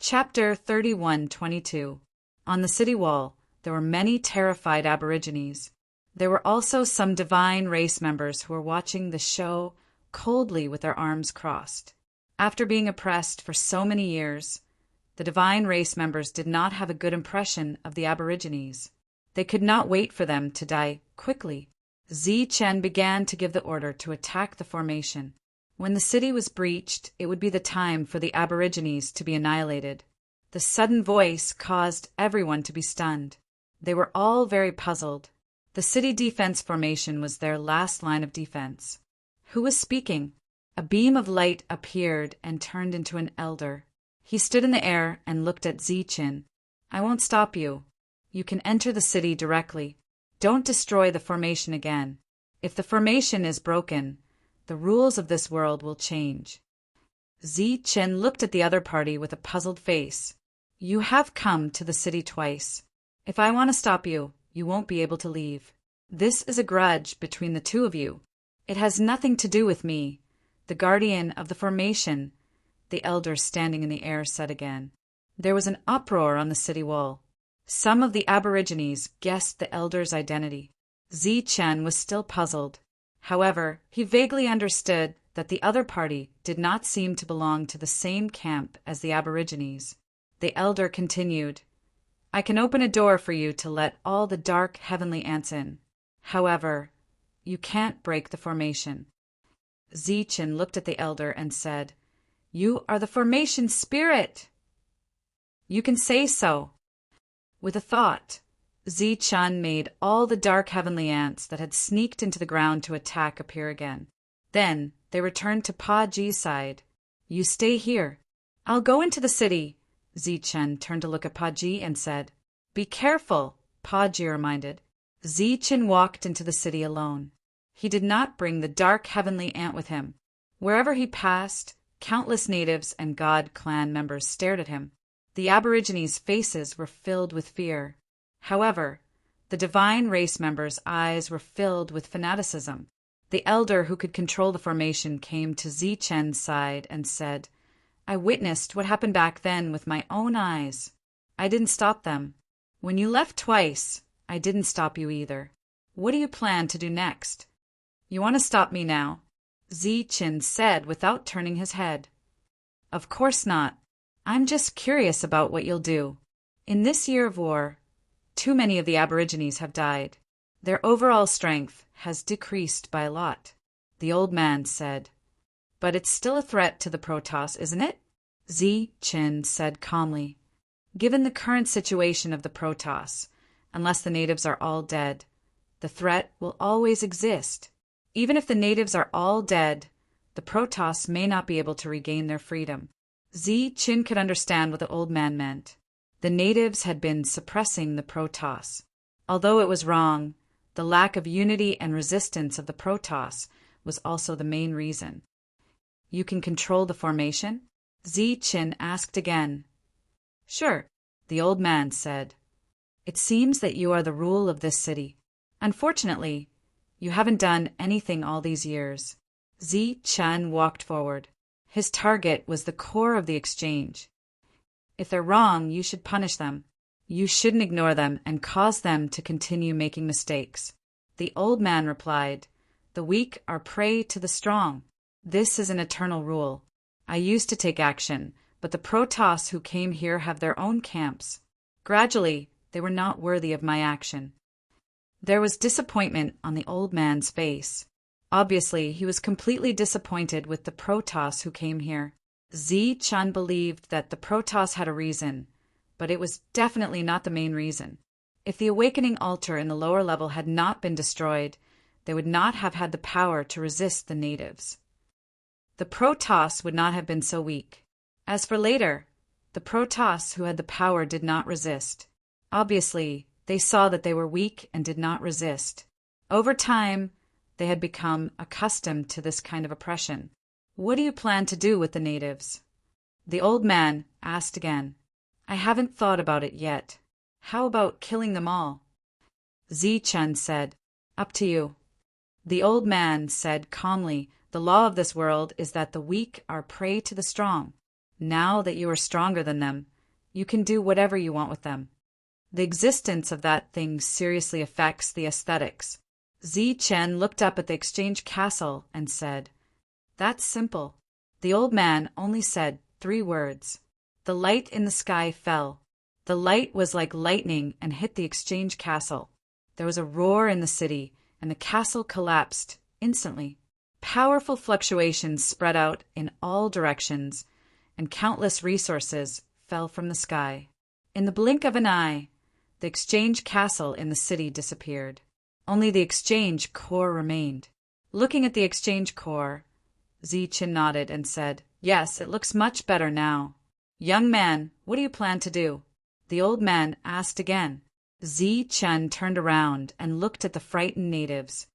Chapter 31:22. On the city wall, there were many terrified Aborigines. There were also some divine race members who were watching the show coldly with their arms crossed. After being oppressed for so many years, the divine race members did not have a good impression of the Aborigines. They could not wait for them to die quickly. Chen began to give the order to attack the formation. When the city was breached, it would be the time for the Aborigines to be annihilated. The sudden voice caused everyone to be stunned. They were all very puzzled. The city defense formation was their last line of defense. Who was speaking? A beam of light appeared and turned into an elder. He stood in the air and looked at Chen. I won't stop you. You can enter the city directly. Don't destroy the formation again. If the formation is broken, the rules of this world will change. Chen looked at the other party with a puzzled face. You have come to the city twice. If I want to stop you, you won't be able to leave. This is a grudge between the two of you. It has nothing to do with me, the guardian of the formation, the elder standing in the air said again. There was an uproar on the city wall. Some of the Aborigines guessed the elder's identity. Chen was still puzzled. However, he vaguely understood that the other party did not seem to belong to the same camp as the Aborigines. The elder continued, I can open a door for you to let all the dark heavenly ants in. However, you can't break the formation. Chen looked at the elder and said, You are the formation spirit. You can say so. With a thought, Chen made all the dark heavenly ants that had sneaked into the ground to attack appear again. Then they returned to Pa Ji's side. You stay here. I'll go into the city. Chen turned to look at Pa Ji and said, Be careful, Pa Ji reminded. Chen walked into the city alone. He did not bring the dark heavenly ant with him. Wherever he passed, countless natives and God clan members stared at him. The Aborigines' faces were filled with fear. However, the divine race members' eyes were filled with fanaticism. The elder who could control the formation came to Chen's side and said, I witnessed what happened back then with my own eyes. I didn't stop them. When you left twice, I didn't stop you either. What do you plan to do next? You want to stop me now? Chen said without turning his head. Of course not. I'm just curious about what you'll do. In this year of war, too many of the Aborigines have died. Their overall strength has decreased by a lot. The old man said, But it's still a threat to the Protoss, isn't it? Chen said calmly. Given the current situation of the Protoss, unless the natives are all dead, the threat will always exist. Even if the natives are all dead, the Protoss may not be able to regain their freedom. Chen could understand what the old man meant. The natives had been suppressing the Protoss. Although it was wrong, the lack of unity and resistance of the Protoss was also the main reason. You can control the formation? Chen asked again. Sure, the old man said. It seems that you are the rule of this city. Unfortunately, you haven't done anything all these years. Chen walked forward. His target was the core of the exchange. If they're wrong, you should punish them. You shouldn't ignore them and cause them to continue making mistakes. The old man replied, The weak are prey to the strong. This is an eternal rule. I used to take action, but the Protoss who came here have their own camps. Gradually, they were not worthy of my action. There was disappointment on the old man's face. Obviously, he was completely disappointed with the Protoss who came here. Chen believed that the Protoss had a reason, but it was definitely not the main reason. If the awakening altar in the lower level had not been destroyed, they would not have had the power to resist the natives. The Protoss would not have been so weak. As for later, the Protoss who had the power did not resist. Obviously, they saw that they were weak and did not resist. Over time, they had become accustomed to this kind of oppression. What do you plan to do with the natives? The old man asked again. I haven't thought about it yet. How about killing them all? Chen said, Up to you. The old man said calmly, The law of this world is that the weak are prey to the strong. Now that you are stronger than them, You can do whatever you want with them. The existence of that thing seriously affects the aesthetics. Chen looked up at the exchange castle and said, "That's simple." The old man only said 3 words. The light in the sky fell. The light was like lightning and hit the exchange castle. There was a roar in the city, and the castle collapsed instantly. Powerful fluctuations spread out in all directions, and countless resources fell from the sky. In the blink of an eye, the exchange castle in the city disappeared. Only the exchange core remained. Looking at the exchange core, Chen nodded and said, "Yes, it looks much better now." "Young man, what do you plan to do?" the old man asked again. Chen turned around and looked at the frightened natives.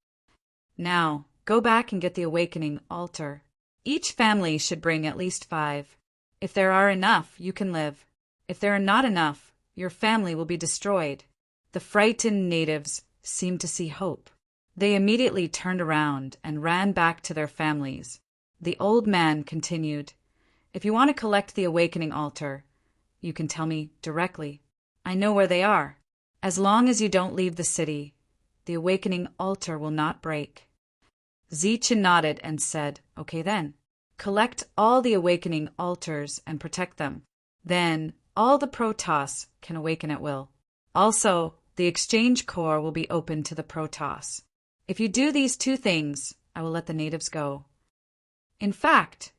"Now, go back and get the awakening altar. Each family should bring at least 5. If there are enough, you can live. If there are not enough, your family will be destroyed." The frightened natives seemed to see hope. They immediately turned around and ran back to their families. The old man continued, "If you want to collect the awakening altar, you can tell me directly. I know where they are. As long as you don't leave the city, the awakening altar will not break." Chen nodded and said, "Okay then. Collect all the awakening altars and protect them. Then all the Protoss can awaken at will. Also, the exchange core will be open to the Protoss. If you do these 2 things, I will let the natives go." In fact,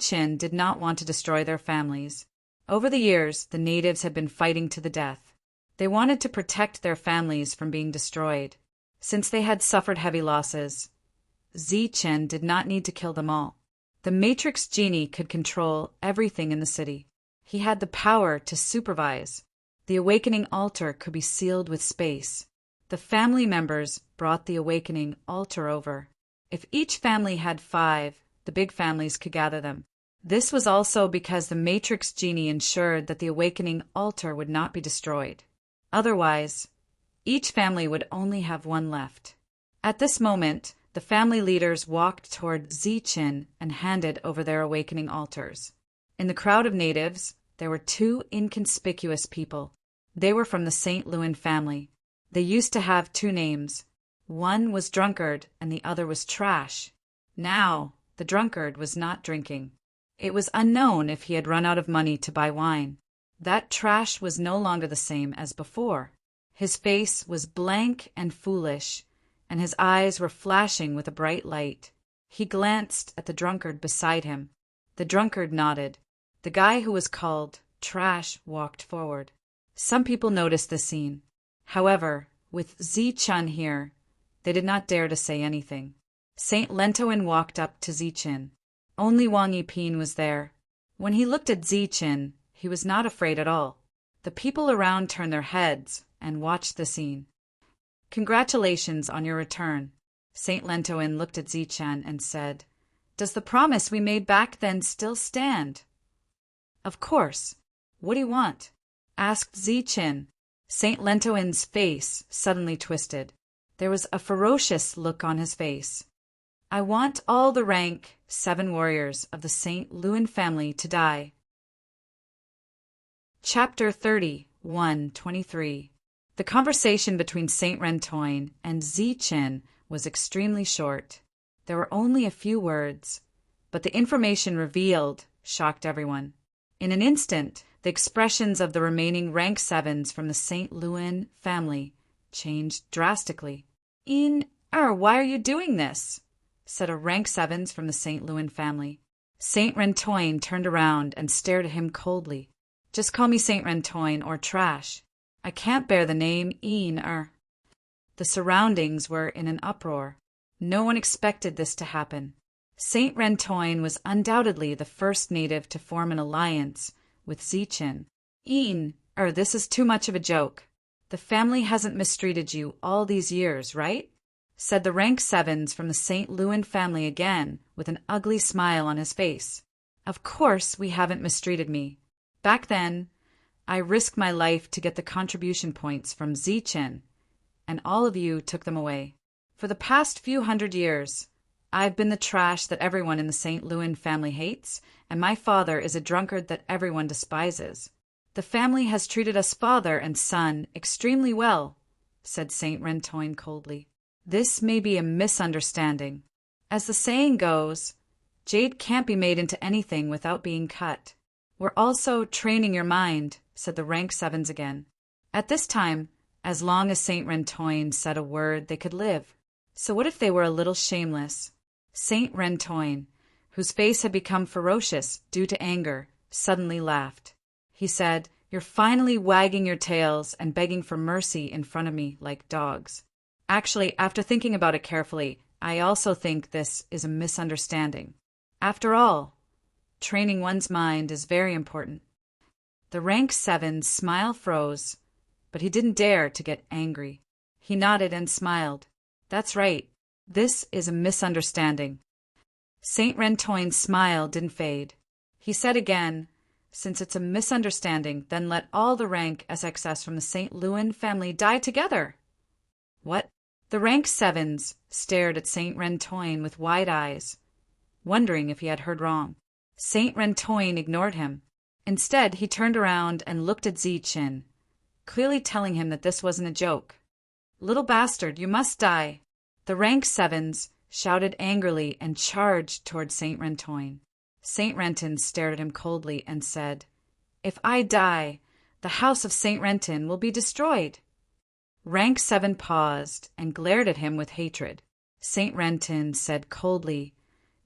Chen did not want to destroy their families. Over the years, the natives had been fighting to the death. They wanted to protect their families from being destroyed. Since they had suffered heavy losses, Chen did not need to kill them all. The Matrix Genie could control everything in the city. He had the power to supervise. The awakening altar could be sealed with space. The family members brought the awakening altar over. If each family had 5, the big families could gather them. This was also because the Matrix Genie ensured that the awakening altar would not be destroyed. Otherwise, each family would only have 1 left. At this moment, the family leaders walked toward Chen and handed over their awakening altars. In the crowd of natives, there were 2 inconspicuous people. They were from the St. Louis family. They used to have 2 names. One was Drunkard and the other was Trash. Now, the drunkard was not drinking. It was unknown if he had run out of money to buy wine. That Trash was no longer the same as before. His face was blank and foolish, and his eyes were flashing with a bright light. He glanced at the drunkard beside him. The drunkard nodded. The guy who was called Trash walked forward. Some people noticed this scene. However, with Chen here, they did not dare to say anything. Saint Lentoin walked up to Chen. Only Wang Yiping was there. When he looked at Chen, he was not afraid at all. The people around turned their heads and watched the scene. "Congratulations on your return." Saint Lentoin looked at Chen and said, "Does the promise we made back then still stand?" "Of course. What do you want?" asked Chen. Saint Lentoin's face suddenly twisted. There was a ferocious look on his face. "I want all the rank 7 warriors of the St. Louis family to die." Chapter 30, 123. The conversation between Saint Rentoin and Chen was extremely short. There were only a few words, but the information revealed shocked everyone. In an instant, the expressions of the remaining rank 7s from the St. Louis family changed drastically. Why are you doing this?" said a rank 7s from the St. Louis family. Saint Rentoin turned around and stared at him coldly. "Just call me Saint Rentoin or Trash. I can't bear the name The surroundings were in an uproar. No one expected this to happen. Saint Rentoin was undoubtedly the first native to form an alliance with Chen. This is too much of a joke. The family hasn't mistreated you all these years, right?" said the rank 7s from the St. Louis family again, with an ugly smile on his face. "Of course we haven't mistreated me. Back then, I risked my life to get the contribution points from Chen, and all of you took them away. For the past few hundred years, I've been the trash that everyone in the St. Louis family hates, and my father is a drunkard that everyone despises. The family has treated us father and son extremely well, said Saint Rentoine coldly. This may be a misunderstanding. As the saying goes, jade can't be made into anything without being cut. We're also training your mind, said the rank sevens again. At this time, as long as Saint Rentoine said a word, they could live. So what if they were a little shameless? Saint Rentoine, whose face had become ferocious due to anger, suddenly laughed. He said, "You're finally wagging your tails and begging for mercy in front of me like dogs. Actually, after thinking about it carefully, I also think this is a misunderstanding. After all, training one's mind is very important." The rank seven's smile froze, but he didn't dare to get angry. He nodded and smiled. "That's right. This is a misunderstanding." Saint Rentoine's smile didn't fade. He said again, "Since it's a misunderstanding, then let all the rank SXS from the St. Louis family die together." What? The rank sevens stared at Saint Rentoine with wide eyes, wondering if he had heard wrong. Saint Rentoine ignored him. Instead, he turned around and looked at Zichin, clearly telling him that this wasn't a joke. "Little bastard, you must die." The rank sevens shouted angrily and charged toward Saint Rentoine. Saint Renton stared at him coldly and said, "If I die, the house of Saint Renton will be destroyed." Rank 7 paused and glared at him with hatred. Saint Renton said coldly,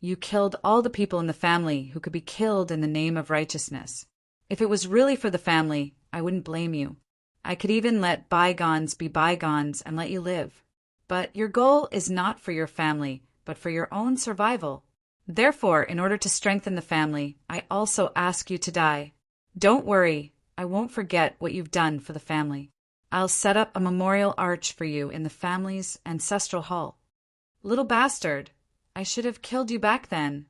"You killed all the people in the family who could be killed in the name of righteousness. If it was really for the family, I wouldn't blame you. I could even let bygones be bygones and let you live. But your goal is not for your family, but for your own survival. Therefore, in order to strengthen the family, I also ask you to die. Don't worry, I won't forget what you've done for the family. I'll set up a memorial arch for you in the family's ancestral hall." "Little bastard, I should have killed you back then."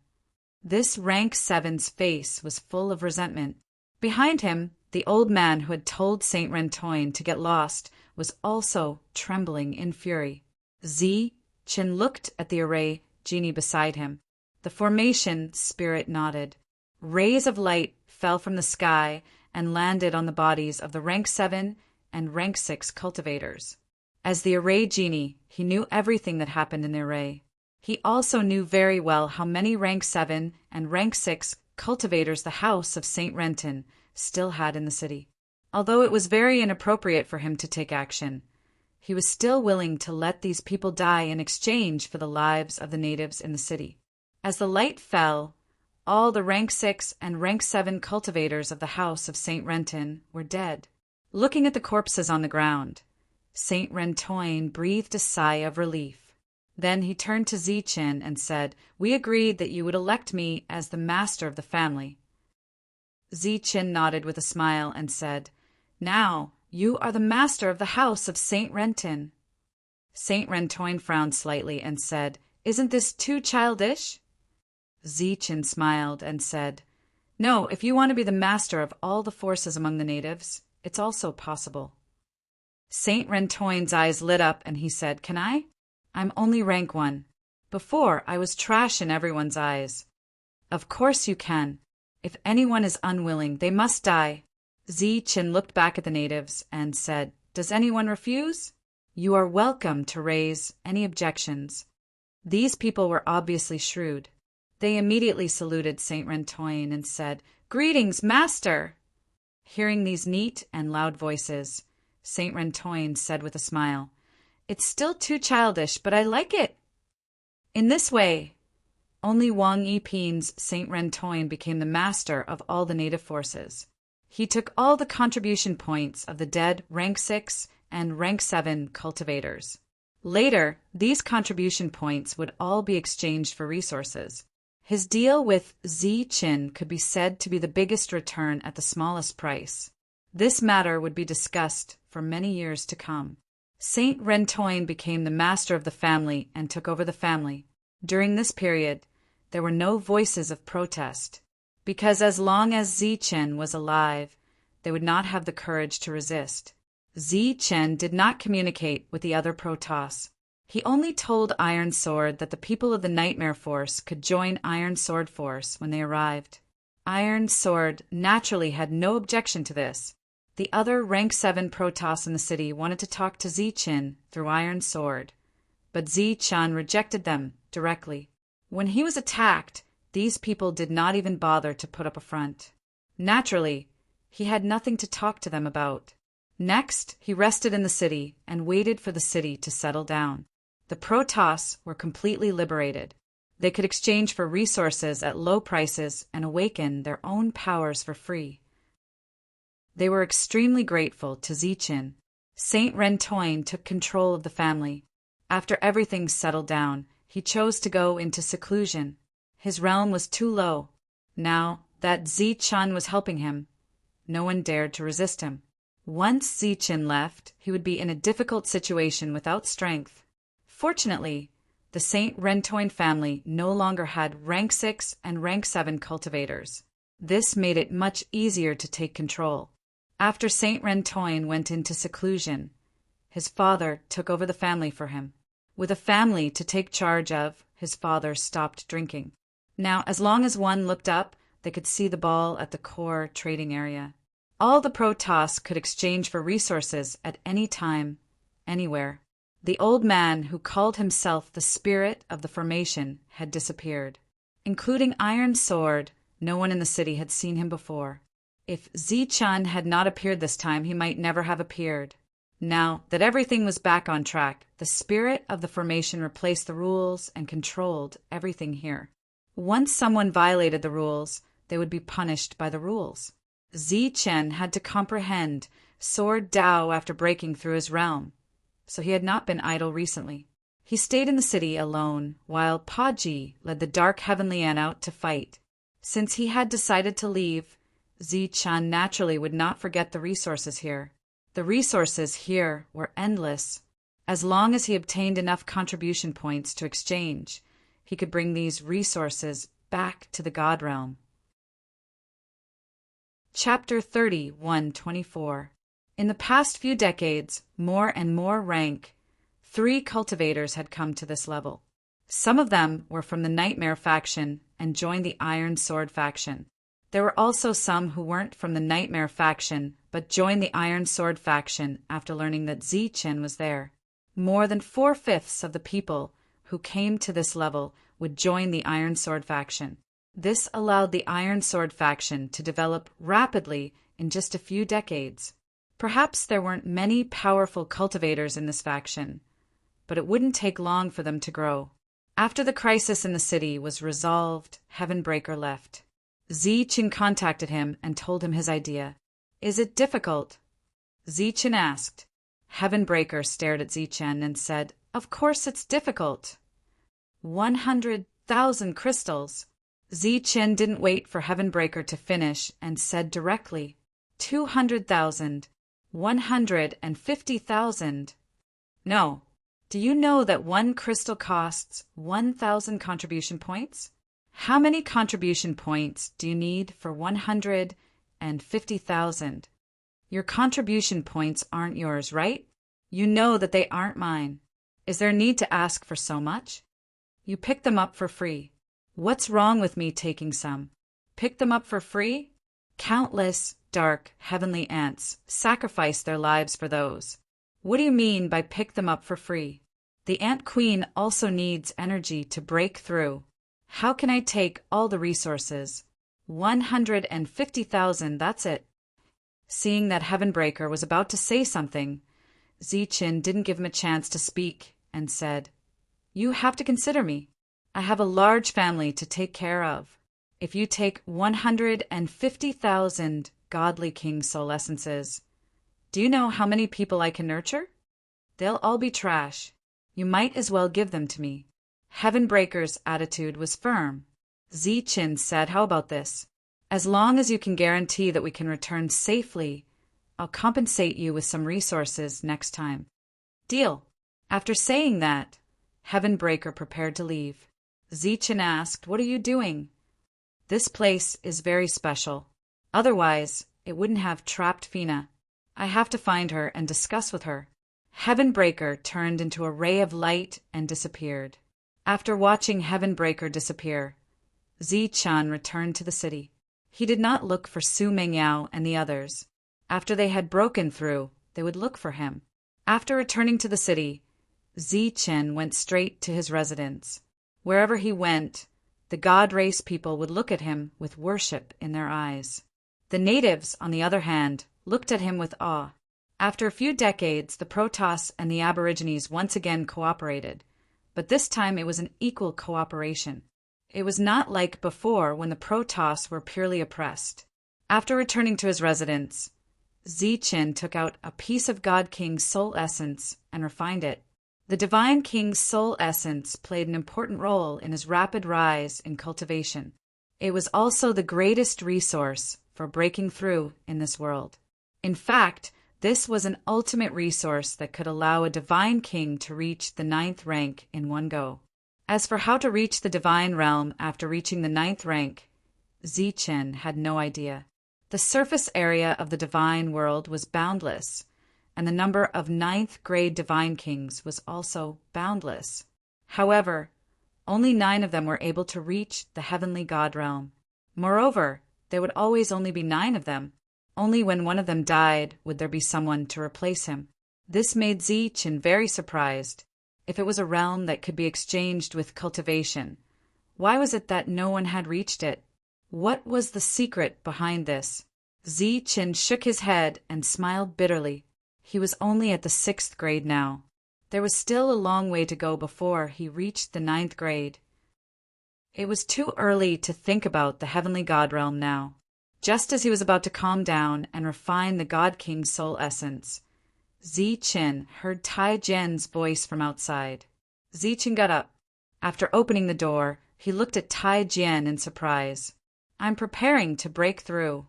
This rank 7's face was full of resentment. Behind him, the old man who had told Saint Rentoine to get lost was also trembling in fury. Zichin looked at the array genie beside him. The formation spirit nodded. Rays of light fell from the sky and landed on the bodies of the rank 7 and rank 6 cultivators. As the array genie, he knew everything that happened in the array. He also knew very well how many rank 7 and rank 6 cultivators the house of Saint Renton still had in the city. Although it was very inappropriate for him to take action, he was still willing to let these people die in exchange for the lives of the natives in the city. As the light fell, all the rank 6 and rank 7 cultivators of the house of Saint Renton were dead. Looking at the corpses on the ground, Saint Rentoine breathed a sigh of relief. Then he turned to Zichin and said, "We agreed that you would elect me as the master of the family." Zichin nodded with a smile and said, "Now you are the master of the house of Saint Renton." Saint Rentoine frowned slightly and said, "Isn't this too childish?" Zichin smiled and said, "No, if you want to be the master of all the forces among the natives, it's also possible." Saint Rentoine's eyes lit up and he said, "Can I? I'm only rank 1. Before, I was trash in everyone's eyes." "Of course you can. If anyone is unwilling, they must die." Zichin looked back at the natives and said, "Does anyone refuse? You are welcome to raise any objections." These people were obviously shrewd. They immediately saluted Saint Rentoine and said, "Greetings, master!" Hearing these neat and loud voices, Saint Rentoine said with a smile, "It's still too childish, but I like it." In this way, only Wang Yiping's Saint Rentoine became the master of all the native forces. He took all the contribution points of the dead rank 6 and rank 7 cultivators. Later, these contribution points would all be exchanged for resources. His deal with Zichin could be said to be the biggest return at the smallest price. This matter would be discussed for many years to come. Saint Rentoine became the master of the family and took over the family. During this period, there were no voices of protest, because as long as Zichin was alive, they would not have the courage to resist. Zichin did not communicate with the other Protoss. He only told Iron Sword that the people of the Nightmare Force could join Iron Sword Force when they arrived. Iron Sword naturally had no objection to this. The other rank 7 Protoss in the city wanted to talk to Zichen through Iron Sword, but Zichen rejected them directly. When he was attacked, these people did not even bother to put up a front. Naturally, he had nothing to talk to them about. Next, he rested in the city and waited for the city to settle down. The Protoss were completely liberated. They could exchange for resources at low prices and awaken their own powers for free. They were extremely grateful to Zichen. Saint Rentoin took control of the family. After everything settled down, he chose to go into seclusion. His realm was too low. Now that Zichen was helping him, no one dared to resist him. Once Zichen left, he would be in a difficult situation without strength. Fortunately, the Saint Rentoin family no longer had rank 6 and rank 7 cultivators. This made it much easier to take control. After Saint Rentoin went into seclusion, his father took over the family for him. With a family to take charge of, his father stopped drinking. Now, as long as one looked up, they could see the ball at the core trading area. All the Protoss could exchange for resources at any time, anywhere. The old man who called himself the spirit of the formation had disappeared. Including Iron Sword, no one in the city had seen him before. If Zichen had not appeared this time, he might never have appeared. Now that everything was back on track, the spirit of the formation replaced the rules and controlled everything here. Once someone violated the rules, they would be punished by the rules. Zichen had to comprehend Sword Dao after breaking through his realm, so he had not been idle recently. He stayed in the city alone, while Paji led the Dark Heavenly Ant out to fight. Since he had decided to leave, Zichen naturally would not forget the resources here. The resources here were endless. As long as he obtained enough contribution points to exchange, he could bring these resources back to the God Realm. Chapter 30:124. In the past few decades, more and more rank 3 cultivators had come to this level. Some of them were from the Nightmare faction and joined the Iron Sword faction. There were also some who weren't from the Nightmare faction, but joined the Iron Sword faction after learning that Zichen was there. More than 4/5 of the people who came to this level would join the Iron Sword faction. This allowed the Iron Sword faction to develop rapidly in just a few decades. Perhaps there weren't many powerful cultivators in this faction, but it wouldn't take long for them to grow. After the crisis in the city was resolved, Heavenbreaker left. Zichen contacted him and told him his idea. "Is it difficult?" Zichen asked. Heavenbreaker stared at Zichen and said, "Of course it's difficult. 100,000 crystals." Zichen didn't wait for Heavenbreaker to finish and said directly, 200,000, 150,000. No. Do you know that one crystal costs 1,000 contribution points? How many contribution points do you need for 150,000? Your contribution points aren't yours, right? You know that they aren't mine. Is there a need to ask for so much? You pick them up for free. What's wrong with me taking some? Pick them up for free? Countless dark heavenly ants sacrifice their lives for those. What do you mean by pick them up for free? The Ant Queen also needs energy to break through. How can I take all the resources? 150,000, that's it. Seeing that Heavenbreaker was about to say something, Zichen didn't give him a chance to speak and said, "You have to consider me. I have a large family to take care of. If you take 150,000 Godly King Soul Essences, do you know how many people I can nurture? They'll all be trash. You might as well give them to me." Heavenbreaker's attitude was firm. Zichen said, "How about this? As long as you can guarantee that we can return safely, I'll compensate you with some resources next time." Deal. After saying that, Heavenbreaker prepared to leave. Zichen asked, "What are you doing?" "This place is very special. Otherwise, it wouldn't have trapped Fina. I have to find her and discuss with her." Heavenbreaker turned into a ray of light and disappeared. After watching Heavenbreaker disappear, Zichen returned to the city. He did not look for Su Mengyao and the others. After they had broken through, they would look for him. After returning to the city, Zichen went straight to his residence. Wherever he went, the god race people would look at him with worship in their eyes. The natives, on the other hand, looked at him with awe. After a few decades, the Protoss and the Aborigines once again cooperated, but this time it was an equal cooperation. It was not like before when the Protoss were purely oppressed. After returning to his residence, Zichen took out a piece of God King's soul essence and refined it. The Divine King's soul essence played an important role in his rapid rise in cultivation. It was also the greatest resource for breaking through in this world. In fact, this was an ultimate resource that could allow a Divine King to reach the 9th rank in one go. As for how to reach the Divine Realm after reaching the 9th rank, Zichen had no idea. The surface area of the Divine World was boundless, and the number of 9th grade Divine Kings was also boundless. However, only 9 of them were able to reach the Heavenly God Realm. Moreover, there would always only be 9 of them. Only when one of them died would there be someone to replace him. This made Zichen very surprised. If it was a realm that could be exchanged with cultivation, why was it that no one had reached it? What was the secret behind this? Zichen shook his head and smiled bitterly. He was only at the 6th grade now. There was still a long way to go before he reached the 9th grade. It was too early to think about the Heavenly God Realm now. Just as he was about to calm down and refine the God King's soul essence, Zichen heard Tai Jian's voice from outside. Zichen got up. After opening the door, he looked at Tai Jian in surprise. "I'm preparing to break through,"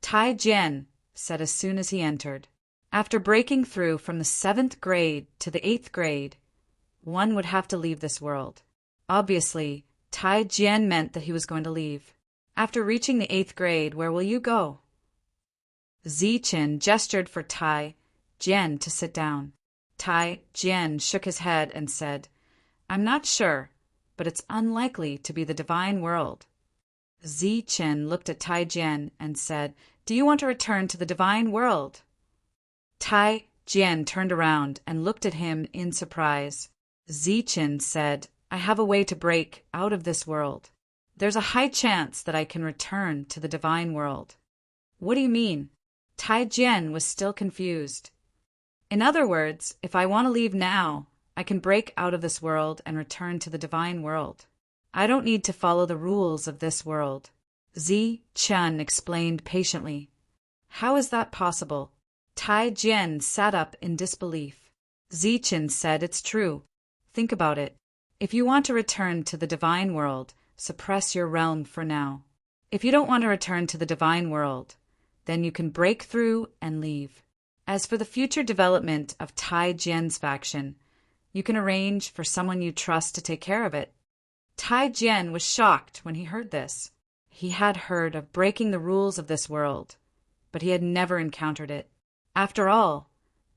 Tai Jian said as soon as he entered. After breaking through from the 7th grade to the 8th grade, one would have to leave this world. Obviously, Tai Jian meant that he was going to leave. After reaching the 8th grade, where will you go? Zichen gestured for Tai Jian to sit down. Tai Jian shook his head and said, "I'm not sure, but it's unlikely to be the Divine World." Zichen looked at Tai Jian and said, "Do you want to return to the Divine World?" Tai Jian turned around and looked at him in surprise. Zichen said, "I have a way to break out of this world. There's a high chance that I can return to the Divine World." "What do you mean?" Tai Jian was still confused. "In other words, if I want to leave now, I can break out of this world and return to the Divine World. I don't need to follow the rules of this world." Zichen explained patiently. "How is that possible?" Tai Jian sat up in disbelief. Zichen said, "It's true. Think about it. If you want to return to the Divine World, suppress your realm for now. If you don't want to return to the Divine World, then you can break through and leave. As for the future development of Tai Jian's faction, you can arrange for someone you trust to take care of it." Tai Jian was shocked when he heard this. He had heard of breaking the rules of this world, but he had never encountered it. After all,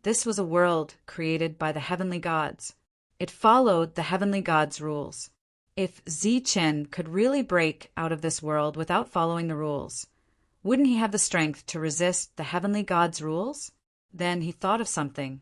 this was a world created by the heavenly gods. It followed the heavenly gods' rules. If Zichen could really break out of this world without following the rules, wouldn't he have the strength to resist the heavenly gods' rules? Then he thought of something.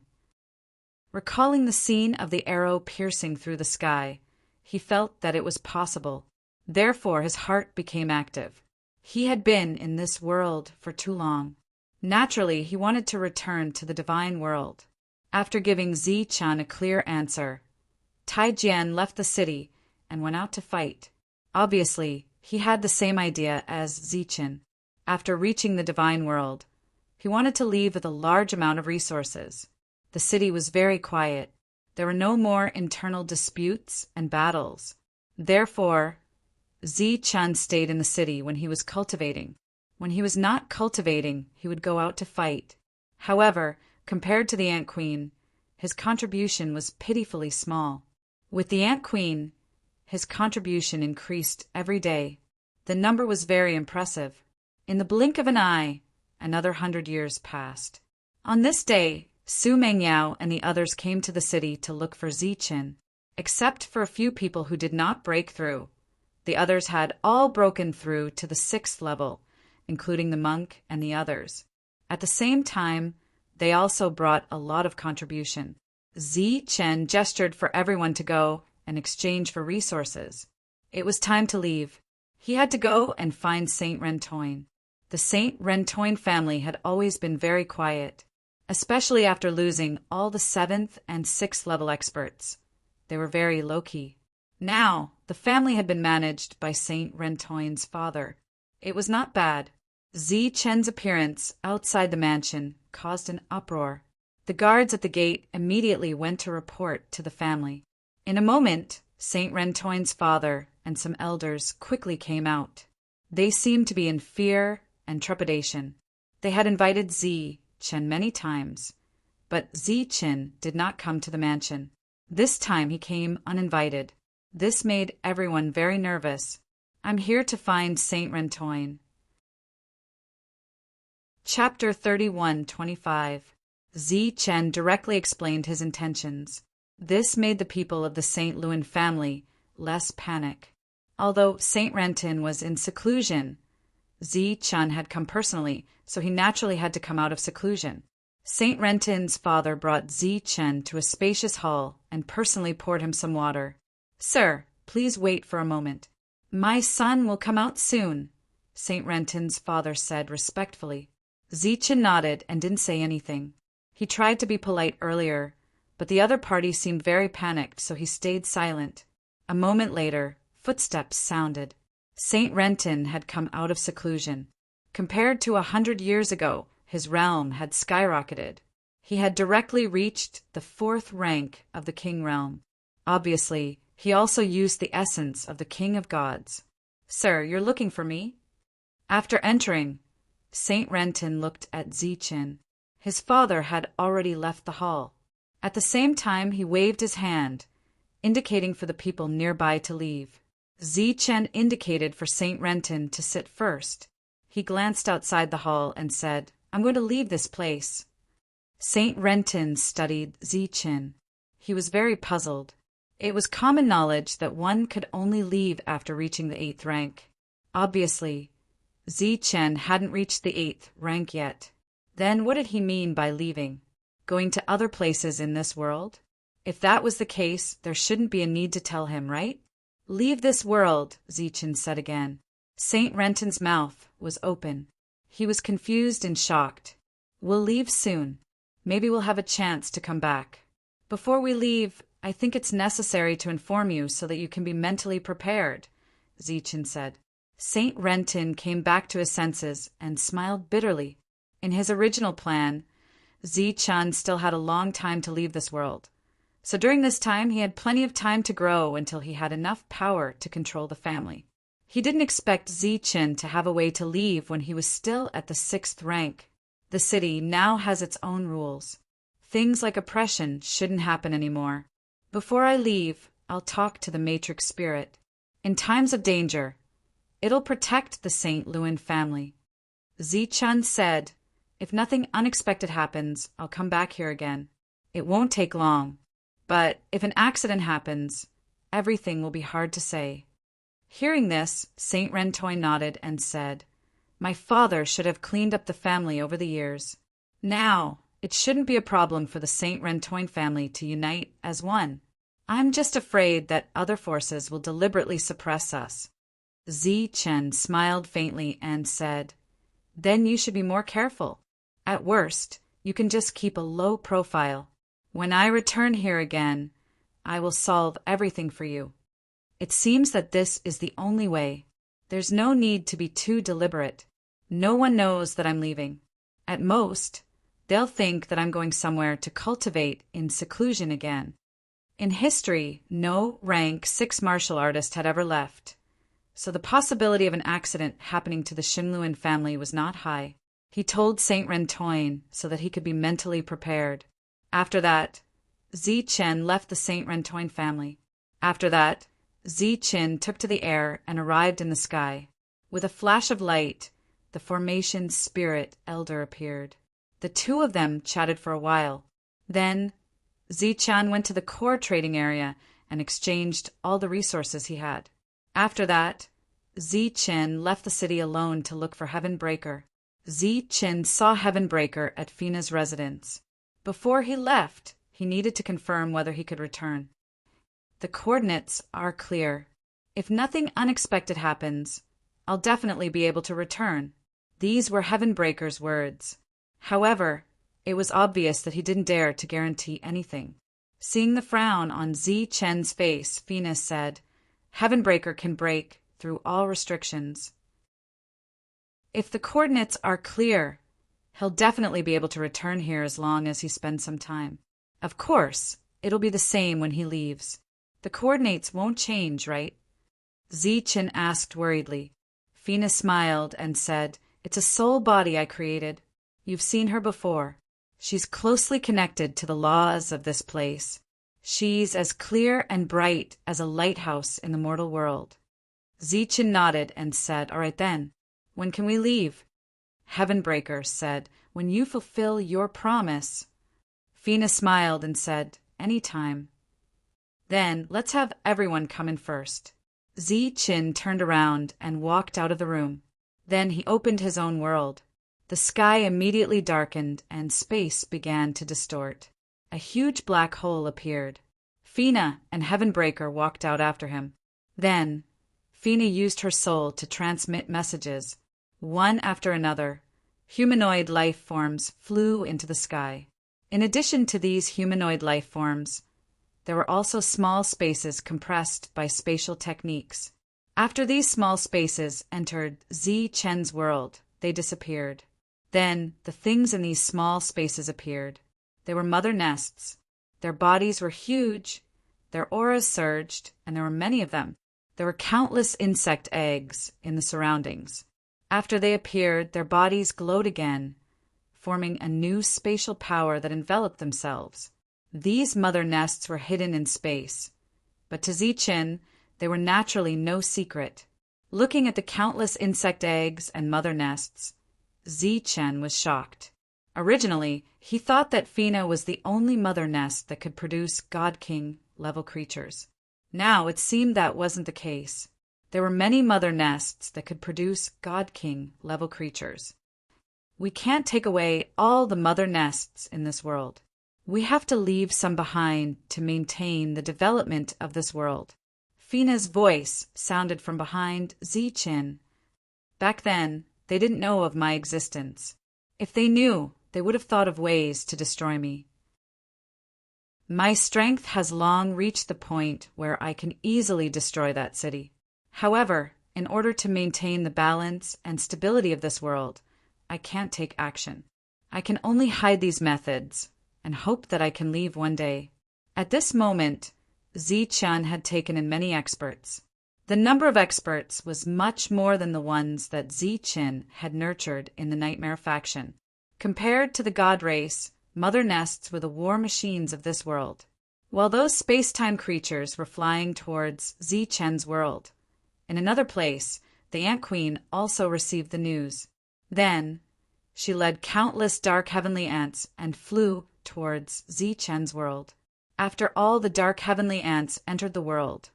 Recalling the scene of the arrow piercing through the sky, he felt that it was possible. Therefore his heart became active. He had been in this world for too long. Naturally, he wanted to return to the Divine World. After giving Zichen a clear answer, Tai Jian left the city and went out to fight. Obviously, he had the same idea as Zichen. After reaching the Divine World, he wanted to leave with a large amount of resources. The city was very quiet. There were no more internal disputes and battles. Therefore, Zichen stayed in the city when he was cultivating. When he was not cultivating, he would go out to fight. However, compared to the Ant Queen, his contribution was pitifully small. With the Ant Queen, his contribution increased every day. The number was very impressive. In the blink of an eye, another 100 years passed. On this day, Su Mengyao and the others came to the city to look for Zichen. Except for a few people who did not break through, The others had all broken through to the 6th level, including the monk and the others. At the same time, they also brought a lot of contribution. Chen gestured for everyone to go in exchange for resources. It was time to leave. He had to go and find Saint Rentoin. The Saint Rentoin family had always been very quiet, especially after losing all the 7th and 6th level experts. They were very low-key. Now, the family had been managed by Saint Rentoin's father. It was not bad. Chen's appearance outside the mansion caused an uproar. The guards at the gate immediately went to report to the family. In a moment, Saint Rentoin's father and some elders quickly came out. They seemed to be in fear and trepidation. They had invited Chen many times, but Chen did not come to the mansion. This time he came uninvited. This made everyone very nervous. I'm here to find Saint Rentoin. Chapter 31:25. Chen directly explained his intentions. This made the people of the Saint Lewin family less panic. Although Saint Renton was in seclusion, Chen had come personally, so he naturally had to come out of seclusion. Saint Renton's father brought Chen to a spacious hall and personally poured him some water. Sir, please wait for a moment. My son will come out soon, Saint Renton's father said respectfully. Chen nodded and didn't say anything. He tried to be polite earlier, but the other party seemed very panicked, so he stayed silent. A moment later, footsteps sounded. Saint Renton had come out of seclusion. Compared to 100 years ago, his realm had skyrocketed. He had directly reached the 4th rank of the king realm. Obviously, he also used the essence of the king of gods. Sir, you're looking for me? After entering, Saint Renton looked at Chen. His father had already left the hall. At the same time, he waved his hand, indicating for the people nearby to leave. Chen indicated for Saint Renton to sit first. He glanced outside the hall and said, I'm going to leave this place. Saint Renton studied Chen. He was very puzzled. It was common knowledge that one could only leave after reaching the 8th rank. Obviously, Chen hadn't reached the 8th rank yet. Then what did he mean by leaving? Going to other places in this world? If that was the case, there shouldn't be a need to tell him, right? Leave this world, Chen said again. Saint Renton's mouth was open. He was confused and shocked. We'll leave soon. Maybe we'll have a chance to come back. Before we leave, I think it's necessary to inform you so that you can be mentally prepared, Chen said. Saint Renton came back to his senses and smiled bitterly. In his original plan, Chen still had a long time to leave this world. So during this time, he had plenty of time to grow until he had enough power to control the family. He didn't expect Chen to have a way to leave when he was still at the 6th rank. The city now has its own rules. Things like oppression shouldn't happen anymore. Before I leave, I'll talk to the Matrix Spirit. In times of danger, it'll protect the St. Lewin family. Chen said, if nothing unexpected happens, I'll come back here again. It won't take long. But if an accident happens, everything will be hard to say. Hearing this, Saint Rentoin nodded and said, my father should have cleaned up the family over the years. Now, it shouldn't be a problem for the Saint Rentoin family to unite as one. I'm just afraid that other forces will deliberately suppress us. Chen smiled faintly and said, then you should be more careful. At worst, you can just keep a low profile. When I return here again, I will solve everything for you. It seems that this is the only way. There's no need to be too deliberate. No one knows that I'm leaving. At most, they'll think that I'm going somewhere to cultivate in seclusion again. In history, no rank 6 martial artist had ever left, so the possibility of an accident happening to the Shinluan family was not high. He told Saint Rentoin so that he could be mentally prepared. After that, Chen left the Saint Rentoin family. After that, Chen took to the air and arrived in the sky. With a flash of light, the formation spirit elder appeared. The two of them chatted for a while. Then, Chen went to the core trading area and exchanged all the resources he had. After that, Zi-Chin left the city alone to look for Heavenbreaker. Zi-Chin saw Heavenbreaker at Fina's residence. Before he left, he needed to confirm whether he could return. The coordinates are clear. If nothing unexpected happens, I'll definitely be able to return. These were Heavenbreaker's words. However, it was obvious that he didn't dare to guarantee anything. Seeing the frown on Zi-Chen's face, Fina said, Heavenbreaker can break through all restrictions. If the coordinates are clear, he'll definitely be able to return here as long as he spends some time. Of course, it'll be the same when he leaves. The coordinates won't change, right? Zi-Chin asked worriedly. Fina smiled and said, It's a soul body I created. You've seen her before. She's closely connected to the laws of this place. She's as clear and bright as a lighthouse in the mortal world. Zi-Chin nodded and said, All right then. When can we leave? Heavenbreaker said, When you fulfill your promise. Fina smiled and said, Anytime. Then let's have everyone come in first. Zi-Chin turned around and walked out of the room. Then he opened his own world. The sky immediately darkened and space began to distort. A huge black hole appeared. Fina and Heavenbreaker walked out after him. Then, Fina used her soul to transmit messages. One after another, humanoid life forms flew into the sky. In addition to these humanoid life forms, there were also small spaces compressed by spatial techniques. After these small spaces entered Zi-Chen's world, they disappeared. Then the things in these small spaces appeared. They were mother nests. Their bodies were huge, their auras surged, and there were many of them. There were countless insect eggs in the surroundings. After they appeared, their bodies glowed again, forming a new spatial power that enveloped themselves. These mother nests were hidden in space, but to Zi-Chin, they were naturally no secret. Looking at the countless insect eggs and mother nests, Zi-Chin was shocked. Originally, he thought that Fina was the only mother nest that could produce God King level creatures. Now it seemed that wasn't the case. There were many mother nests that could produce God King level creatures. We can't take away all the mother nests in this world. We have to leave some behind to maintain the development of this world. Fina's voice sounded from behind Zi-Chin. Back then, they didn't know of my existence. If they knew, they would have thought of ways to destroy me. My strength has long reached the point where I can easily destroy that city. However, in order to maintain the balance and stability of this world, I can't take action. I can only hide these methods and hope that I can leave one day. At this moment, Zi-Chin had taken in many experts. The number of experts was much more than the ones that Zi-Chin had nurtured in the Nightmare faction. Compared to the God race, mother nests were the war machines of this world. While those space-time creatures were flying towards Zi-Chin's world, in another place, the Ant Queen also received the news. Then, she led countless dark heavenly ants and flew towards Zi-Chin's world. After all the dark heavenly ants entered the world,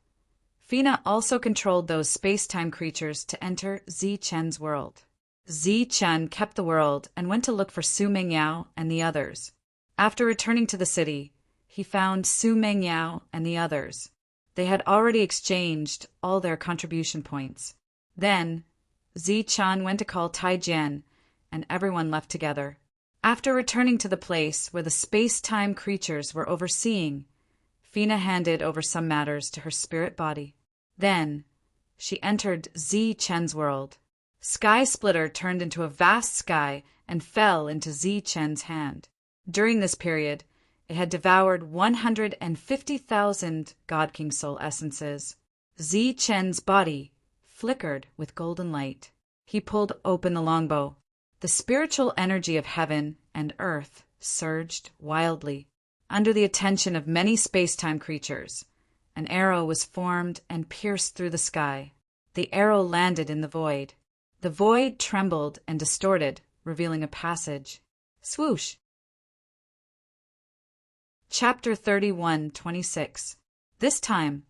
Fina also controlled those space-time creatures to enter Zi-Chin's world. Zi-Chen kept the world and went to look for Su Mengyao and the others. After returning to the city, he found Su Mengyao and the others. They had already exchanged all their contribution points. Then, Zi-Chan went to call Taijian, and everyone left together. After returning to the place where the space-time creatures were overseeing, Fina handed over some matters to her spirit body. Then, she entered Zi-Chen's world. Sky Splitter turned into a vast sky and fell into Zi-Chen's hand. During this period, it had devoured 150,000 God King soul essences. Zi-Chen's body flickered with golden light. He pulled open the longbow. The spiritual energy of heaven and earth surged wildly. Under the attention of many space-time creatures, an arrow was formed and pierced through the sky. The arrow landed in the void. The void trembled and distorted, revealing a passage. Swoosh! Chapter 31:26. This time,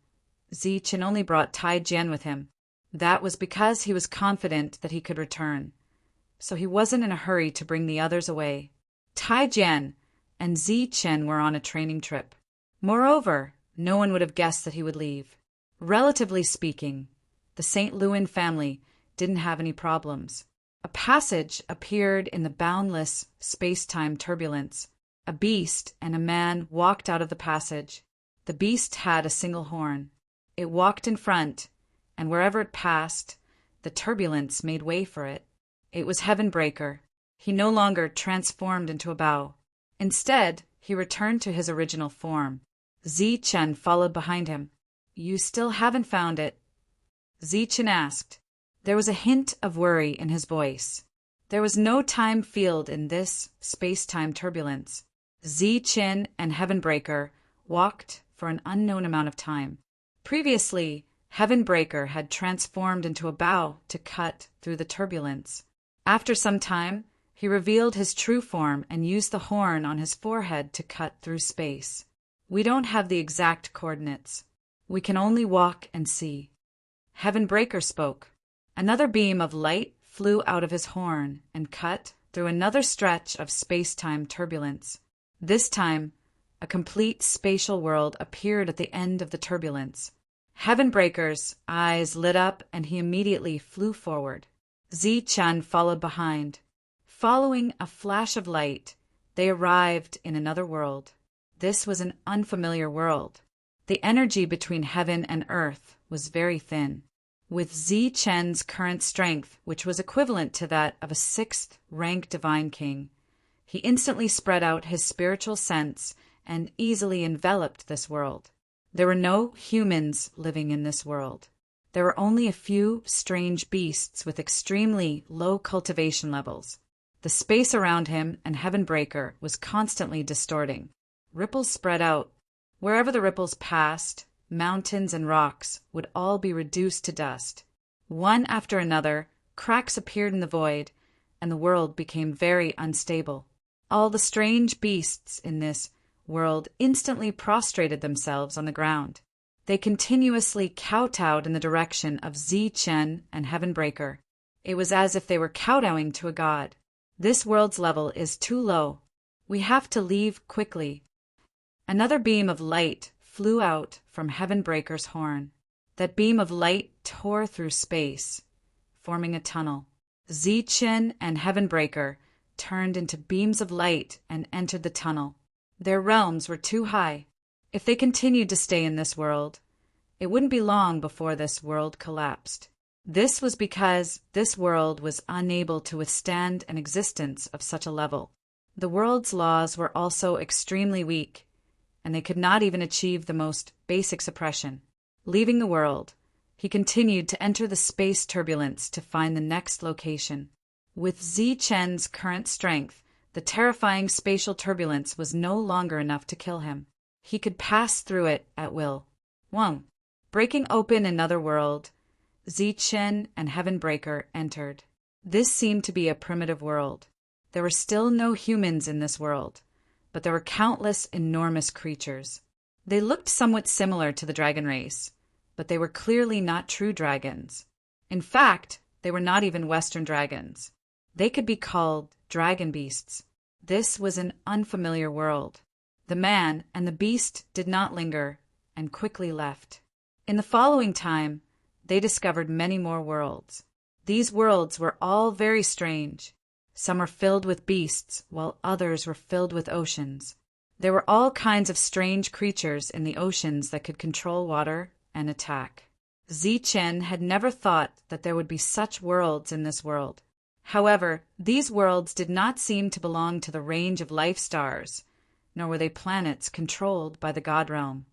Zichen only brought Tai Jian with him. That was because he was confident that he could return, so he wasn't in a hurry to bring the others away. Tai Jian and Zichen were on a training trip. Moreover, no one would have guessed that he would leave. Relatively speaking, the St. Louis family didn't have any problems. A passage appeared in the boundless space-time turbulence. A beast and a man walked out of the passage. The beast had a single horn. It walked in front, and wherever it passed, the turbulence made way for it. It was Heavenbreaker. He no longer transformed into a bow. Instead, he returned to his original form. Zichen followed behind him. "You still haven't found it?" Zichen asked. There was a hint of worry in his voice. There was no time field in this space-time turbulence. Zichen and Heavenbreaker walked for an unknown amount of time. Previously, Heavenbreaker had transformed into a bow to cut through the turbulence. After some time, he revealed his true form and used the horn on his forehead to cut through space. We don't have the exact coordinates. We can only walk and see. Heavenbreaker spoke. Another beam of light flew out of his horn and cut through another stretch of space-time turbulence. This time, a complete spatial world appeared at the end of the turbulence. Heavenbreaker's eyes lit up and he immediately flew forward. Zichen followed behind. Following a flash of light, they arrived in another world. This was an unfamiliar world. The energy between heaven and earth was very thin. With Zichen's current strength, which was equivalent to that of a 6th-rank divine king, he instantly spread out his spiritual sense and easily enveloped this world. There were no humans living in this world. There were only a few strange beasts with extremely low cultivation levels. The space around him and Heavenbreaker was constantly distorting. Ripples spread out. Wherever the ripples passed, mountains and rocks would all be reduced to dust. One after another, cracks appeared in the void, and the world became very unstable. All the strange beasts in this world instantly prostrated themselves on the ground. They continuously kowtowed in the direction of Zichen and Heavenbreaker. It was as if they were kowtowing to a god. This world's level is too low. We have to leave quickly. Another beam of light flew out from Heavenbreaker's horn. That beam of light tore through space, forming a tunnel. Zichen and Heavenbreaker turned into beams of light and entered the tunnel. Their realms were too high. If they continued to stay in this world, it wouldn't be long before this world collapsed. This was because this world was unable to withstand an existence of such a level. The world's laws were also extremely weak, and they could not even achieve the most basic suppression. Leaving the world, he continued to enter the space turbulence to find the next location. With Zichen's current strength, the terrifying spatial turbulence was no longer enough to kill him. He could pass through it at will. 1. Breaking open another world, Zichen and Heavenbreaker entered. This seemed to be a primitive world. There were still no humans in this world, but there were countless enormous creatures. They looked somewhat similar to the dragon race, but they were clearly not true dragons. In fact, they were not even Western dragons. They could be called dragon beasts. This was an unfamiliar world. The man and the beast did not linger and quickly left. In the following time, they discovered many more worlds. These worlds were all very strange. Some were filled with beasts, while others were filled with oceans. There were all kinds of strange creatures in the oceans that could control water and attack. Zichen had never thought that there would be such worlds in this world. However, these worlds did not seem to belong to the range of life stars, nor were they planets controlled by the god realm.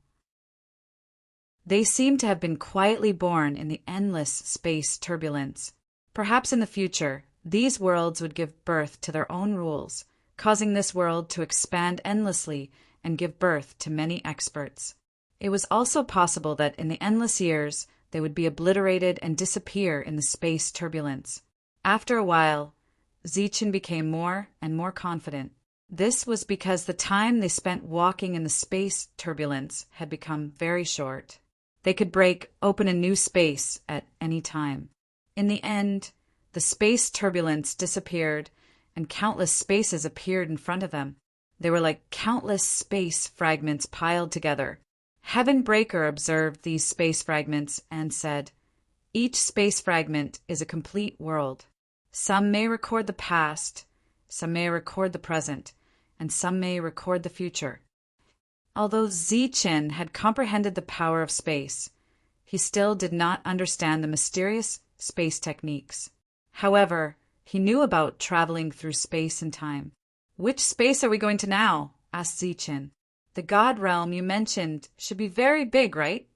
They seemed to have been quietly born in the endless space turbulence. Perhaps in the future, these worlds would give birth to their own rules, causing this world to expand endlessly and give birth to many experts. It was also possible that in the endless years, they would be obliterated and disappear in the space turbulence. After a while, Zichen became more and more confident. This was because the time they spent walking in the space turbulence had become very short. They could break open a new space at any time. In the end, the space turbulence disappeared and countless spaces appeared in front of them. They were like countless space fragments piled together. Heaven Breaker observed these space fragments and said, "Each space fragment is a complete world. Some may record the past, some may record the present, and some may record the future." Although Zichen had comprehended the power of space, he still did not understand the mysterious space techniques. However, he knew about traveling through space and time. "Which space are we going to now?" asked Zichen. "The God realm you mentioned should be very big, right?"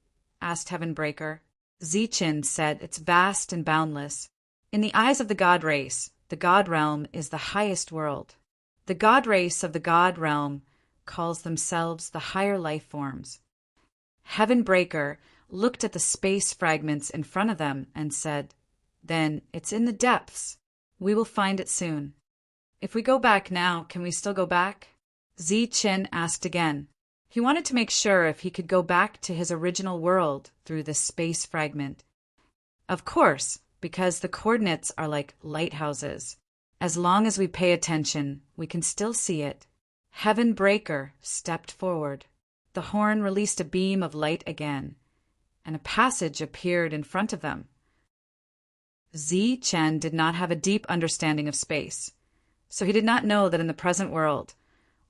asked Heaven Breaker. Zichen said it's vast and boundless. In the eyes of the God race, the God realm is the highest world. The God race of the God realm calls themselves the higher life forms. Heaven Breaker looked at the space fragments in front of them and said, "Then it's in the depths. We will find it soon." "If we go back now, can we still go back?" Zichen asked again. He wanted to make sure if he could go back to his original world through this space fragment. "Of course, because the coordinates are like lighthouses. As long as we pay attention, we can still see it." Heaven Breaker stepped forward. The horn released a beam of light again, and a passage appeared in front of them. Zichen did not have a deep understanding of space, so he did not know that in the present world,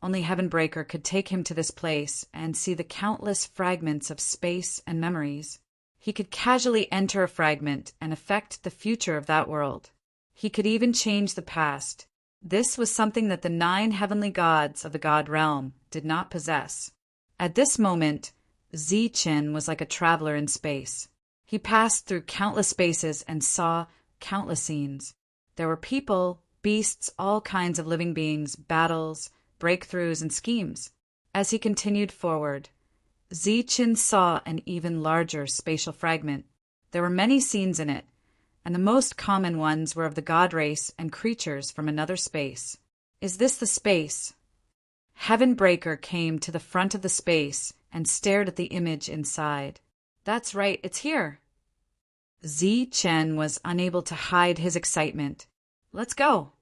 only Heaven Breaker could take him to this place and see the countless fragments of space and memories. He could casually enter a fragment and affect the future of that world. He could even change the past. This was something that the 9 heavenly gods of the God realm did not possess. At this moment, Zichen was like a traveler in space. He passed through countless spaces and saw countless scenes. There were people, beasts, all kinds of living beings, battles, breakthroughs, and schemes. As he continued forward, Zichen saw an even larger spatial fragment. There were many scenes in it, and the most common ones were of the God race and creatures from another space. "Is this the space?" Heaven Breaker came to the front of the space and stared at the image inside. "That's right, it's here." Zichen was unable to hide his excitement. "Let's go."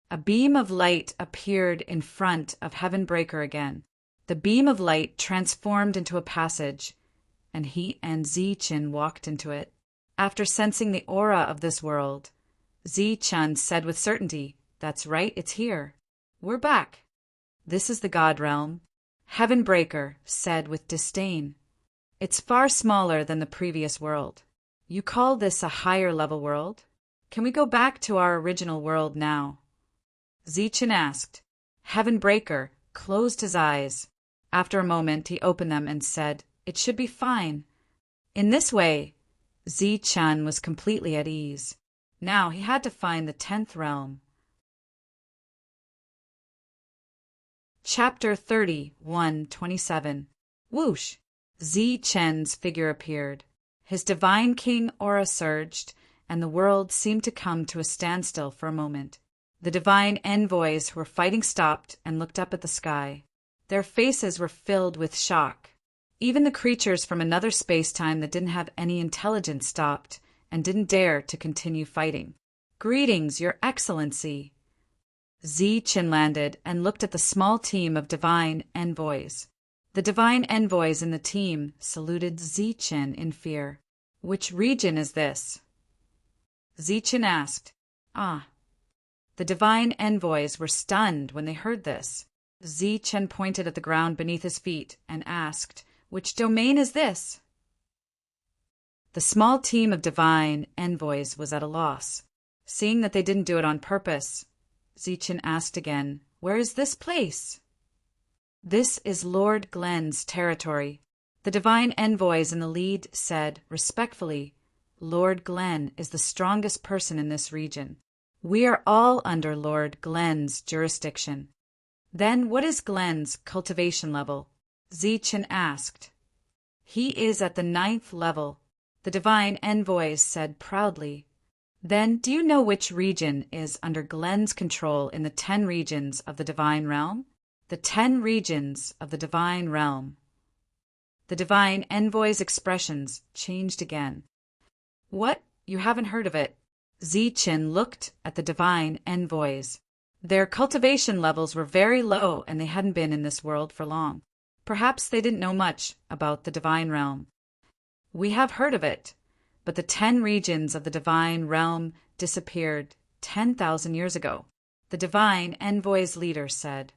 A beam of light appeared in front of Heaven Breaker again. The beam of light transformed into a passage, and he and Zichen walked into it. After sensing the aura of this world, Zichen said with certainty, "That's right, it's here. We're back. This is the God realm." Heaven Breaker said with disdain, "It's far smaller than the previous world. You call this a higher level world? Can we go back to our original world now?" Zichen asked. Heaven Breaker closed his eyes. After a moment, he opened them and said, "It should be fine." In this way, Zichen was completely at ease. Now he had to find the 10th realm. Chapter 30, 127. Whoosh! Zichen's figure appeared. His divine king aura surged, and the world seemed to come to a standstill for a moment. The divine envoys who were fighting stopped and looked up at the sky. Their faces were filled with shock. Even the creatures from another space-time that didn't have any intelligence stopped and didn't dare to continue fighting. "Greetings, Your Excellency." Zichen landed and looked at the small team of divine envoys. The divine envoys in the team saluted Zichen in fear. "Which region is this?" Zichen asked. "Ah." The divine envoys were stunned when they heard this. Zichen pointed at the ground beneath his feet and asked, "Which domain is this?" The small team of divine envoys was at a loss. Seeing that they didn't do it on purpose, Zichen asked again, "Where is this place?" "This is Lord Glenn's territory." The divine envoys in the lead said, respectfully, "Lord Glenn is the strongest person in this region. We are all under Lord Glenn's jurisdiction." "Then what is Glenn's cultivation level?" Zichen asked. "He is at the 9th level," the divine envoys said proudly. "Then do you know which region is under Glenn's control in the 10 regions of the divine realm?" "The 10 regions of the divine realm." The divine envoy's expressions changed again. What? You haven't heard of it? Zichen looked at the divine envoys. Their cultivation levels were very low and they hadn't been in this world for long. Perhaps they didn't know much about the divine realm. We have heard of it, but the 10 regions of the divine realm disappeared 10,000 years ago, the divine envoy's leader said.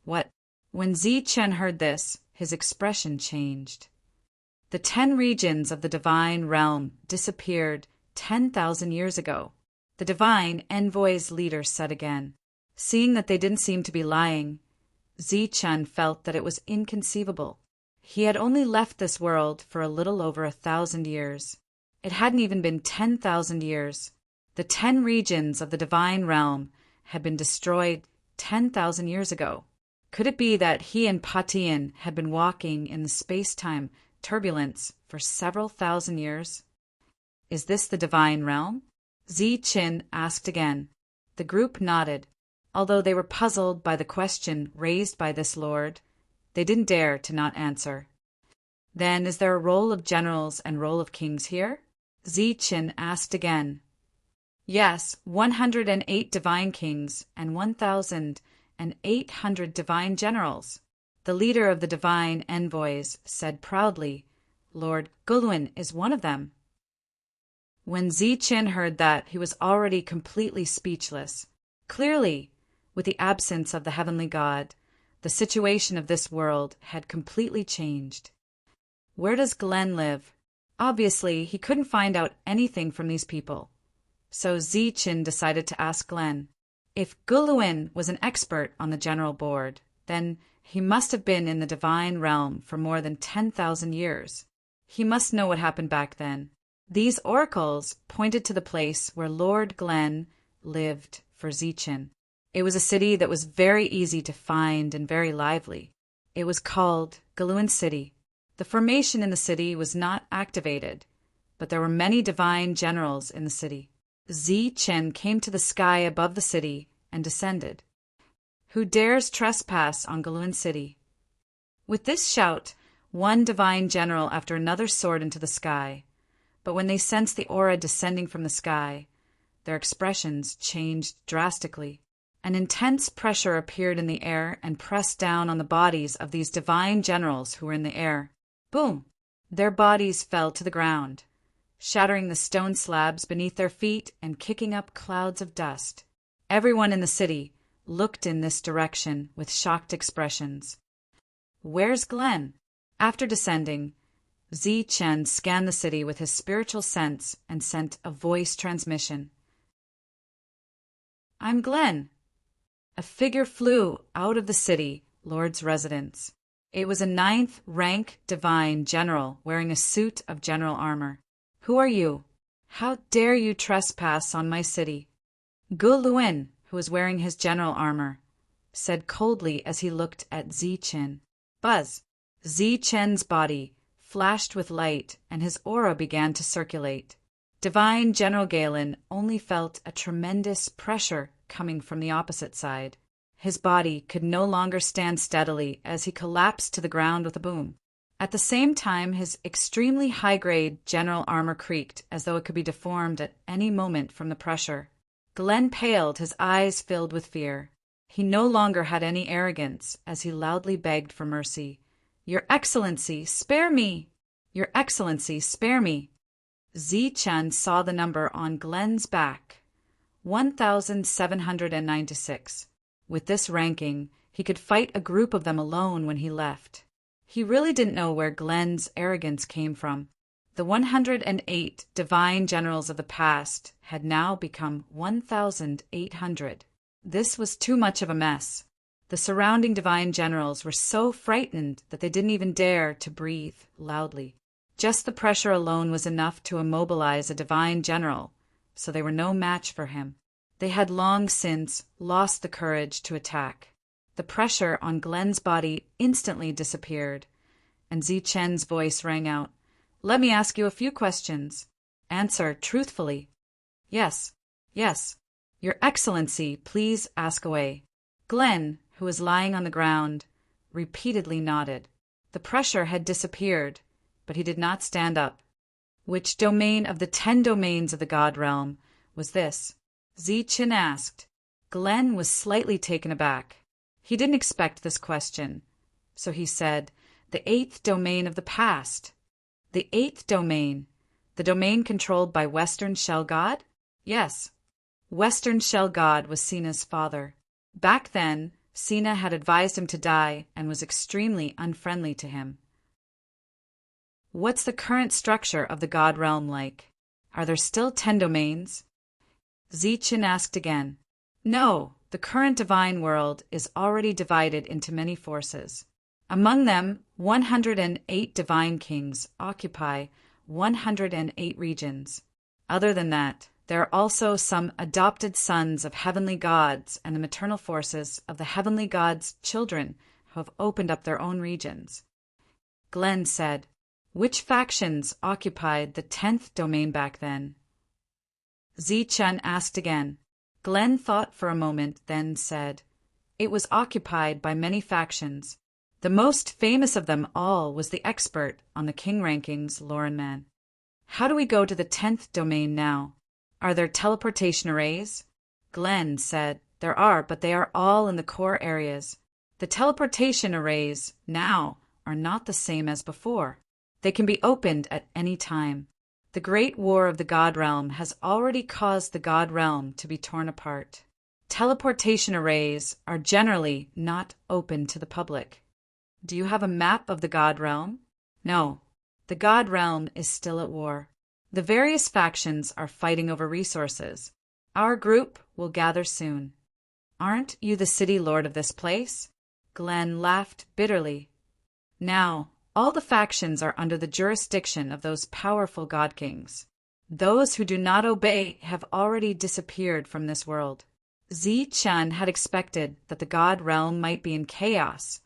What? When Zichen heard this, his expression changed. The 10 regions of the divine realm disappeared 10,000 years ago, the divine envoy's leader said again. Seeing that they didn't seem to be lying, Zichen felt that it was inconceivable. He had only left this world for a little over 1,000 years. It hadn't even been 10,000 years. The 10 regions of the divine realm had been destroyed 10,000 years ago. Could it be that he and Patian had been walking in the space-time turbulence for several thousand years? Is this the divine realm? Zichen asked again. The group nodded. Although they were puzzled by the question raised by this lord, they didn't dare to not answer. Then is there a roll of generals and roll of kings here? Zichen asked again. Yes, 108 divine kings and 1,800 divine generals. The leader of the divine envoys said proudly, Lord Gulwin is one of them. When Zichen heard that, he was already completely speechless. Clearly, with the absence of the heavenly God, the situation of this world had completely changed. Where does Glenn live? Obviously, he couldn't find out anything from these people. So Zichen decided to ask Glenn. If Gulwin was an expert on the general board, then he must have been in the divine realm for more than 10,000 years. He must know what happened back then. These oracles pointed to the place where Lord Glenn lived for Zichen. It was a city that was very easy to find and very lively. It was called Gulwin City. The formation in the city was not activated, but there were many divine generals in the city. Zichen came to the sky above the city and descended. Who dares trespass on Gulwin City? With this shout, one divine general after another soared into the sky. But when they sensed the aura descending from the sky, their expressions changed drastically. An intense pressure appeared in the air and pressed down on the bodies of these divine generals who were in the air. Boom! Their bodies fell to the ground, shattering the stone slabs beneath their feet and kicking up clouds of dust. Everyone in the city looked in this direction with shocked expressions. Where's Glenn? After descending, Zichen scanned the city with his spiritual sense and sent a voice transmission. I'm Glenn. A figure flew out of the city, Lord's residence. It was a 9th rank divine general wearing a suit of general armor. Who are you? How dare you trespass on my city? Gulwin, who was wearing his general armor, said coldly as he looked at Zichen. Buzz! Zichen's body flashed with light and his aura began to circulate. Divine General Galen only felt a tremendous pressure coming from the opposite side. His body could no longer stand steadily as he collapsed to the ground with a boom. At the same time, his extremely high-grade general armor creaked as though it could be deformed at any moment from the pressure. Glenn paled, his eyes filled with fear. He no longer had any arrogance as he loudly begged for mercy. Your Excellency, spare me! Your Excellency, spare me! Zichen saw the number on Glenn's back, 1,796. With this ranking, he could fight a group of them alone when he left. He really didn't know where Glenn's arrogance came from. The 108 divine generals of the past had now become 1,800. This was too much of a mess. The surrounding divine generals were so frightened that they didn't even dare to breathe loudly. Just the pressure alone was enough to immobilize a divine general, so they were no match for him. They had long since lost the courage to attack. The pressure on Glenn's body instantly disappeared, and Zichen's voice rang out. Let me ask you a few questions. Answer truthfully. Yes, yes. Your Excellency, please ask away. Glenn, who was lying on the ground, repeatedly nodded. The pressure had disappeared, but he did not stand up. Which domain of the 10 domains of the God realm was this? Zichen asked. Glenn was slightly taken aback. He didn't expect this question. So he said, the 8th domain of the past. The 8th domain? The domain controlled by Western Shell God? Yes. Western Shell God was Sina's father. Back then, Sina had advised him to die and was extremely unfriendly to him. What's the current structure of the God realm like? Are there still 10 domains? Zichen asked again. No, the current divine world is already divided into many forces. Among them, 108 divine kings occupy 108 regions. Other than that, there are also some adopted sons of heavenly gods and the maternal forces of the heavenly gods' children who have opened up their own regions. Glenn said, which factions occupied the 10th domain back then? Zichen asked again. Glenn thought for a moment, then said, it was occupied by many factions. The most famous of them all was the expert on the king rankings, Lauren Man. How do we go to the 10th domain now? Are there teleportation arrays? Glenn said, there are, but they are all in the core areas. The teleportation arrays now are not the same as before. They can be opened at any time. The Great War of the God Realm has already caused the God Realm to be torn apart. Teleportation arrays are generally not open to the public. Do you have a map of the God Realm? No. The God Realm is still at war. The various factions are fighting over resources. Our group will gather soon. Aren't you the city lord of this place? Glenn laughed bitterly. Now, all the factions are under the jurisdiction of those powerful god kings. Those who do not obey have already disappeared from this world. Zichen had expected that the god realm might be in chaos,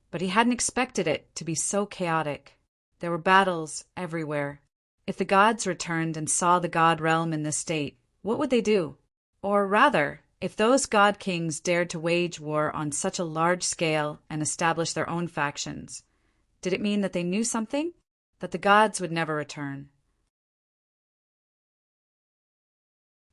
but he hadn't expected it to be so chaotic. There were battles everywhere. If the gods returned and saw the god realm in this state, what would they do? Or rather, if those god kings dared to wage war on such a large scale and establish their own factions, did it mean that they knew something? That the gods would never return?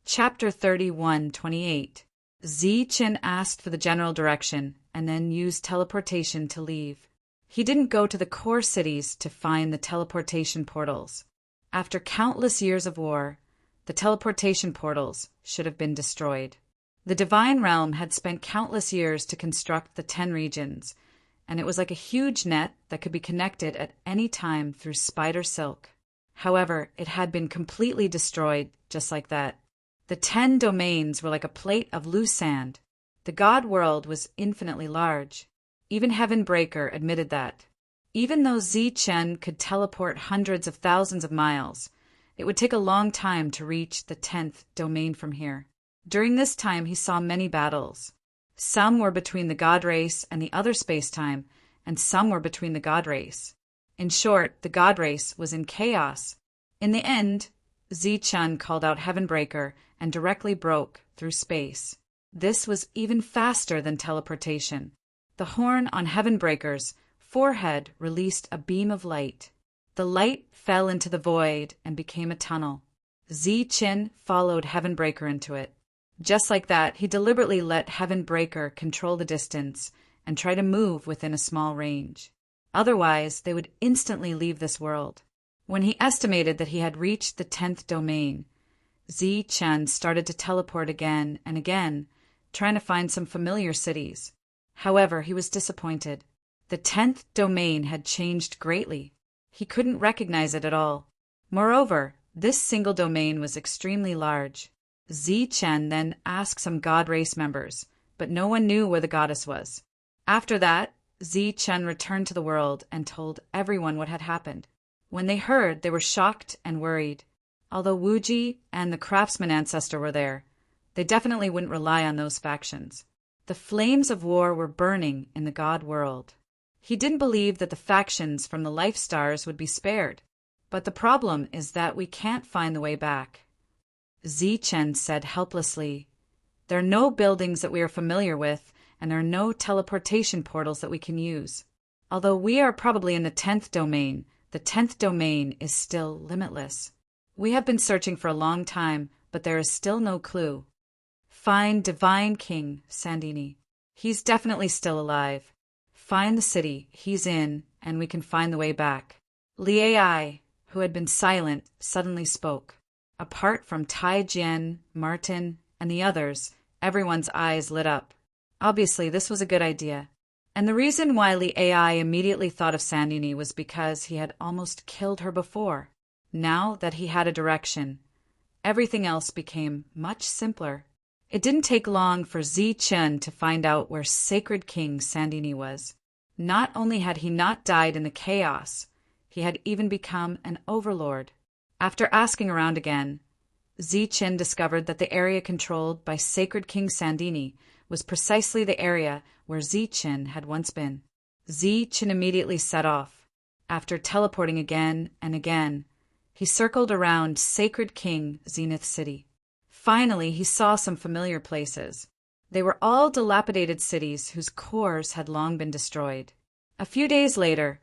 Chapter 31:28. Zichen asked for the general direction and then used teleportation to leave. He didn't go to the core cities to find the teleportation portals. After countless years of war, the teleportation portals should have been destroyed. The divine realm had spent countless years to construct the 10 regions, and it was like a huge net that could be connected at any time through spider silk. However, it had been completely destroyed just like that. The 10 domains were like a plate of loose sand. The god world was infinitely large. Even Heaven Breaker admitted that. Even though Zichen could teleport hundreds of thousands of miles, it would take a long time to reach the 10th domain from here. During this time, he saw many battles. Some were between the god race and the other space-time, and some were between the god race. In short, the god race was in chaos. In the end, Zichen called out Heaven Breaker and directly broke through space. This was even faster than teleportation. The horn on Heaven Breaker's forehead released a beam of light. The light fell into the void and became a tunnel. Zichen followed Heaven Breaker into it. Just like that, he deliberately let Heaven Breaker control the distance and try to move within a small range. Otherwise, they would instantly leave this world. When he estimated that he had reached the 10th domain, Zichen started to teleport again and again, trying to find some familiar cities. However, he was disappointed. The 10th domain had changed greatly. He couldn't recognize it at all. Moreover, this single domain was extremely large. Zichen then asked some god race members, but no one knew where the goddess was. After that, Zichen returned to the world and told everyone what had happened. When they heard, they were shocked and worried. Although Wuji and the craftsman ancestor were there, they definitely wouldn't rely on those factions. The flames of war were burning in the god world. He didn't believe that the factions from the life stars would be spared. But the problem is that we can't find the way back. Zichen said helplessly, there are no buildings that we are familiar with, and there are no teleportation portals that we can use. Although we are probably in the 10th domain is still limitless. We have been searching for a long time, but there is still no clue. Find Divine King Sandini. He's definitely still alive. Find the city he's in, and we can find the way back. Liai, who had been silent, suddenly spoke. Apart from Tai Jian, Martin, and the others, everyone's eyes lit up. Obviously, this was a good idea. And the reason why Liai immediately thought of Sandini was because he had almost killed her before. Now that he had a direction, everything else became much simpler. It didn't take long for Zichen to find out where Sacred King Sandini was. Not only had he not died in the chaos, he had even become an overlord. After asking around again, Zichen discovered that the area controlled by Sacred King Sandini was precisely the area where Zichen had once been. Zichen immediately set off. After teleporting again and again, he circled around Sacred King Zenith City. Finally, he saw some familiar places. They were all dilapidated cities whose cores had long been destroyed. A few days later,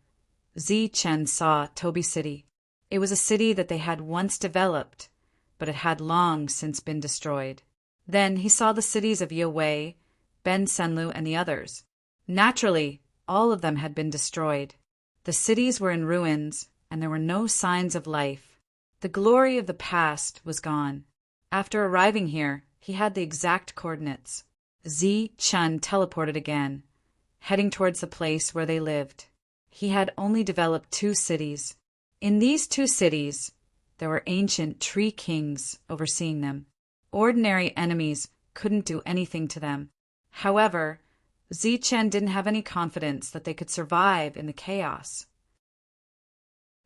Zichen saw Tobi City. It was a city that they had once developed, but it had long since been destroyed. Then he saw the cities of Yewei, Ben Senlu, and the others. Naturally, all of them had been destroyed. The cities were in ruins, and there were no signs of life. The glory of the past was gone. After arriving here, he had the exact coordinates. Zichen teleported again, heading towards the place where they lived. He had only developed 2 cities. In these 2 cities, there were ancient tree kings overseeing them. Ordinary enemies couldn't do anything to them. However, Zichen didn't have any confidence that they could survive in the chaos.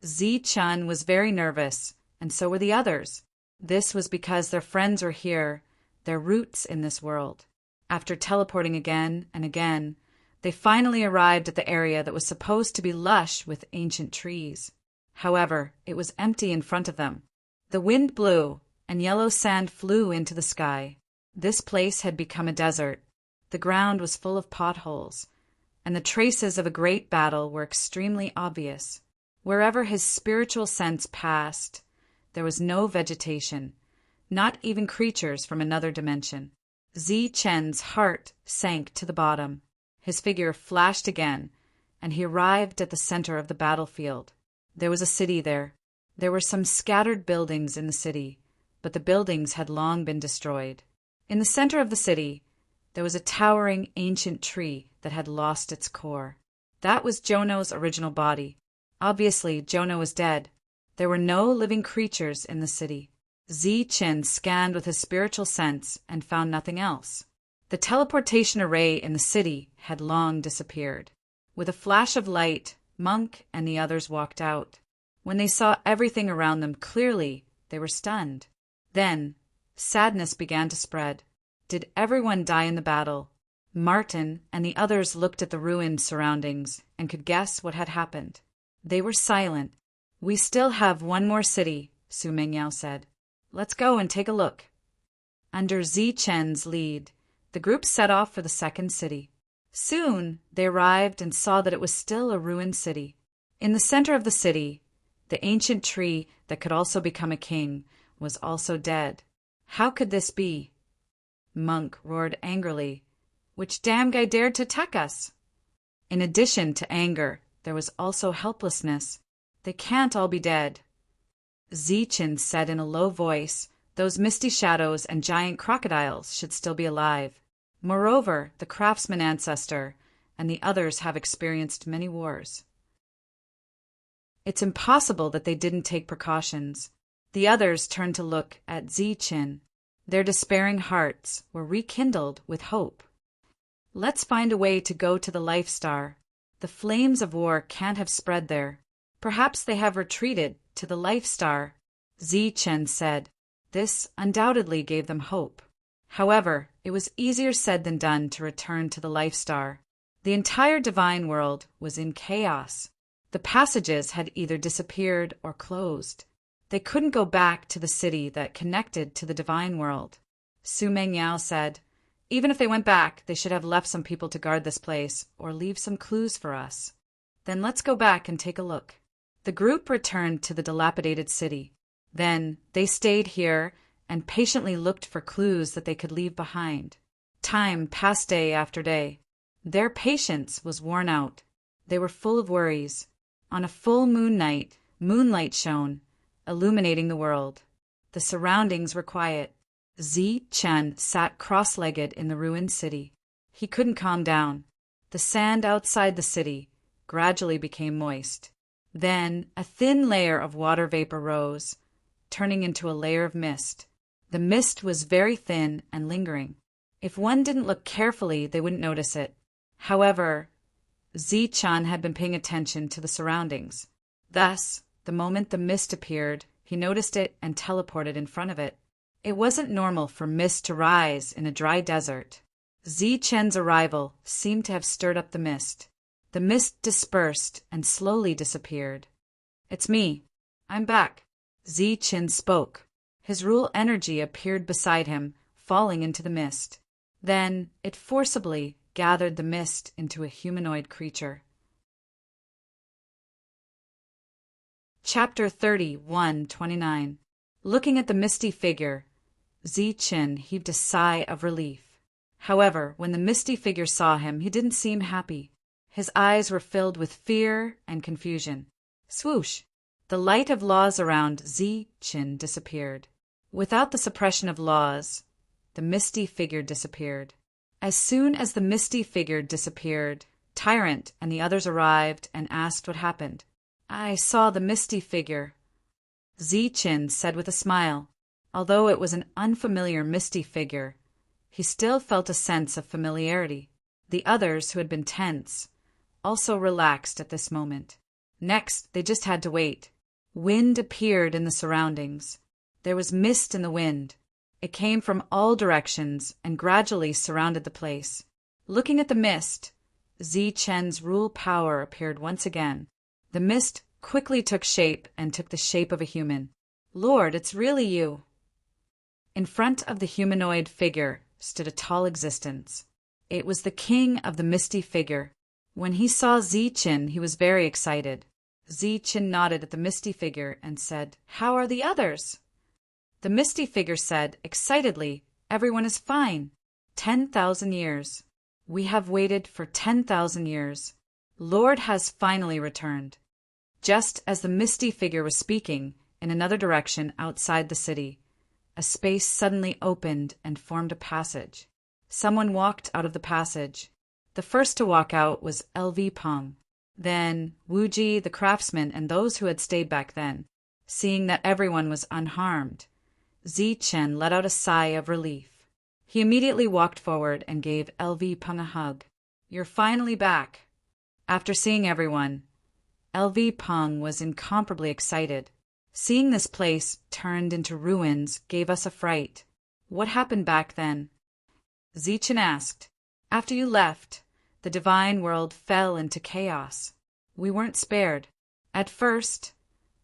Zichen was very nervous, and so were the others. This was because their friends were here, their roots in this world. After teleporting again and again, they finally arrived at the area that was supposed to be lush with ancient trees. However, it was empty in front of them. The wind blew, and yellow sand flew into the sky. This place had become a desert. The ground was full of potholes, and the traces of a great battle were extremely obvious. Wherever his spiritual sense passed, there was no vegetation, not even creatures from another dimension. Zichen's heart sank to the bottom. His figure flashed again, and he arrived at the center of the battlefield. There was a city there. There were some scattered buildings in the city, but the buildings had long been destroyed. In the center of the city, there was a towering ancient tree that had lost its core. That was Jono's original body. Obviously, Jono was dead. There were no living creatures in the city. Zichen scanned with his spiritual sense and found nothing else. The teleportation array in the city had long disappeared. With a flash of light, Monk and the others walked out. When they saw everything around them clearly, they were stunned. Then, sadness began to spread. Did everyone die in the battle? Martin and the others looked at the ruined surroundings and could guess what had happened. They were silent. "We still have one more city," Su Mengyao said. "Let's go and take a look." Under Zichen's lead, the group set off for the second city. Soon, they arrived and saw that it was still a ruined city. In the center of the city, the ancient tree that could also become a king was also dead. How could this be? Monk roared angrily. "Which damn guy dared to attack us?" In addition to anger, there was also helplessness. "They can't all be dead." Zichen said in a low voice, "Those misty shadows and giant crocodiles should still be alive. Moreover, the craftsman ancestor and the others have experienced many wars. It's impossible that they didn't take precautions." The others turned to look at Zichen. Their despairing hearts were rekindled with hope. "Let's find a way to go to the Life Star. The flames of war can't have spread there. Perhaps they have retreated to the Life Star," Zichen said. This undoubtedly gave them hope. However, it was easier said than done to return to the Life Star. The entire divine world was in chaos. The passages had either disappeared or closed. They couldn't go back to the city that connected to the divine world. Su Mengyao said, "Even if they went back, they should have left some people to guard this place or leave some clues for us." Then let's go back and take a look. The group returned to the dilapidated city. Then they stayed here and patiently looked for clues that they could leave behind. Time passed day after day. Their patience was worn out. They were full of worries. On a full moon night, moonlight shone, illuminating the world. The surroundings were quiet. Chen sat cross-legged in the ruined city. He couldn't calm down. The sand outside the city gradually became moist. Then a thin layer of water vapor rose, turning into a layer of mist. The mist was very thin and lingering. If one didn't look carefully, they wouldn't notice it. However, Chen had been paying attention to the surroundings. Thus, the moment the mist appeared, he noticed it and teleported in front of it. It wasn't normal for mist to rise in a dry desert. Chen's arrival seemed to have stirred up the mist. The mist dispersed and slowly disappeared. "It's me. I'm back." Chen spoke. His rule energy appeared beside him, falling into the mist. Then it forcibly gathered the mist into a humanoid creature. Chapter 30:129. Looking at the misty figure, Chen heaved a sigh of relief. However, when the misty figure saw him, he didn't seem happy. His eyes were filled with fear and confusion. Swoosh! The light of laws around Chen disappeared. Without the suppression of laws, the misty figure disappeared. As soon as the misty figure disappeared, Tyrant and the others arrived and asked what happened. "I saw the misty figure," Chen said with a smile. Although it was an unfamiliar misty figure, he still felt a sense of familiarity. The others, who had been tense, also relaxed at this moment. Next, they just had to wait. Wind appeared in the surroundings. There was mist in the wind. It came from all directions and gradually surrounded the place. Looking at the mist, Chen's rule power appeared once again. The mist quickly took shape and took the shape of a human. "Lord, it's really you." In front of the humanoid figure stood a tall existence. It was the king of the misty figure. When he saw Chen, he was very excited. Chen nodded at the misty figure and said, "How are the others?" The misty figure said, excitedly, "Everyone is fine. 10,000 years. We have waited for 10,000 years. Lord has finally returned." Just as the misty figure was speaking, in another direction outside the city, a space suddenly opened and formed a passage. Someone walked out of the passage. The first to walk out was Peng. Then Wuji, the craftsman, and those who had stayed back then. Seeing that everyone was unharmed, Chen let out a sigh of relief. He immediately walked forward and gave Peng a hug. "You're finally back." After seeing everyone, Peng was incomparably excited. "Seeing this place turned into ruins gave us a fright. What happened back then?" Chen asked. "After you left, the divine world fell into chaos. We weren't spared. At first,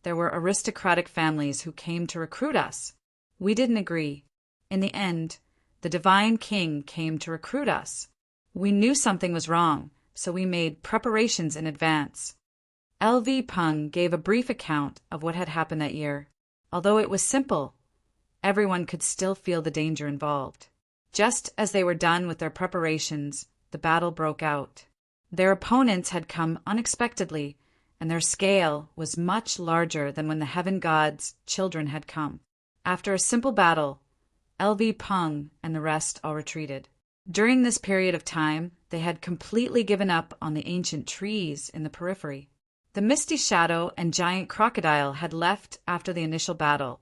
there were aristocratic families who came to recruit us. We didn't agree. In the end, the divine king came to recruit us. We knew something was wrong, so we made preparations in advance." Peng gave a brief account of what had happened that year. Although it was simple, everyone could still feel the danger involved. Just as they were done with their preparations, the battle broke out. Their opponents had come unexpectedly, and their scale was much larger than when the heaven god's children had come. After a simple battle, Peng and the rest all retreated. During this period of time, they had completely given up on the ancient trees in the periphery. The misty shadow and giant crocodile had left after the initial battle,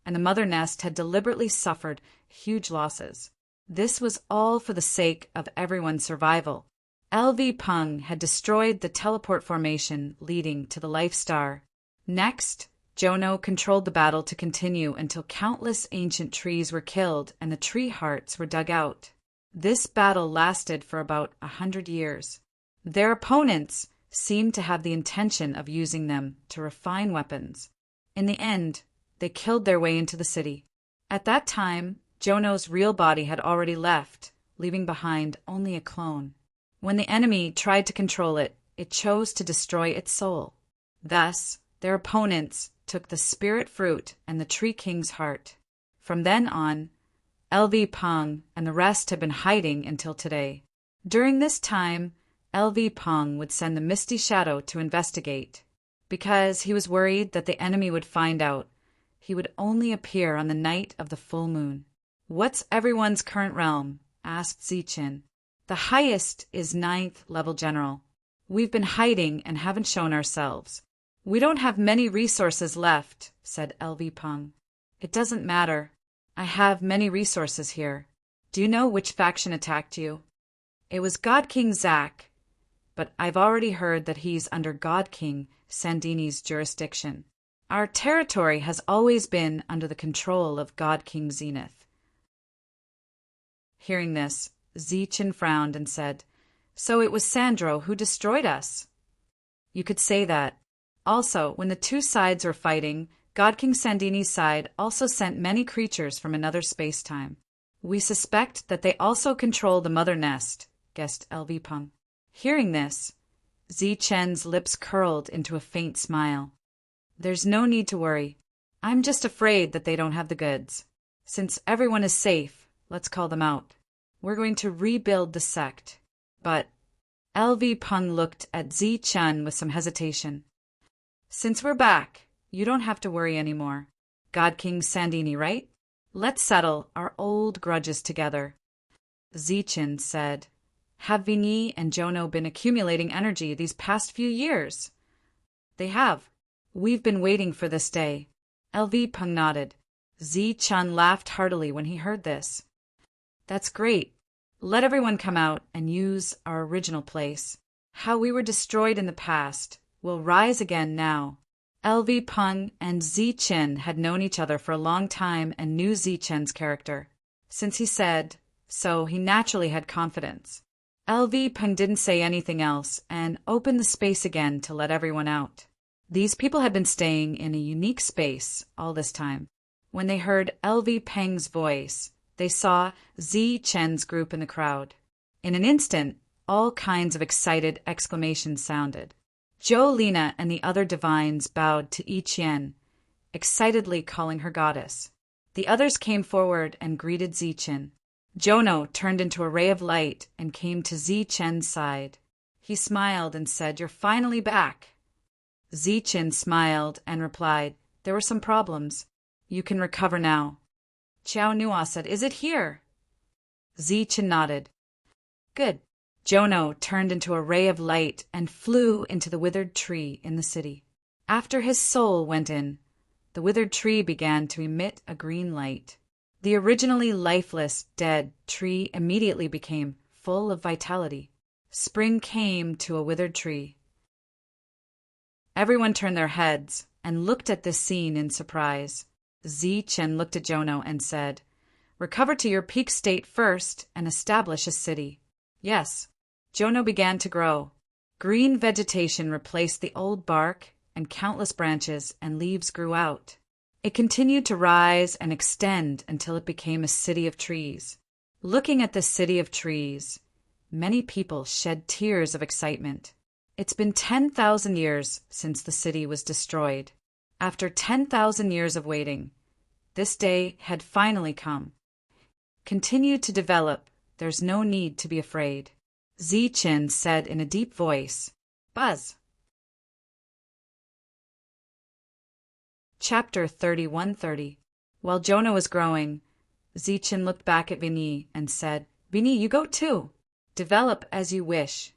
and the mother nest had deliberately suffered huge losses. This was all for the sake of everyone's survival. Peng had destroyed the teleport formation leading to the Life Star. Next, Jono controlled the battle to continue until countless ancient trees were killed and the tree hearts were dug out. This battle lasted for about 100 years. Their opponents seemed to have the intention of using them to refine weapons. In the end, they killed their way into the city. At that time, Jono's real body had already left, leaving behind only a clone. When the enemy tried to control it, it chose to destroy its soul. Thus, their opponents took the spirit fruit and the Tree King's heart. From then on, LV Peng and the rest have been hiding until today. During this time, LV Peng would send the Misty Shadow to investigate. Because he was worried that the enemy would find out, he would only appear on the night of the full moon. "What's everyone's current realm?" asked Zichen. "The highest is 9th level general. We've been hiding and haven't shown ourselves. We don't have many resources left," said LV Peng. "It doesn't matter. I have many resources here. Do you know which faction attacked you?" "It was God King Zack, but I've already heard that he's under God King Sandini's jurisdiction. Our territory has always been under the control of God King Zenith." Hearing this, Zichen frowned and said, "So it was Sandro who destroyed us?" "You could say that. Also, when the two sides were fighting, God King Sandini's side also sent many creatures from another space-time. We suspect that they also control the mother nest," guessed LV Peng. Hearing this, Zichen's lips curled into a faint smile. "There's no need to worry. I'm just afraid that they don't have the goods. Since everyone is safe, let's call them out. We're going to rebuild the sect." But LV Peng looked at Zichen with some hesitation. "Since we're back, you don't have to worry anymore. God King Sandini, right? Let's settle our old grudges together." Zichen said, "Have Vini and Jono been accumulating energy these past few years?" "They have. We've been waiting for this day." LV Peng nodded. Zichen laughed heartily when he heard this. "That's great. Let everyone come out and use our original place. How we were destroyed in the past will rise again now." LV Peng and Zichen had known each other for a long time and knew Zichen's character. Since he said so, he naturally had confidence. LV Peng didn't say anything else and opened the space again to let everyone out. These people had been staying in a unique space all this time. When they heard LV Peng's voice, they saw Zichen's group in the crowd. In an instant, all kinds of excited exclamations sounded. Jolina and the other divines bowed to Yi Qian, excitedly calling her goddess. The others came forward and greeted Zichen. Jono turned into a ray of light and came to Zichen's side. He smiled and said, "You're finally back." Zichen smiled and replied, "There were some problems. You can recover now." Qiao Nua said, "Is it here?" Zichen nodded. "Good." Jono turned into a ray of light and flew into the withered tree in the city. After his soul went in, the withered tree began to emit a green light. The originally lifeless, dead tree immediately became full of vitality. Spring came to a withered tree. Everyone turned their heads and looked at this scene in surprise. Zichen looked at Jono and said, "Recover to your peak state first and establish a city." "Yes." Jono began to grow. Green vegetation replaced the old bark, and countless branches and leaves grew out. It continued to rise and extend until it became a city of trees. Looking at this city of trees, many people shed tears of excitement. It's been 10,000 years since the city was destroyed. After 10,000 years of waiting, this day had finally come. Continue to develop. There's no need to be afraid. Zichen said in a deep voice. Buzz. Chapter 3130. While Jono was growing, Zichen looked back at Vini and said, "Vini, you go too. Develop as you wish."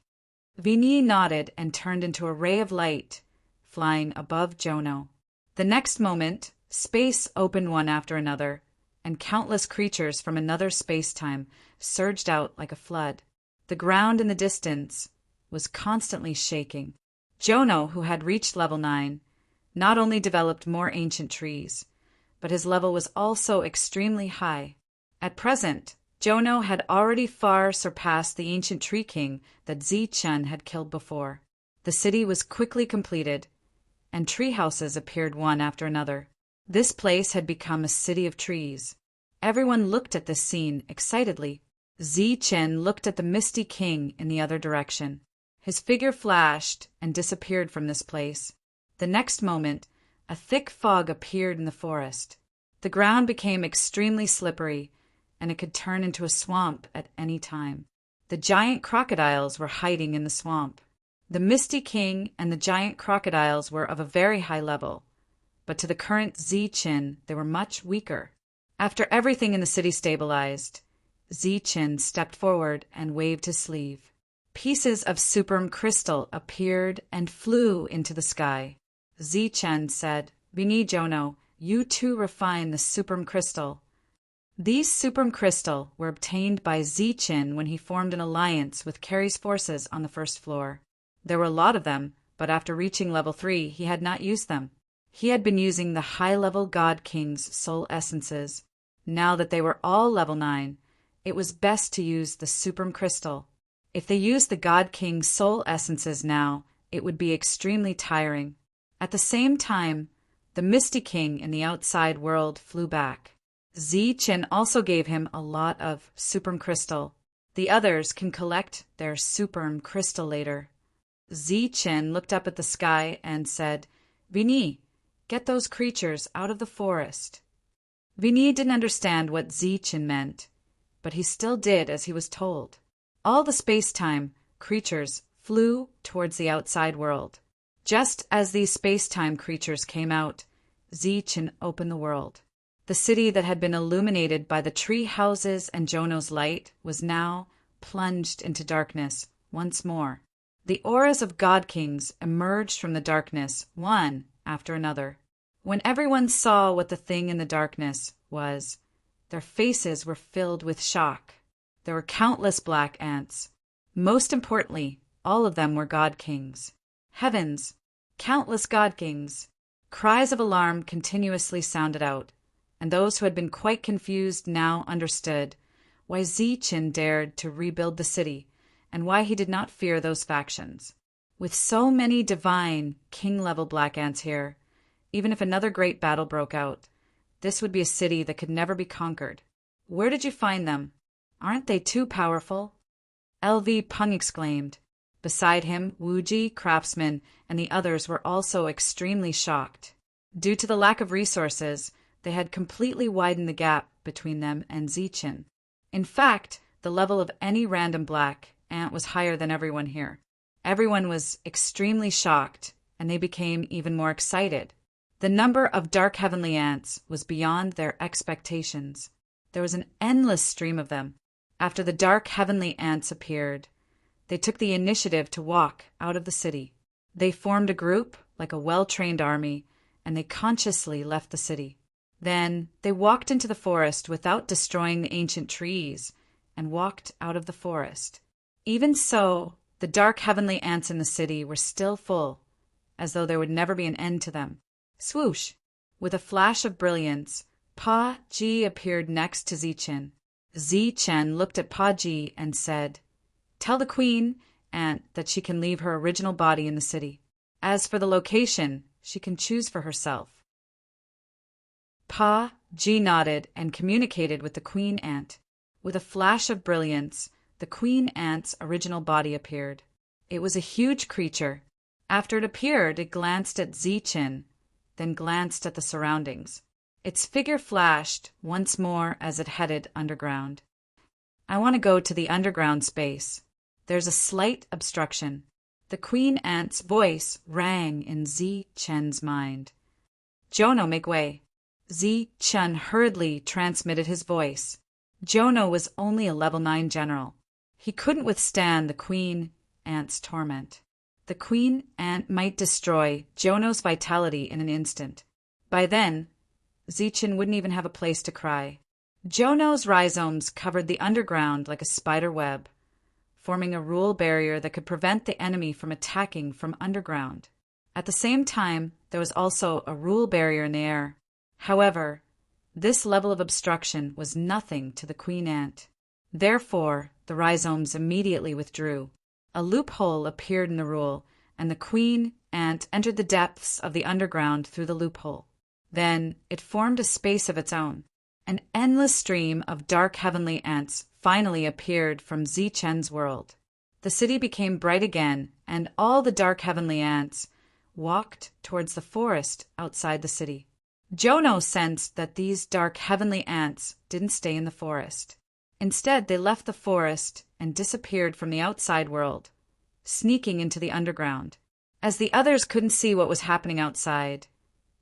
Vini nodded and turned into a ray of light, flying above Jono. The next moment, space opened one after another, and countless creatures from another space-time surged out like a flood. The ground in the distance was constantly shaking. Jono, who had reached level 9, not only developed more ancient trees, but his level was also extremely high. At present, Jono had already far surpassed the ancient tree king that Zichen had killed before. The city was quickly completed, and tree houses appeared one after another. This place had become a city of trees. Everyone looked at this scene excitedly. Zichen looked at the Misty King in the other direction. His figure flashed and disappeared from this place. The next moment, a thick fog appeared in the forest. The ground became extremely slippery, and it could turn into a swamp at any time. The giant crocodiles were hiding in the swamp. The Misty King and the giant crocodiles were of a very high level, but to the current Zichen, they were much weaker. After everything in the city stabilized, Zichen stepped forward and waved his sleeve. Pieces of superm crystal appeared and flew into the sky. Zichen said, "Bini Jono, you too refine the superm crystal." These superm crystal were obtained by Zichen when he formed an alliance with Carrie's forces on the first floor. There were a lot of them, but after reaching level 3, he had not used them. He had been using the high-level God King's soul essences. Now that they were all level 9, it was best to use the superm crystal. If they used the God King's soul essences now, it would be extremely tiring. At the same time, the Misty King in the outside world flew back. Zichen also gave him a lot of superm crystal. The others can collect their superm crystal later. Zichen looked up at the sky and said, "Vini, get those creatures out of the forest." Vini didn't understand what Zichen meant, but he still did as he was told. All the space-time creatures flew towards the outside world. Just as these space-time creatures came out, Zichen opened the world. The city that had been illuminated by the tree houses and Jono's light was now plunged into darkness once more. The auras of God Kings emerged from the darkness, one after another. When everyone saw what the thing in the darkness was, their faces were filled with shock. There were countless black ants. Most importantly, all of them were God Kings. Heavens! Countless God Kings! Cries of alarm continuously sounded out, and those who had been quite confused now understood why Zichen dared to rebuild the city, and why he did not fear those factions. With so many divine, king-level black ants here, even if another great battle broke out, this would be a city that could never be conquered. Where did you find them? Aren't they too powerful? LV Peng exclaimed. Beside him, Wuji, Craftsman, and the others were also extremely shocked. Due to the lack of resources, they had completely widened the gap between them and Zichen. In fact, the level of any random black ant was higher than everyone here. Everyone was extremely shocked, and they became even more excited. The number of dark heavenly ants was beyond their expectations. There was an endless stream of them. After the dark heavenly ants appeared, they took the initiative to walk out of the city. They formed a group like a well-trained army, and they consciously left the city. Then they walked into the forest without destroying the ancient trees, and walked out of the forest. Even so, the dark heavenly ants in the city were still full, as though there would never be an end to them. Swoosh! With a flash of brilliance, Pa Ji appeared next to Zichen. Zichen looked at Pa Ji and said, "Tell the queen ant that she can leave her original body in the city. As for the location, she can choose for herself." Pa Ji nodded and communicated with the queen ant. With a flash of brilliance, the queen ant's original body appeared. It was a huge creature. After it appeared, it glanced at Zichen, then glanced at the surroundings. Its figure flashed once more as it headed underground. "I want to go to the underground space. There's a slight obstruction." The queen ant's voice rang in Zichen's mind. "Jono, make way." Zichen hurriedly transmitted his voice. Jono was only a level 9 general. He couldn't withstand the queen ant's torment. The queen ant might destroy Jono's vitality in an instant. By then, Zichen wouldn't even have a place to cry. Jono's rhizomes covered the underground like a spider web, forming a rule barrier that could prevent the enemy from attacking from underground. At the same time, there was also a rule barrier in the air. However, this level of obstruction was nothing to the queen ant. Therefore, the rhizomes immediately withdrew. A loophole appeared in the rule, and the queen ant entered the depths of the underground through the loophole. Then it formed a space of its own. An endless stream of dark heavenly ants finally appeared from Zichen's world. The city became bright again and all the dark heavenly ants walked towards the forest outside the city. Jono sensed that these dark heavenly ants didn't stay in the forest. Instead, they left the forest and disappeared from the outside world, sneaking into the underground. As the others couldn't see what was happening outside,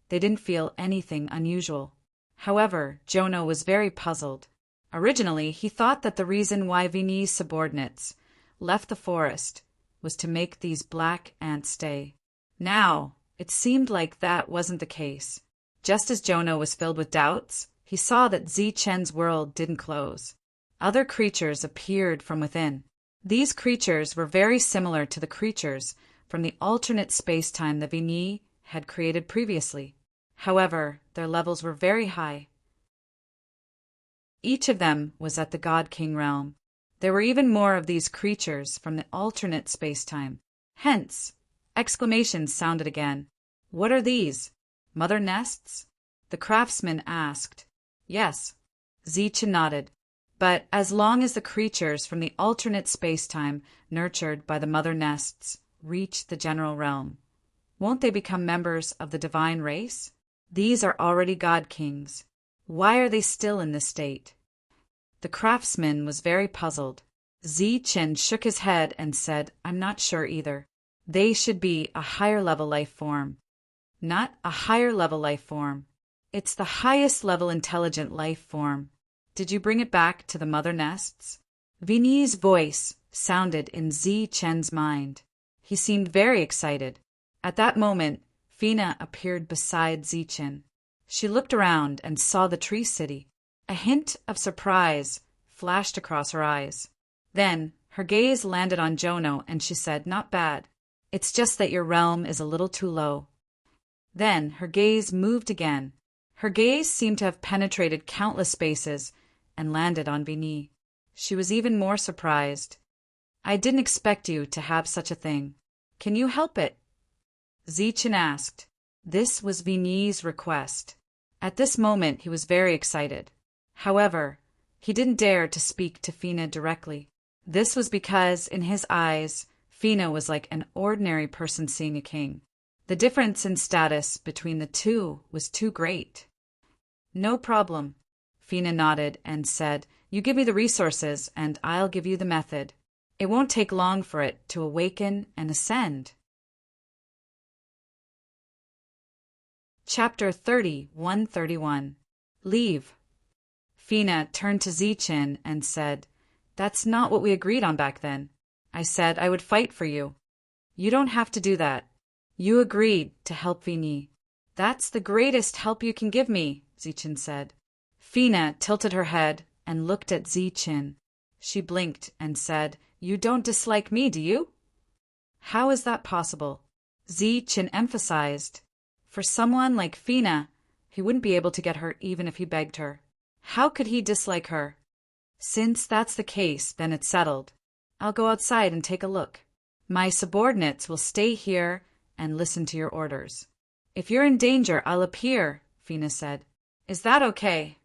they didn't feel anything unusual. However, Jono was very puzzled. Originally, he thought that the reason why Vini's subordinates left the forest was to make these black ants stay. Now, it seemed like that wasn't the case. Just as Jono was filled with doubts, he saw that Zichen's world didn't close. Other creatures appeared from within. These creatures were very similar to the creatures from the alternate space-time that Vini had created previously. However, their levels were very high. Each of them was at the God King realm. There were even more of these creatures from the alternate space-time. Hence, exclamations sounded again. What are these? Mother nests? The craftsman asked. Yes. Zichen nodded. But as long as the creatures from the alternate space-time nurtured by the mother nests reach the general realm, won't they become members of the divine race? These are already God Kings. Why are they still in this state? The craftsman was very puzzled. Zichen shook his head and said, I'm not sure either. They should be a higher level life form. Not a higher level life form. It's the highest level intelligent life form. Did you bring it back to the mother nests? Vini's voice sounded in Zichen's mind. He seemed very excited. At that moment, Fina appeared beside Zichen. She looked around and saw the tree city. A hint of surprise flashed across her eyes. Then her gaze landed on Jono and she said, Not bad. It's just that your realm is a little too low. Then her gaze moved again. Her gaze seemed to have penetrated countless spaces and landed on Vini. She was even more surprised. I didn't expect you to have such a thing. Can you help it? Zichen asked. This was Vini's request. At this moment he was very excited. However, he didn't dare to speak to Fina directly. This was because, in his eyes, Fina was like an ordinary person seeing a king. The difference in status between the two was too great. No problem. Fina nodded and said, You give me the resources, and I'll give you the method. It won't take long for it to awaken and ascend. Chapter 30:131. Leave. Fina turned to Zichen and said, That's not what we agreed on back then. I said I would fight for you. You don't have to do that. You agreed to help Vini. That's the greatest help you can give me, Zichen said. Fina tilted her head and looked at Zichen. She blinked and said, You don't dislike me, do you? How is that possible? Zichen emphasized. For someone like Fina, he wouldn't be able to get her even if he begged her. How could he dislike her? Since that's the case, then it's settled. I'll go outside and take a look. My subordinates will stay here and listen to your orders. If you're in danger, I'll appear, Fina said. Is that okay?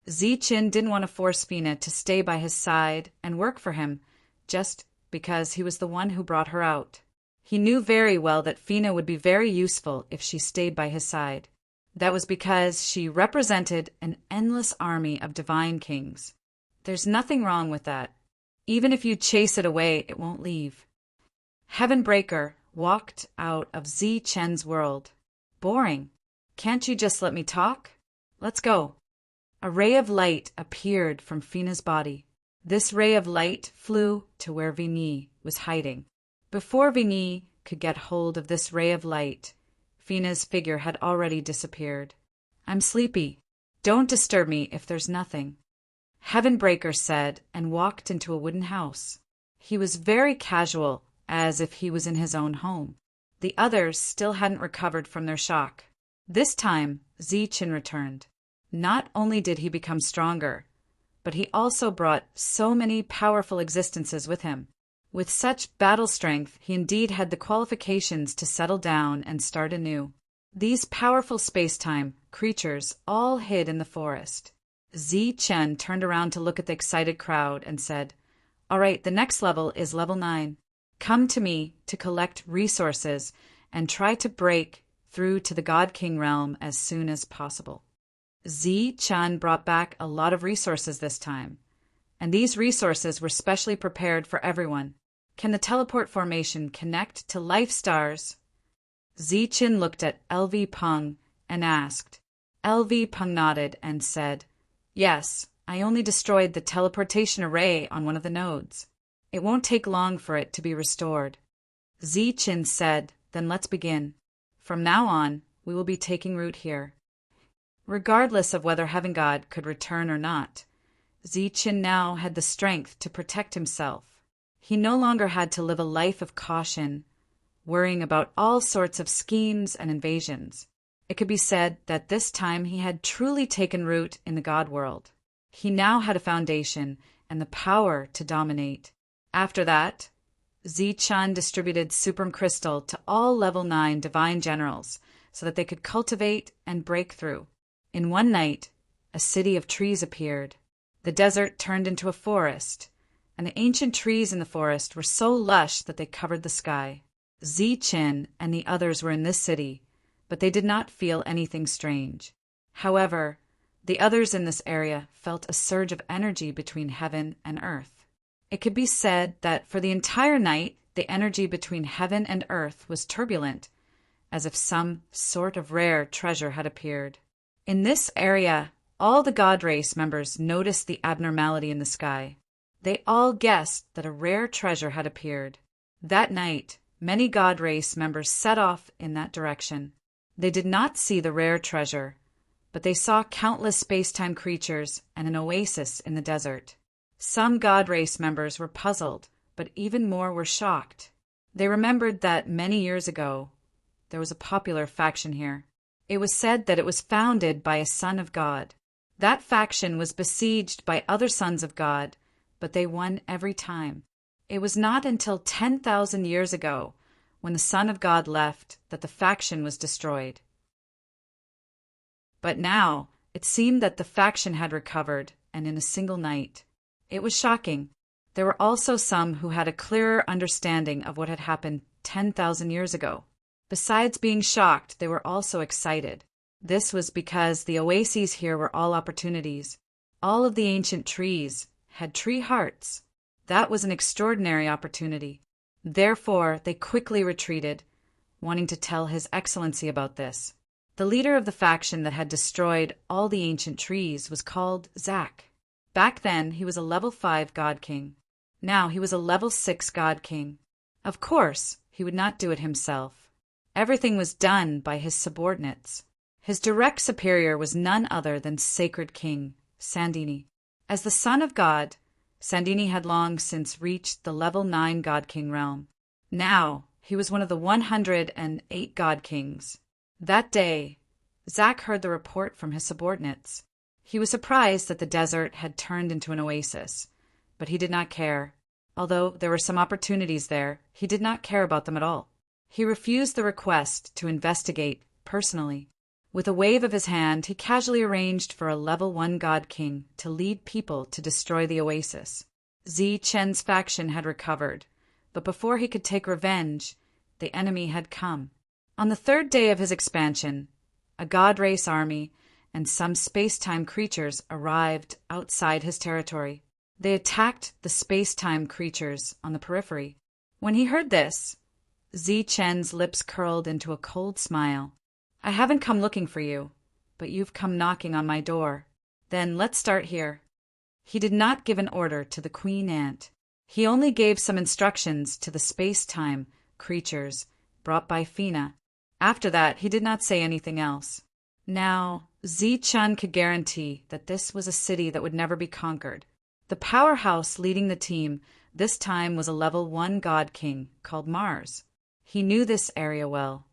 Zichen didn't want to force Fina to stay by his side and work for him, just because he was the one who brought her out. He knew very well that Fina would be very useful if she stayed by his side. That was because she represented an endless army of divine kings. There's nothing wrong with that. Even if you chase it away, it won't leave. Heavenbreaker walked out of Zichen's world. Boring. Can't you just let me talk? Let's go. A ray of light appeared from Fina's body. This ray of light flew to where Vini was hiding. Before Vini could get hold of this ray of light, Fina's figure had already disappeared. I'm sleepy. Don't disturb me if there's nothing. Heavenbreaker said and walked into a wooden house. He was very casual, as if he was in his own home. The others still hadn't recovered from their shock. This time, Zichen returned. Not only did he become stronger, but he also brought so many powerful existences with him. With such battle strength, he indeed had the qualifications to settle down and start anew. These powerful space-time creatures all hid in the forest. Zichen turned around to look at the excited crowd and said, All right, the next level is level 9. Come to me to collect resources and try to break through to the God King realm as soon as possible. Zi-Chun brought back a lot of resources this time, and these resources were specially prepared for everyone. Can the teleport formation connect to life stars? Zi-Chun looked at LV Peng and asked. LV Peng nodded and said, Yes, I only destroyed the teleportation array on one of the nodes. It won't take long for it to be restored. Zi-Chun said, Then let's begin. From now on, we will be taking root here. Regardless of whether Heaven God could return or not, Zi-Chun now had the strength to protect himself. He no longer had to live a life of caution, worrying about all sorts of schemes and invasions. It could be said that this time he had truly taken root in the God world. He now had a foundation and the power to dominate. After that, Zi-Chun distributed Supreme Crystal to all level 9 divine generals so that they could cultivate and break through. In one night, a city of trees appeared. The desert turned into a forest, and the ancient trees in the forest were so lush that they covered the sky. Zi-Chun and the others were in this city, but they did not feel anything strange. However, the others in this area felt a surge of energy between heaven and earth. It could be said that for the entire night, the energy between heaven and earth was turbulent, as if some sort of rare treasure had appeared. In this area, all the God race members noticed the abnormality in the sky. They all guessed that a rare treasure had appeared. That night, many God race members set off in that direction. They did not see the rare treasure, but they saw countless space-time creatures and an oasis in the desert. Some God race members were puzzled, but even more were shocked. They remembered that many years ago, there was a popular faction here. It was said that it was founded by a son of God. That faction was besieged by other sons of God, but they won every time. It was not until 10,000 years ago, when the Son of God left, that the faction was destroyed. But now, it seemed that the faction had recovered, and in a single night. It was shocking. There were also some who had a clearer understanding of what had happened 10,000 years ago. Besides being shocked, they were also excited. This was because the oases here were all opportunities. All of the ancient trees had tree hearts. That was an extraordinary opportunity. Therefore, they quickly retreated, wanting to tell His Excellency about this. The leader of the faction that had destroyed all the ancient trees was called Zack. Back then, he was a level 5 God King. Now he was a level 6 God King. Of course, he would not do it himself. Everything was done by his subordinates. His direct superior was none other than Sacred King, Sandini. As the son of God, Sandini had long since reached the level 9 God King realm. Now, he was one of the 108 God Kings. That day, Zack heard the report from his subordinates. He was surprised that the desert had turned into an oasis, but he did not care. Although there were some opportunities there, he did not care about them at all. He refused the request to investigate personally. With a wave of his hand, he casually arranged for a level 1 God King to lead people to destroy the oasis. Zi-Chun's faction had recovered, but before he could take revenge, the enemy had come. On the third day of his expansion, a God race army and some space-time creatures arrived outside his territory. They attacked the space-time creatures on the periphery. When he heard this, Zi-Chun's lips curled into a cold smile. I haven't come looking for you, but you've come knocking on my door. Then let's start here. He did not give an order to the Queen Ant. He only gave some instructions to the space-time creatures brought by Fina. After that, he did not say anything else. Now, Zi-Chun could guarantee that this was a city that would never be conquered. The powerhouse leading the team this time was a level 1 God King called Mars. He knew this area well.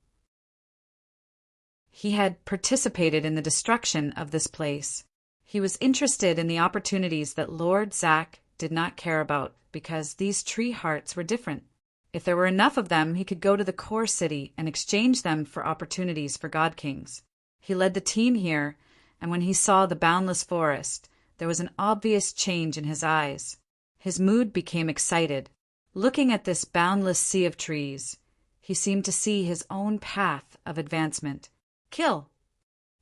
He had participated in the destruction of this place. He was interested in the opportunities that Lord Zack did not care about because these tree hearts were different. If there were enough of them, he could go to the core city and exchange them for opportunities for God Kings. He led the team here, and when he saw the boundless forest, there was an obvious change in his eyes. His mood became excited. Looking at this boundless sea of trees, he seemed to see his own path of advancement. Kill!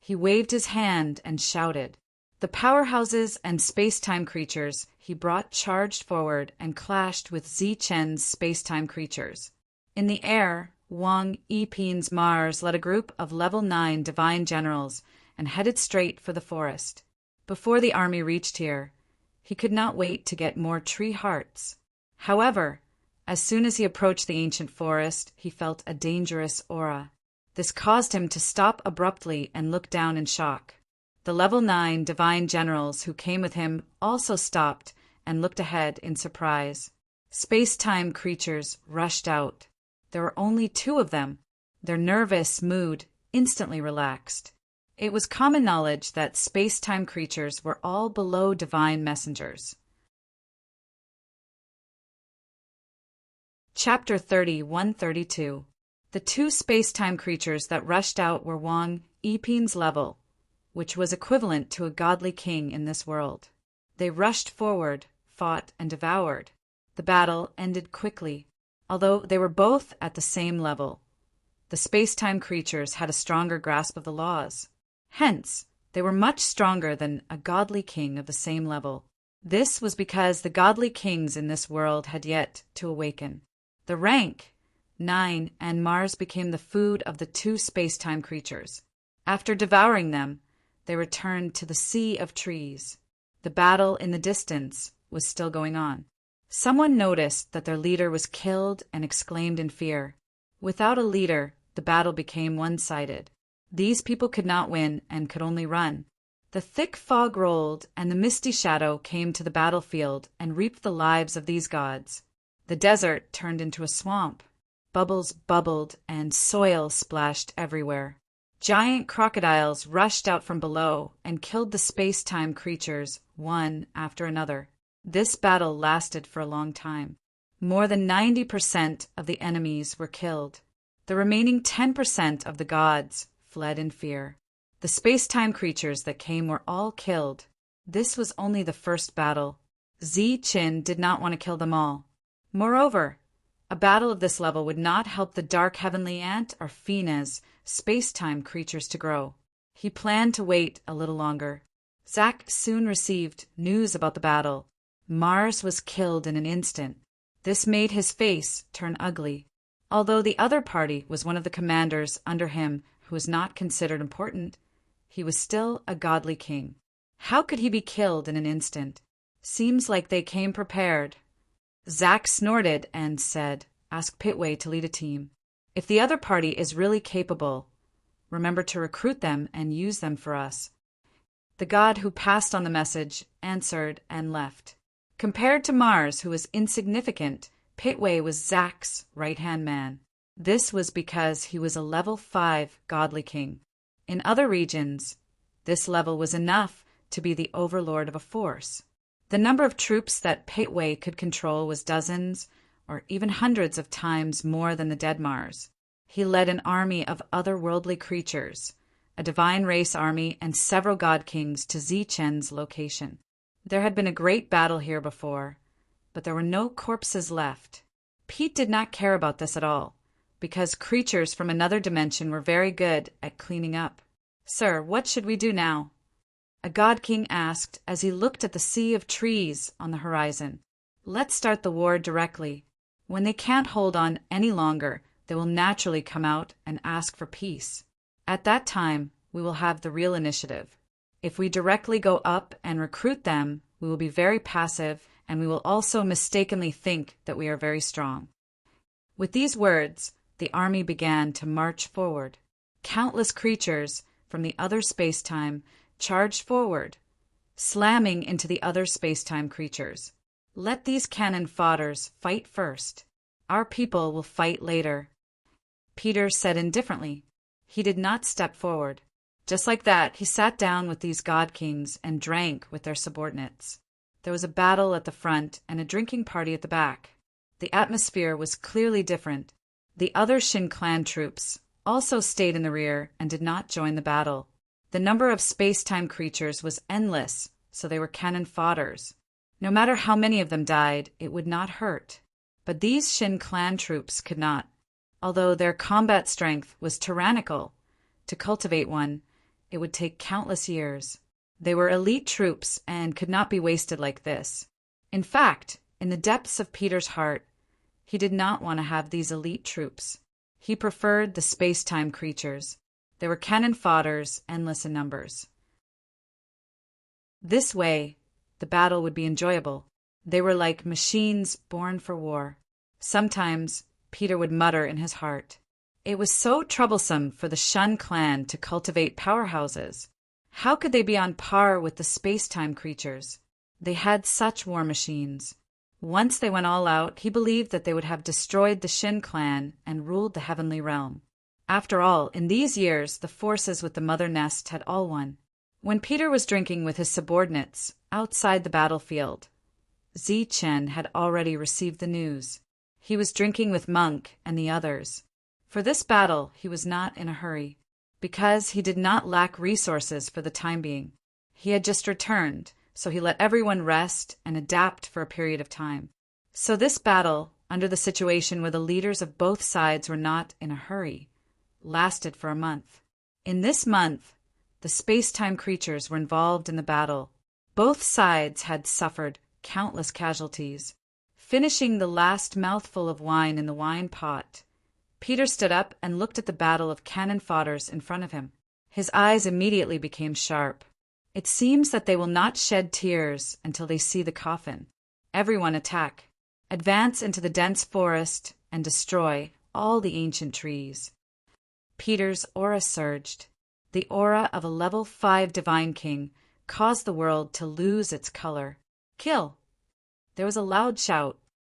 He waved his hand and shouted. The powerhouses and space-time creatures he brought charged forward and clashed with Z-Chen's space-time creatures. In the air, Wang Yiping's Mars led a group of level 9 divine generals and headed straight for the forest. Before the army reached here, he could not wait to get more tree hearts. However, as soon as he approached the ancient forest, he felt a dangerous aura. This caused him to stop abruptly and look down in shock. The level 9 divine generals who came with him also stopped and looked ahead in surprise. Space-time creatures rushed out. There were only 2 of them. Their nervous mood instantly relaxed. It was common knowledge that space-time creatures were all below divine messengers. Chapter 30-132. The 2 space-time creatures that rushed out were Wang Yiping's level, which was equivalent to a godly king in this world. They rushed forward, fought, and devoured. The battle ended quickly, although they were both at the same level. The space-time creatures had a stronger grasp of the laws. Hence, they were much stronger than a godly king of the same level. This was because the godly kings in this world had yet to awaken. The rank 9 and Mars became the food of the 2 space-time creatures. After devouring them, they returned to the sea of trees. The battle in the distance was still going on. Someone noticed that their leader was killed and exclaimed in fear. Without a leader, the battle became one-sided. These people could not win and could only run. The thick fog rolled, and the misty shadow came to the battlefield and reaped the lives of these gods. The desert turned into a swamp. Bubbles bubbled and soil splashed everywhere. Giant crocodiles rushed out from below and killed the space-time creatures one after another. This battle lasted for a long time. More than 90% of the enemies were killed. The remaining 10% of the gods fled in fear. The space-time creatures that came were all killed. This was only the first battle. Z-Chin did not want to kill them all. Moreover, a battle of this level would not help the Dark Heavenly Ant or Fina's space-time creatures to grow. He planned to wait a little longer. Zack soon received news about the battle. Mars was killed in an instant. This made his face turn ugly. Although the other party was one of the commanders under him who was not considered important, he was still a godly king. How could he be killed in an instant? Seems like they came prepared. Zack snorted and said, "Ask Pitway to lead a team. If the other party is really capable, remember to recruit them and use them for us." The god who passed on the message answered and left. Compared to Mars, who was insignificant, Pitway was Zack's right-hand man. This was because he was a level 5 godly king. In other regions, this level was enough to be the overlord of a force. The number of troops that Pitway could control was dozens or even hundreds of times more than the dead Mars. He led an army of otherworldly creatures, a divine race army, and several god kings to Z-Chen's location. There had been a great battle here before, but there were no corpses left. Pete did not care about this at all, because creatures from another dimension were very good at cleaning up. "Sir, what should we do now?" a god king asked as he looked at the sea of trees on the horizon. "Let's start the war directly. When they can't hold on any longer, they will naturally come out and ask for peace. At that time, we will have the real initiative. If we directly go up and recruit them, we will be very passive, and we will also mistakenly think that we are very strong." With these words, the army began to march forward. Countless creatures from the other space-time charged forward, slamming into the other space-time creatures. "Let these cannon fodders fight first. Our people will fight later," Peter said indifferently. He did not step forward. Just like that, he sat down with these god kings and drank with their subordinates. There was a battle at the front and a drinking party at the back. The atmosphere was clearly different. The other Shin Clan troops also stayed in the rear and did not join the battle. The number of space-time creatures was endless, so they were cannon fodders. No matter how many of them died, it would not hurt. But these Shin clan troops could not. Although their combat strength was tyrannical, to cultivate one, it would take countless years. They were elite troops and could not be wasted like this. In fact, in the depths of Peter's heart, he did not want to have these elite troops. He preferred the space-time creatures. They were cannon fodders, endless in numbers. This way, the battle would be enjoyable. They were like machines born for war. Sometimes, Peter would mutter in his heart, it was so troublesome for the Shun clan to cultivate powerhouses. How could they be on par with the space-time creatures? They had such war machines. Once they went all out, he believed that they would have destroyed the Shin clan and ruled the heavenly realm. After all, in these years, the forces with the Mother Nest had all won. When Peter was drinking with his subordinates outside the battlefield, Chen had already received the news. He was drinking with Monk and the others. For this battle, he was not in a hurry, because he did not lack resources for the time being. He had just returned, so he let everyone rest and adapt for a period of time. So this battle, under the situation where the leaders of both sides were not in a hurry, lasted for a month. In this month, the space-time creatures were involved in the battle. Both sides had suffered countless casualties. Finishing the last mouthful of wine in the wine pot, Peter stood up and looked at the battle of cannon fodders in front of him. His eyes immediately became sharp. It seems that they will not shed tears until they see the coffin. Everyone attack. Advance into the dense forest and destroy all the ancient trees. Peter's aura surged. The aura of a level 5 divine king caused the world to lose its color. Kill! There was a loud shout.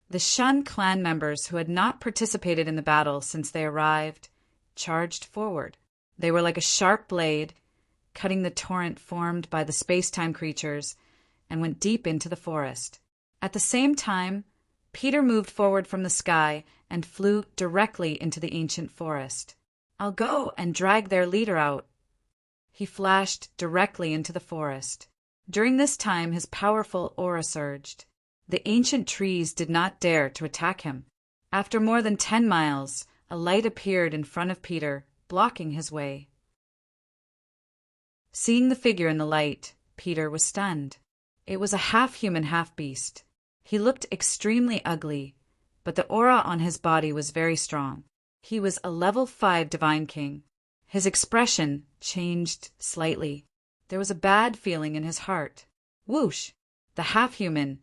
The Shun clan members who had not participated in the battle since they arrived charged forward. They were like a sharp blade, cutting the torrent formed by the space-time creatures, and went deep into the forest. At the same time, Peter moved forward from the sky and flew directly into the ancient forest. I'll go and drag their leader out. He flashed directly into the forest. During this time, his powerful aura surged. The ancient trees did not dare to attack him. After more than 10 miles, a light appeared in front of Peter, blocking his way. Seeing the figure in the light, Peter was stunned. It was a half-human, half-beast. He looked extremely ugly, but the aura on his body was very strong. He was a level 5 divine king. His expression changed slightly. There was a bad feeling in his heart. Whoosh! The half-human,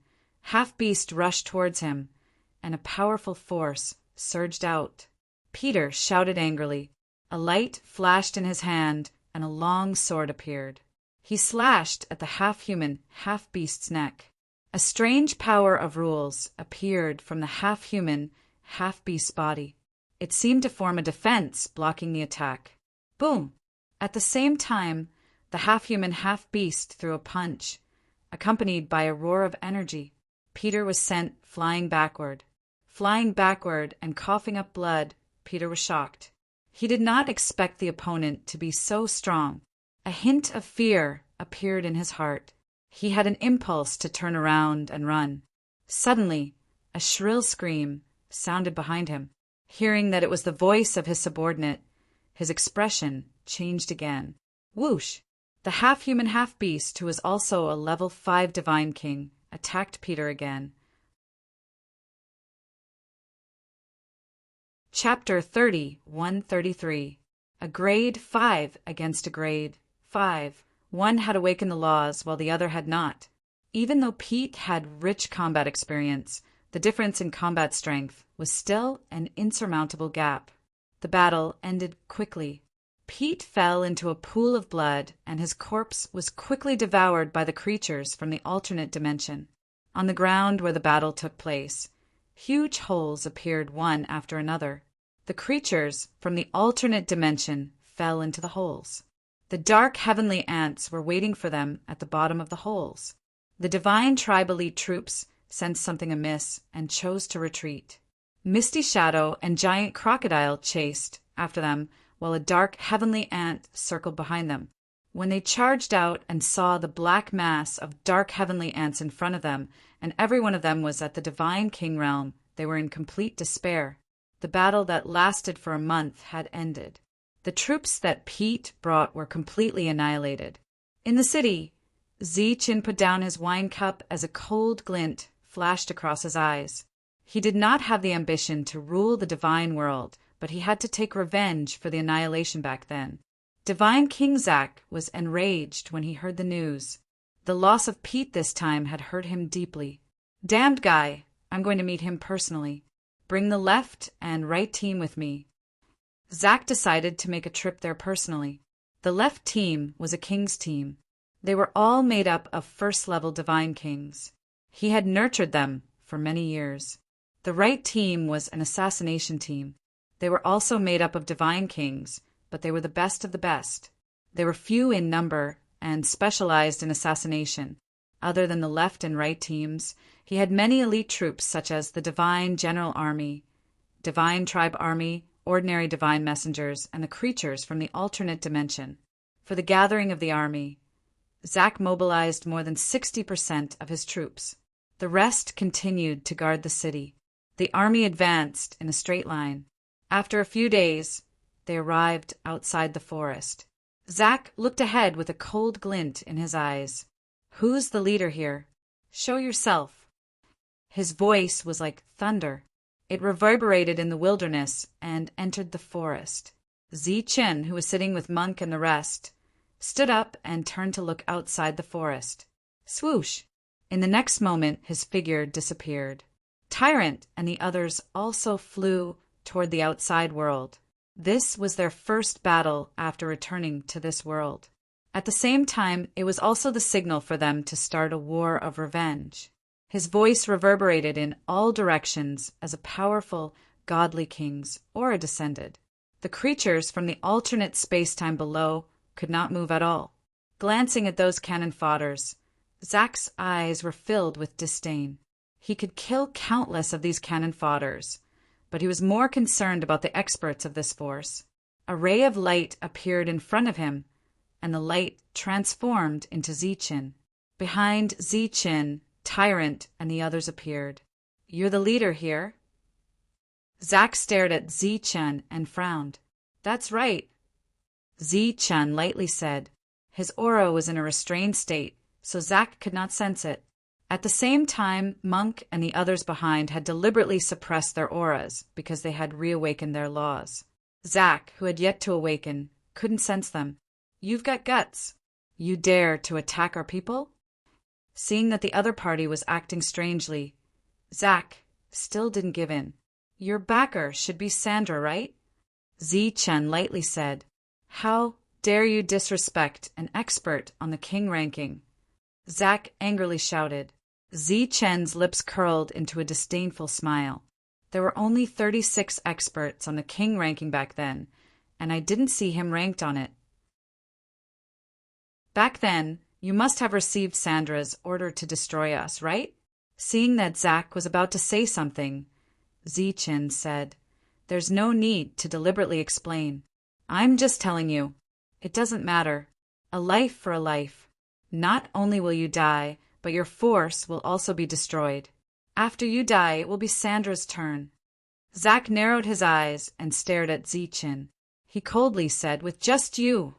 half-beast rushed towards him, and a powerful force surged out. Peter shouted angrily. A light flashed in his hand, and a long sword appeared. He slashed at the half-human, half-beast's neck. A strange power of rules appeared from the half-human, half-beast's body. It seemed to form a defense, blocking the attack. Boom! At the same time, the half-human, half-beast threw a punch, accompanied by a roar of energy. Peter was sent flying backward. Flying backward and coughing up blood, Peter was shocked. He did not expect the opponent to be so strong. A hint of fear appeared in his heart. He had an impulse to turn around and run. Suddenly, a shrill scream sounded behind him. Hearing that it was the voice of his subordinate, his expression changed again. Whoosh! The half-human, half-beast, who was also a level 5 divine king, attacked Peter again. Chapter 30:133. A grade 5 against a grade 5. One had awakened the laws while the other had not. Even though Pete had rich combat experience, the difference in combat strength was still an insurmountable gap. The battle ended quickly. Pete fell into a pool of blood, and his corpse was quickly devoured by the creatures from the alternate dimension. On the ground where the battle took place, huge holes appeared one after another. The creatures from the alternate dimension fell into the holes. The dark heavenly ants were waiting for them at the bottom of the holes. The divine tribe elite troops sensed something amiss and chose to retreat. Misty Shadow and Giant Crocodile chased after them, while a dark heavenly ant circled behind them. When they charged out and saw the black mass of dark heavenly ants in front of them, and every one of them was at the divine king realm, They were in complete despair. The battle that lasted for a month had ended. The troops that Pete brought were completely annihilated. In the city, Ziethen put down his wine cup as a cold glint flashed across his eyes. He did not have the ambition to rule the divine world, but he had to take revenge for the annihilation back then. Divine King Zack was enraged when he heard the news. The loss of Pete this time had hurt him deeply. Damned guy, I'm going to meet him personally. Bring the left and right team with me. Zack decided to make a trip there personally. The left team was a king's team. They were all made up of first-level divine kings. He had nurtured them for many years. The right team was an assassination team. They were also made up of divine kings, but they were the best of the best. They were few in number and specialized in assassination. Other than the left and right teams, he had many elite troops such as the Divine General Army, Divine Tribe Army, ordinary divine messengers, and the creatures from the alternate dimension. For the gathering of the army, Zack mobilized more than 60% of his troops. The rest continued to guard the city. The army advanced in a straight line. After a few days, they arrived outside the forest. Zack looked ahead with a cold glint in his eyes. Who's the leader here? Show yourself. His voice was like thunder. It reverberated in the wilderness and entered the forest. Ziethen, who was sitting with Monk and the rest, stood up and turned to look outside the forest. Swoosh! In the next moment, his figure disappeared. Tyrant and the others also flew toward the outside world. This was their first battle after returning to this world. At the same time, it was also the signal for them to start a war of revenge. His voice reverberated in all directions as a powerful, godly king's aura descended. The creatures from the alternate space-time below could not move at all. Glancing at those cannon fodders, Zack's eyes were filled with disdain. He could kill countless of these cannon fodders, but he was more concerned about the experts of this force. A ray of light appeared in front of him, and the light transformed into Ziethen. Behind Ziethen, Tyrant and the others appeared. You're the leader here? Zack stared at Ziethen and frowned. That's right, Ziethen lightly said. His aura was in a restrained state, so Zack could not sense it. At the same time, Monk and the others behind had deliberately suppressed their auras because they had reawakened their laws. Zack, who had yet to awaken, couldn't sense them. You've got guts. You dare to attack our people? Seeing that the other party was acting strangely, Zack still didn't give in. Your backer should be Sandra, right? Ziethen lightly said. How dare you disrespect an expert on the king ranking? Zack angrily shouted. Ziethen's lips curled into a disdainful smile. There were only 36 experts on the king ranking back then, and I didn't see him ranked on it. Back then, you must have received Sandra's order to destroy us, right? Seeing that Zack was about to say something, Ziethen said, There's no need to deliberately explain. I'm just telling you. It doesn't matter. A life for a life. Not only will you die, but your force will also be destroyed. After you die, it will be Sandra's turn. Zack narrowed his eyes and stared at Ziethen. He coldly said, With just you.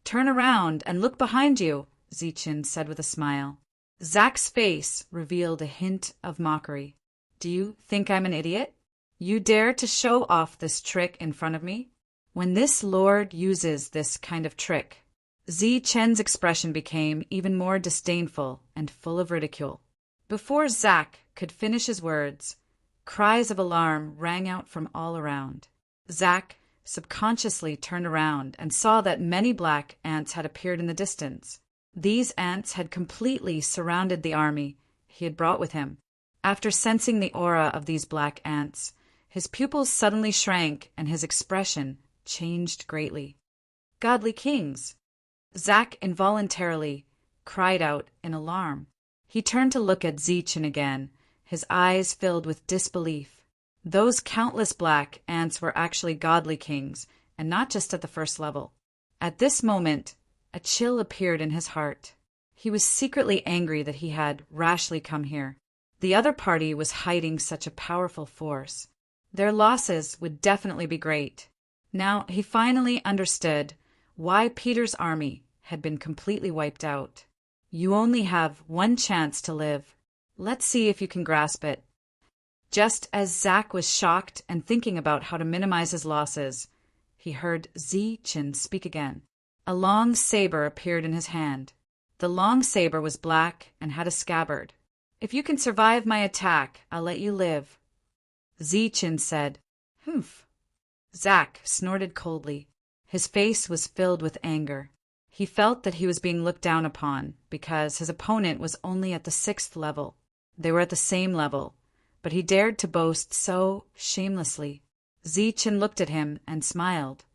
Turn around and look behind you, Ziethen said with a smile. Zack's face revealed a hint of mockery. Do you think I'm an idiot? You dare to show off this trick in front of me? When this lord uses this kind of trick, Ziethen's expression became even more disdainful and full of ridicule. Before Zack could finish his words, cries of alarm rang out from all around. Zack subconsciously turned around and saw that many black ants had appeared in the distance. These ants had completely surrounded the army he had brought with him. After sensing the aura of these black ants, his pupils suddenly shrank and his expression changed greatly. Godly kings! Zack involuntarily cried out in alarm. He turned to look at Ziethen again, his eyes filled with disbelief. Those countless black ants were actually godly kings, and not just at the first level. At this moment, a chill appeared in his heart. He was secretly angry that he had rashly come here. The other party was hiding such a powerful force. Their losses would definitely be great. Now he finally understood why Peter's army had been completely wiped out. You only have one chance to live. Let's see if you can grasp it. Just as Zack was shocked and thinking about how to minimize his losses, he heard Zi-Chin speak again. A long saber appeared in his hand. The long saber was black and had a scabbard. If you can survive my attack, I'll let you live. Zi-Chin said, "Humph." Zack snorted coldly. His face was filled with anger. He felt that he was being looked down upon because his opponent was only at the 6th level. They were at the same level, but he dared to boast so shamelessly. Zi-Chin looked at him and smiled.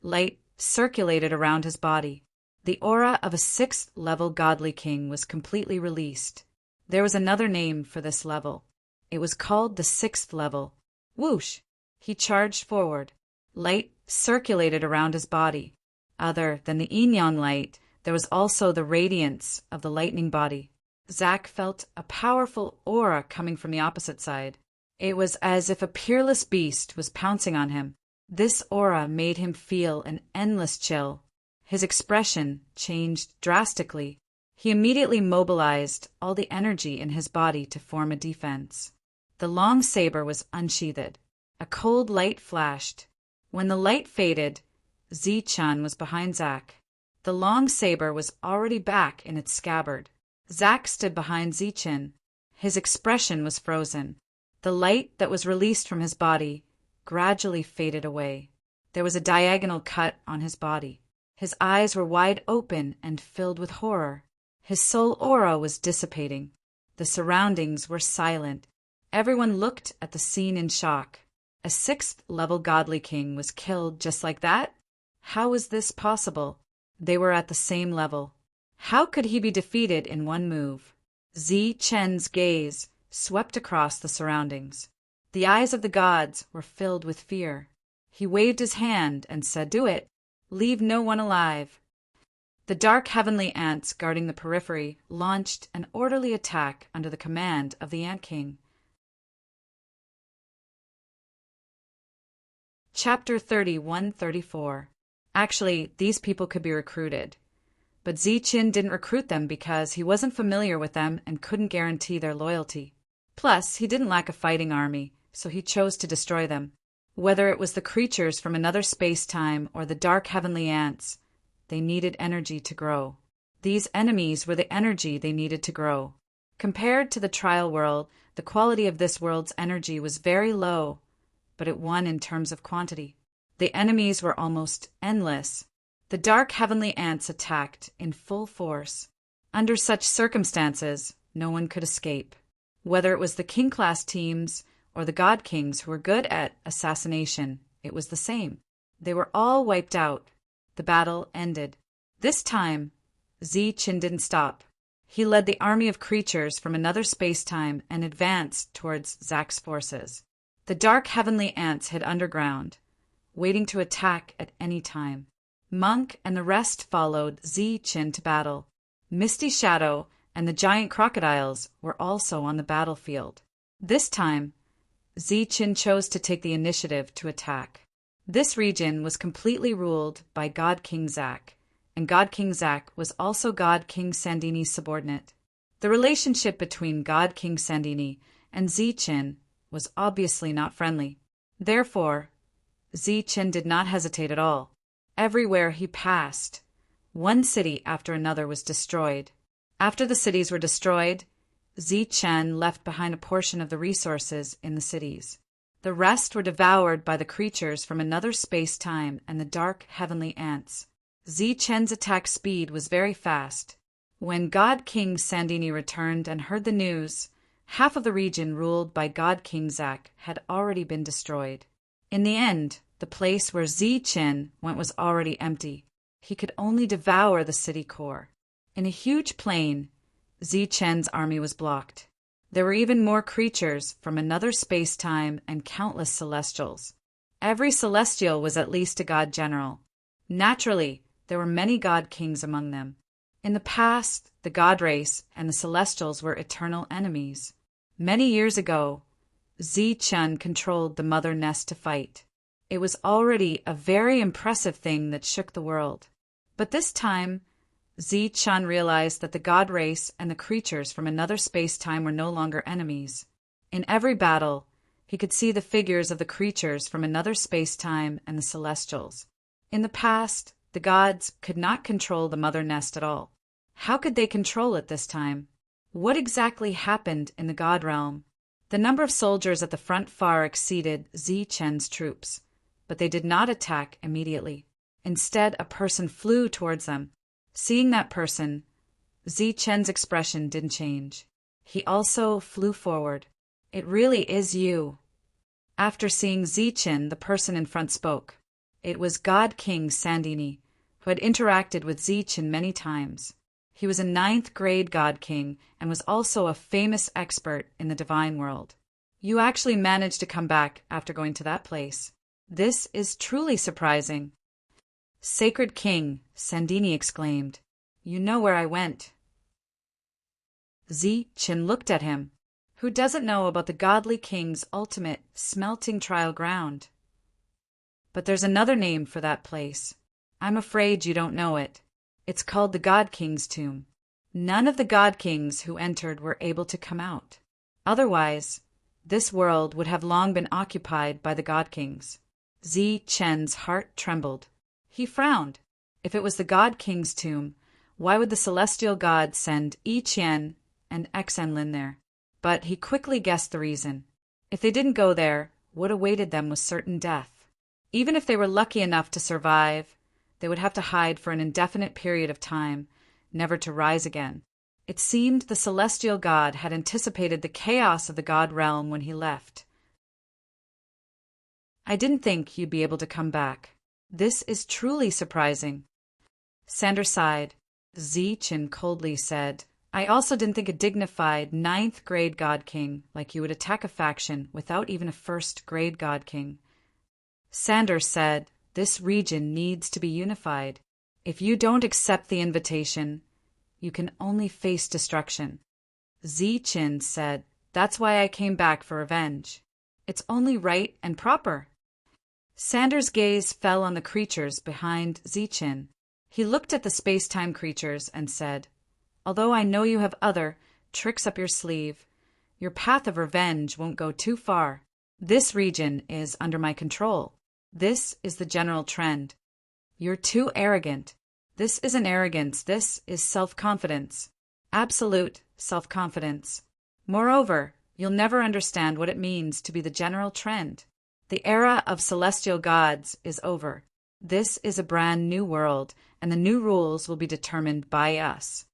Light circulated around his body. The aura of a 6th level godly king was completely released. There was another name for this level. It was called the 6th level. Whoosh! He charged forward. Light circulated around his body. Other than the yin-yang light, there was also the radiance of the lightning body. Zack felt a powerful aura coming from the opposite side. It was as if a peerless beast was pouncing on him. This aura made him feel an endless chill. His expression changed drastically. He immediately mobilized all the energy in his body to form a defense. The long saber was unsheathed. A cold light flashed. When the light faded, Zi-Chan was behind Zack. The long saber was already back in its scabbard. Zack stood behind Zi-Chan. His expression was frozen. The light that was released from his body gradually faded away. There was a diagonal cut on his body. His eyes were wide open and filled with horror. His soul aura was dissipating. The surroundings were silent. Everyone looked at the scene in shock. A 6th level godly king was killed just like that? How was this possible? They were at the same level. How could he be defeated in one move? Zi-Chen's gaze swept across the surroundings. The eyes of the gods were filled with fear. He waved his hand and said, "Do it. Leave no one alive." The dark heavenly ants guarding the periphery launched an orderly attack under the command of the Ant King. Chapter 31-34. Actually, these people could be recruited. But Zi-Chin didn't recruit them because he wasn't familiar with them and couldn't guarantee their loyalty. Plus, he didn't lack a fighting army, so he chose to destroy them. Whether it was the creatures from another space-time or the dark heavenly ants, they needed energy to grow. These enemies were the energy they needed to grow. Compared to the trial world, the quality of this world's energy was very low, but it won in terms of quantity. The enemies were almost endless. The dark heavenly ants attacked in full force. Under such circumstances, no one could escape. Whether it was the king-class teams or the god kings who were good at assassination, it was the same. They were all wiped out. The battle ended. This time, Zi-Chin didn't stop. He led the army of creatures from another space-time and advanced towards Zack's forces. The dark heavenly ants hid underground, waiting to attack at any time. Monk and the rest followed Zi-Chin to battle. Misty Shadow and the giant crocodiles were also on the battlefield. This time, Zi-Chin chose to take the initiative to attack. This region was completely ruled by God King Zack, and God King Zack was also God King Sandini's subordinate. The relationship between God King Sandini and Zi-Chin was obviously not friendly. Therefore, Zi-Chin did not hesitate at all. Everywhere he passed, one city after another was destroyed. After the cities were destroyed, Zi-Chin left behind a portion of the resources in the cities. The rest were devoured by the creatures from another space-time and the dark heavenly ants. Zi-Chin's attack speed was very fast. When God King Sandini returned and heard the news, half of the region ruled by God King Zack had already been destroyed. In the end, the place where Zi-Chin went was already empty. He could only devour the city core. In a huge plain, Zi-Chin's army was blocked. There were even more creatures from another space-time and countless celestials. Every celestial was at least a god general. Naturally, there were many god kings among them. In the past, the God race and the Celestials were eternal enemies. Many years ago, Zi-Chun controlled the mother nest to fight. It was already a very impressive thing that shook the world. But this time, Zi-Chun realized that the God race and the creatures from another space-time were no longer enemies. In every battle, he could see the figures of the creatures from another space-time and the Celestials. In the past, the gods could not control the mother nest at all. How could they control it this time? What exactly happened in the God realm? The number of soldiers at the front far exceeded Zi-Chen's troops, but they did not attack immediately. Instead, a person flew towards them. Seeing that person, Zi-Chen's expression didn't change. He also flew forward. "It really is you." After seeing Zi-Chen, the person in front spoke. It was God King Sandini, who had interacted with Zi-Chen many times. He was a 9th grade God King and was also a famous expert in the divine world. "You actually managed to come back after going to that place. This is truly surprising." "Sacred King," Sandini exclaimed, "you know where I went." Zi-Chen looked at him. Who doesn't know about the godly king's ultimate smelting trial ground? But there's another name for that place. I'm afraid you don't know it. It's called the God King's tomb. None of the God Kings who entered were able to come out. Otherwise, this world would have long been occupied by the God Kings. Zi-Chen's heart trembled. He frowned. If it was the God King's tomb, why would the celestial god send Yi Qian and Xenlin there? But he quickly guessed the reason. If they didn't go there, what awaited them was certain death. Even if they were lucky enough to survive, they would have to hide for an indefinite period of time, never to rise again. It seemed the celestial god had anticipated the chaos of the god realm when he left. "I didn't think you'd be able to come back. This is truly surprising." Sander sighed. Zi-Chen coldly said, "I also didn't think a dignified 9th grade God King like you would attack a faction without even a 1st grade God King." Sander said, "This region needs to be unified. If you don't accept the invitation, you can only face destruction." Zi-Chen said, "That's why I came back for revenge. It's only right and proper." Sander's gaze fell on the creatures behind Zi-Chen. He looked at the space-time creatures and said, "Although I know you have other tricks up your sleeve, your path of revenge won't go too far. This region is under my control. This is the general trend. You're too arrogant. This isn't arrogance, this is self-confidence. Absolute self-confidence. Moreover, you'll never understand what it means to be the general trend. The era of celestial gods is over. This is a brand new world, and the new rules will be determined by us."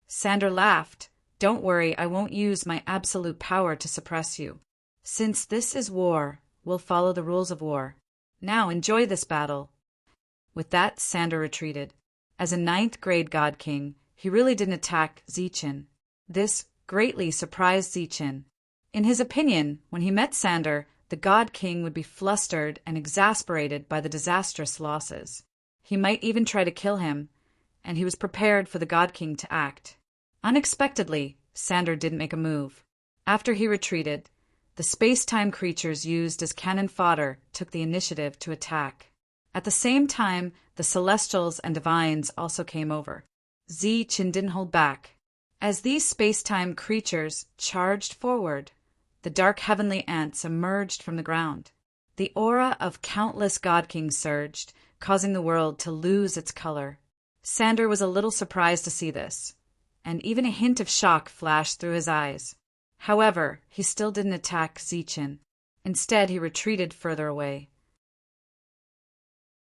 Sander laughed. "Don't worry, I won't use my absolute power to suppress you. Since this is war, we'll follow the rules of war. Now enjoy this battle." With that, Sander retreated. As a 9th grade God King, he really didn't attack Zi-Chen. This greatly surprised Zi-Chen. In his opinion, when he met Sander, the God King would be flustered and exasperated by the disastrous losses. He might even try to kill him, and he was prepared for the God King to act. Unexpectedly, Sander didn't make a move. After he retreated, the space-time creatures used as cannon fodder took the initiative to attack. At the same time, the Celestials and Divines also came over. Zi-Chen didn't hold back. As these space-time creatures charged forward, the dark heavenly ants emerged from the ground. The aura of countless God Kings surged, causing the world to lose its color. Sander was a little surprised to see this, and even a hint of shock flashed through his eyes. However, he still didn't attack Zi-Chen. Instead, he retreated further away.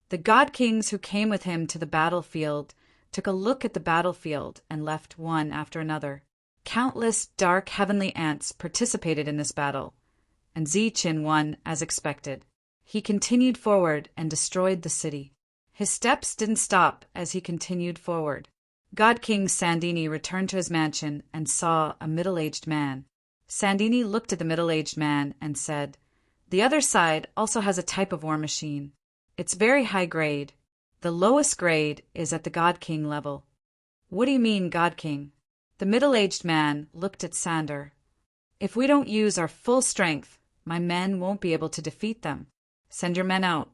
The God Kings who came with him to the battlefield took a look at the battlefield and left one after another. Countless dark heavenly ants participated in this battle, and Zi-Chen won as expected. He continued forward and destroyed the city. His steps didn't stop as he continued forward. God King Sandini returned to his mansion and saw a middle-aged man. Sandini looked at the middle-aged man and said, "The other side also has a type of war machine. It's very high grade. The lowest grade is at the God King level. What do you mean, God King? The middle-aged man looked at Sander. If we don't use our full strength, my men won't be able to defeat them. Send your men out.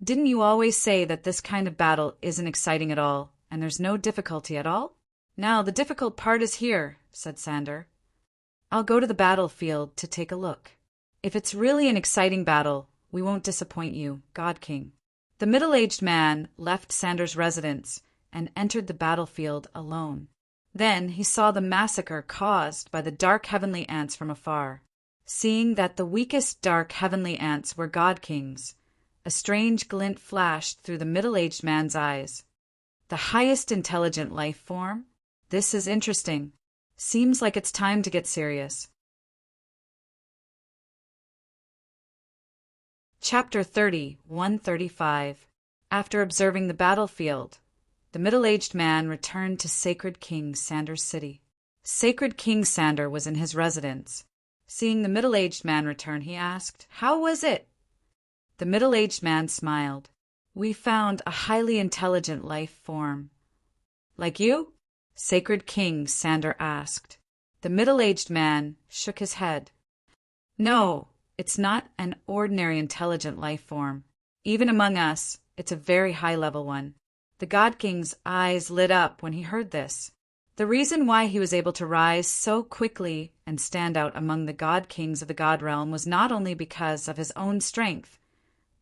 Didn't you always say that this kind of battle isn't exciting at all, and there's no difficulty at all? Now the difficult part is here, said Sander. I'll go to the battlefield to take a look. If it's really an exciting battle, we won't disappoint you, God King. The middle-aged man left Sander's residence and entered the battlefield alone. Then he saw the massacre caused by the dark heavenly ants from afar. Seeing that the weakest dark heavenly ants were God Kings, a strange glint flashed through the middle-aged man's eyes. The highest intelligent life form? This is interesting. Seems like it's time to get serious. Chapter 30, 135. After observing the battlefield, the middle-aged man returned to Sacred King Sander's city. Sacred King Sander was in his residence. Seeing the middle-aged man return, he asked, "How was it?" The middle-aged man smiled. "We found a highly intelligent life form." "Like you?" Sacred King Sander asked. The middle-aged man shook his head. "No, it's not an ordinary intelligent life form. Even among us, it's a very high-level one." The God King's eyes lit up when he heard this. The reason why he was able to rise so quickly and stand out among the God Kings of the God Realm was not only because of his own strength,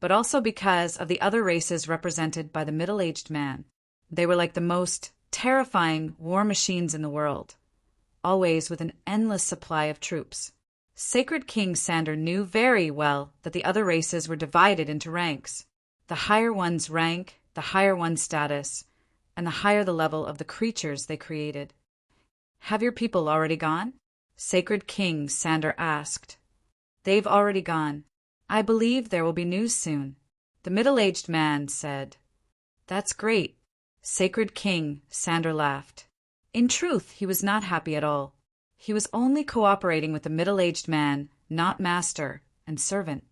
but also because of the other races represented by the middle-aged man. They were like the most terrifying war machines in the world, always with an endless supply of troops. Sacred King Sander knew very well that the other races were divided into ranks. The higher one's rank, the higher one's status, and the higher the level of the creatures they created. "Have your people already gone?" Sacred King Sander asked. "They've already gone. I believe there will be news soon," the middle-aged man said. "That's great." Sacred King Sander laughed. In truth, he was not happy at all. He was only cooperating with the middle-aged man, not master and servant.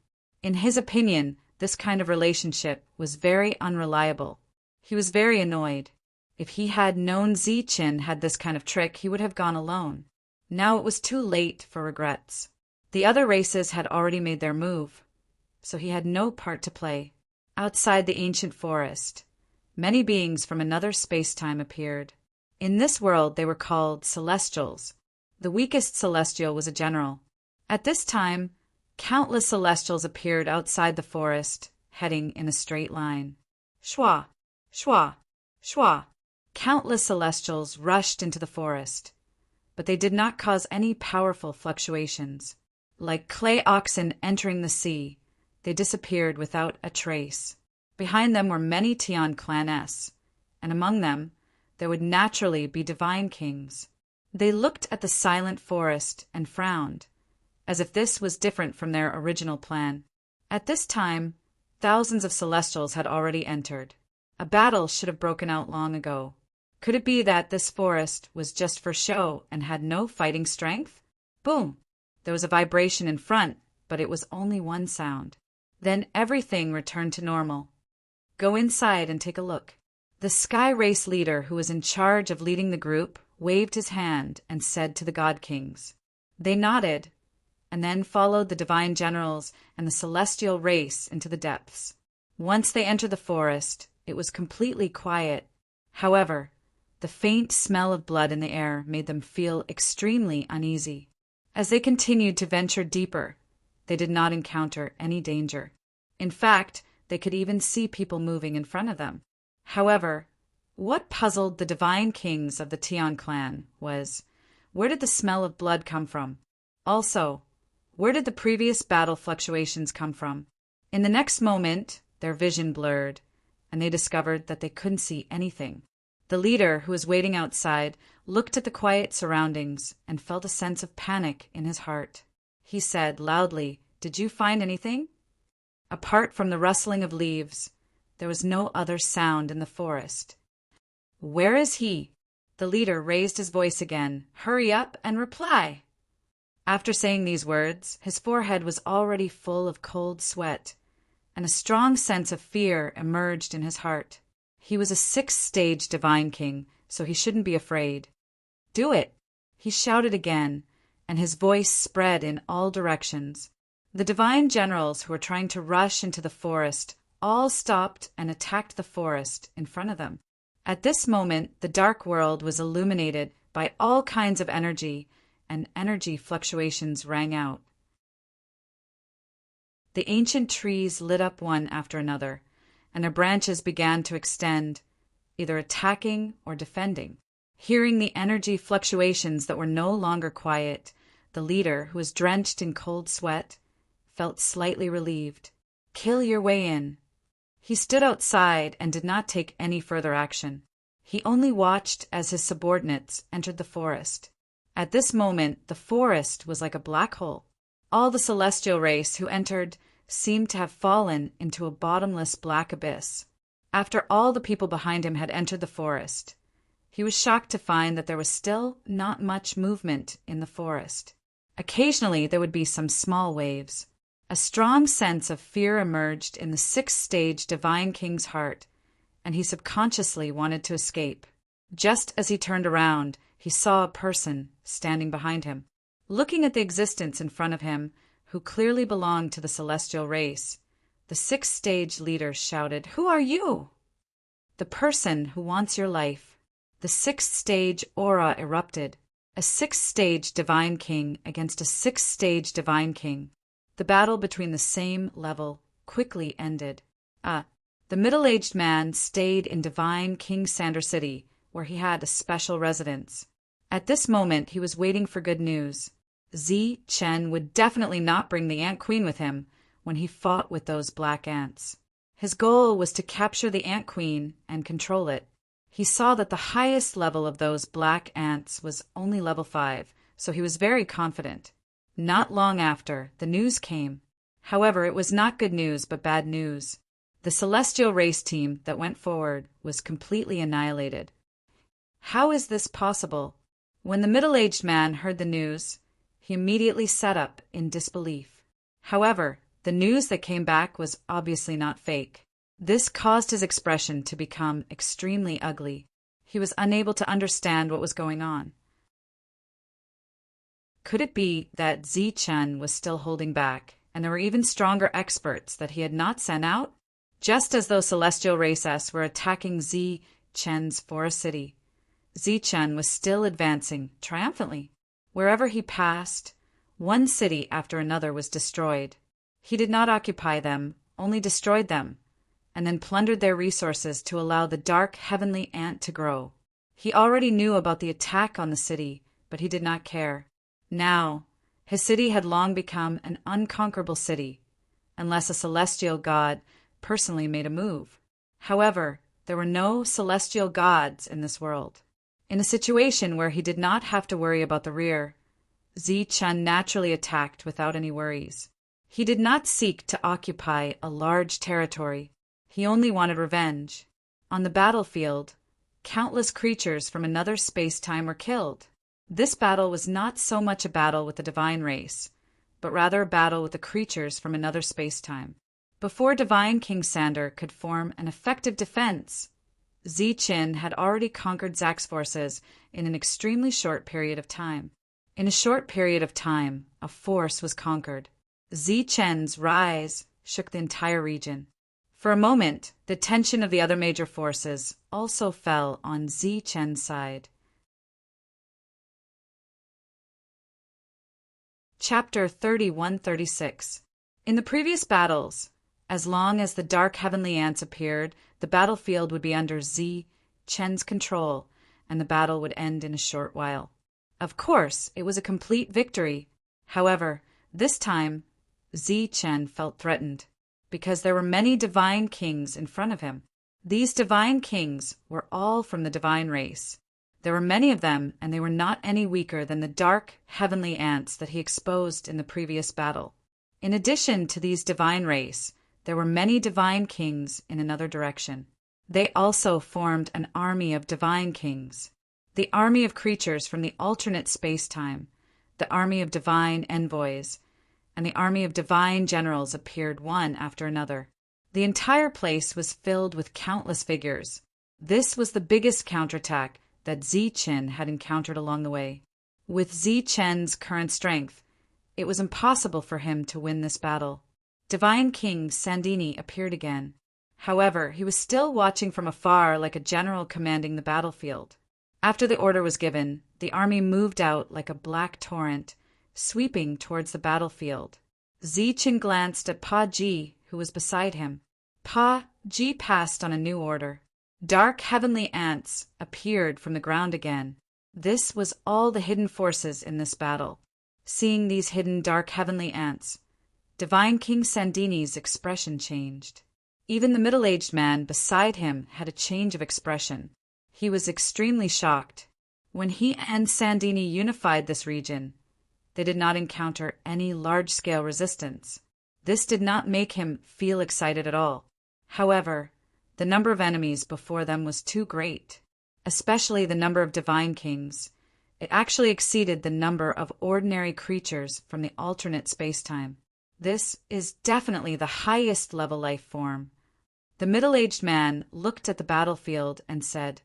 In his opinion, this kind of relationship was very unreliable. He was very annoyed. If he had known Zichin had this kind of trick, he would have gone alone. Now it was too late for regrets. The other races had already made their move, so he had no part to play. Outside the ancient forest, many beings from another space-time appeared. In this world they were called Celestials. The weakest Celestial was a general. At this time, countless Celestials appeared outside the forest, heading in a straight line. Shwa, shwa, shwa. Countless Celestials rushed into the forest, but they did not cause any powerful fluctuations. Like clay oxen entering the sea, they disappeared without a trace. Behind them were many Tian clans, and among them there would naturally be divine kings. They looked at the silent forest and frowned, as if this was different from their original plan. At this time, thousands of Celestials had already entered. A battle should have broken out long ago. Could it be that this forest was just for show and had no fighting strength? Boom! There was a vibration in front, but it was only one sound. Then everything returned to normal. Go inside and take a look. The Sky Race leader who was in charge of leading the group waved his hand and said to the God Kings. They nodded, and then followed the divine generals and the celestial race into the depths. Once they entered the forest, it was completely quiet. However, the faint smell of blood in the air made them feel extremely uneasy. As they continued to venture deeper, they did not encounter any danger. In fact, they could even see people moving in front of them. However, what puzzled the divine kings of the Tian clan was, where did the smell of blood come from? Also, where did the previous battle fluctuations come from? In the next moment, their vision blurred, and they discovered that they couldn't see anything. The leader, who was waiting outside, looked at the quiet surroundings and felt a sense of panic in his heart. He said loudly, "Did you find anything?" Apart from the rustling of leaves, there was no other sound in the forest. "Where is he?" The leader raised his voice again. "Hurry up and reply." After saying these words, his forehead was already full of cold sweat, and a strong sense of fear emerged in his heart. He was a 6th-stage divine king, so he shouldn't be afraid. "Do it!" he shouted again, and his voice spread in all directions. The divine generals who were trying to rush into the forest all stopped and attacked the forest in front of them. At this moment, the dark world was illuminated by all kinds of energy, and energy fluctuations rang out. The ancient trees lit up one after another, and their branches began to extend, either attacking or defending. Hearing the energy fluctuations that were no longer quiet, the leader, who was drenched in cold sweat, felt slightly relieved. "Kill your way in." He stood outside and did not take any further action. He only watched as his subordinates entered the forest. At this moment, the forest was like a black hole. All the celestial race who entered seemed to have fallen into a bottomless black abyss. After all the people behind him had entered the forest, he was shocked to find that there was still not much movement in the forest. Occasionally there would be some small waves. A strong sense of fear emerged in the sixth-stage Divine King's heart, and he subconsciously wanted to escape. Just as he turned around, he saw a person standing behind him. Looking at the existence in front of him, who clearly belonged to the celestial race, the sixth-stage leader shouted, "Who are you?" "The person who wants your life." The sixth-stage aura erupted. A sixth-stage Divine King against a sixth-stage Divine King. The battle between the same level quickly ended. The middle-aged man stayed in Divine King Sander City, where he had a special residence. At this moment he was waiting for good news. Zi Chen would definitely not bring the Ant Queen with him when he fought with those black ants. His goal was to capture the Ant Queen and control it. He saw that the highest level of those black ants was only level 5, so he was very confident. Not long after, the news came. However, it was not good news, but bad news. The celestial race team that went forward was completely annihilated. How is this possible? When the middle-aged man heard the news, he immediately sat up in disbelief. However, the news that came back was obviously not fake. This caused his expression to become extremely ugly. He was unable to understand what was going on. Could it be that Zi Chen was still holding back, and there were even stronger experts that he had not sent out? Just as those celestial races were attacking Zi Chen's forest city, Zi Chen was still advancing triumphantly. Wherever he passed, one city after another was destroyed. He did not occupy them, only destroyed them, and then plundered their resources to allow the dark heavenly ant to grow. He already knew about the attack on the city, but he did not care. Now, his city had long become an unconquerable city, unless a celestial god personally made a move. However, there were no celestial gods in this world. In a situation where he did not have to worry about the rear, Zi Chen naturally attacked without any worries. He did not seek to occupy a large territory. He only wanted revenge. On the battlefield, countless creatures from another space-time were killed. This battle was not so much a battle with the divine race, but rather a battle with the creatures from another space-time. Before Divine King Sander could form an effective defense, Zi Chen had already conquered Zack's forces in an extremely short period of time. In a short period of time, a force was conquered. Zi Chen's rise shook the entire region. For a moment, the tension of the other major forces also fell on Zi Chen's side. Chapter 31-36. In the previous battles, as long as the dark heavenly ants appeared, the battlefield would be under Zi Chen's control, and the battle would end in a short while. Of course, it was a complete victory. However, this time, Zi Chen felt threatened, because there were many divine kings in front of him. These divine kings were all from the divine race. There were many of them, and they were not any weaker than the dark heavenly ants that he exposed in the previous battle. In addition to these divine race, there were many divine kings in another direction. They also formed an army of divine kings, the army of creatures from the alternate space-time, the army of divine envoys, and the army of divine generals appeared one after another. The entire place was filled with countless figures. This was the biggest counterattack that Zichen had encountered along the way. With Zichen's current strength, it was impossible for him to win this battle. Divine King Sandini appeared again. However, he was still watching from afar like a general commanding the battlefield. After the order was given, the army moved out like a black torrent, sweeping towards the battlefield. Zichen glanced at Pa Ji, who was beside him. Pa Ji passed on a new order. Dark heavenly ants appeared from the ground again. This was all the hidden forces in this battle. Seeing these hidden dark heavenly ants, Divine King Sandini's expression changed. Even the middle-aged man beside him had a change of expression. He was extremely shocked. When he and Sandini unified this region, they did not encounter any large-scale resistance. This did not make him feel excited at all. However, the number of enemies before them was too great, especially the number of divine kings. It actually exceeded the number of ordinary creatures from the alternate spacetime. This is definitely the highest level life form. The middle-aged man looked at the battlefield and said,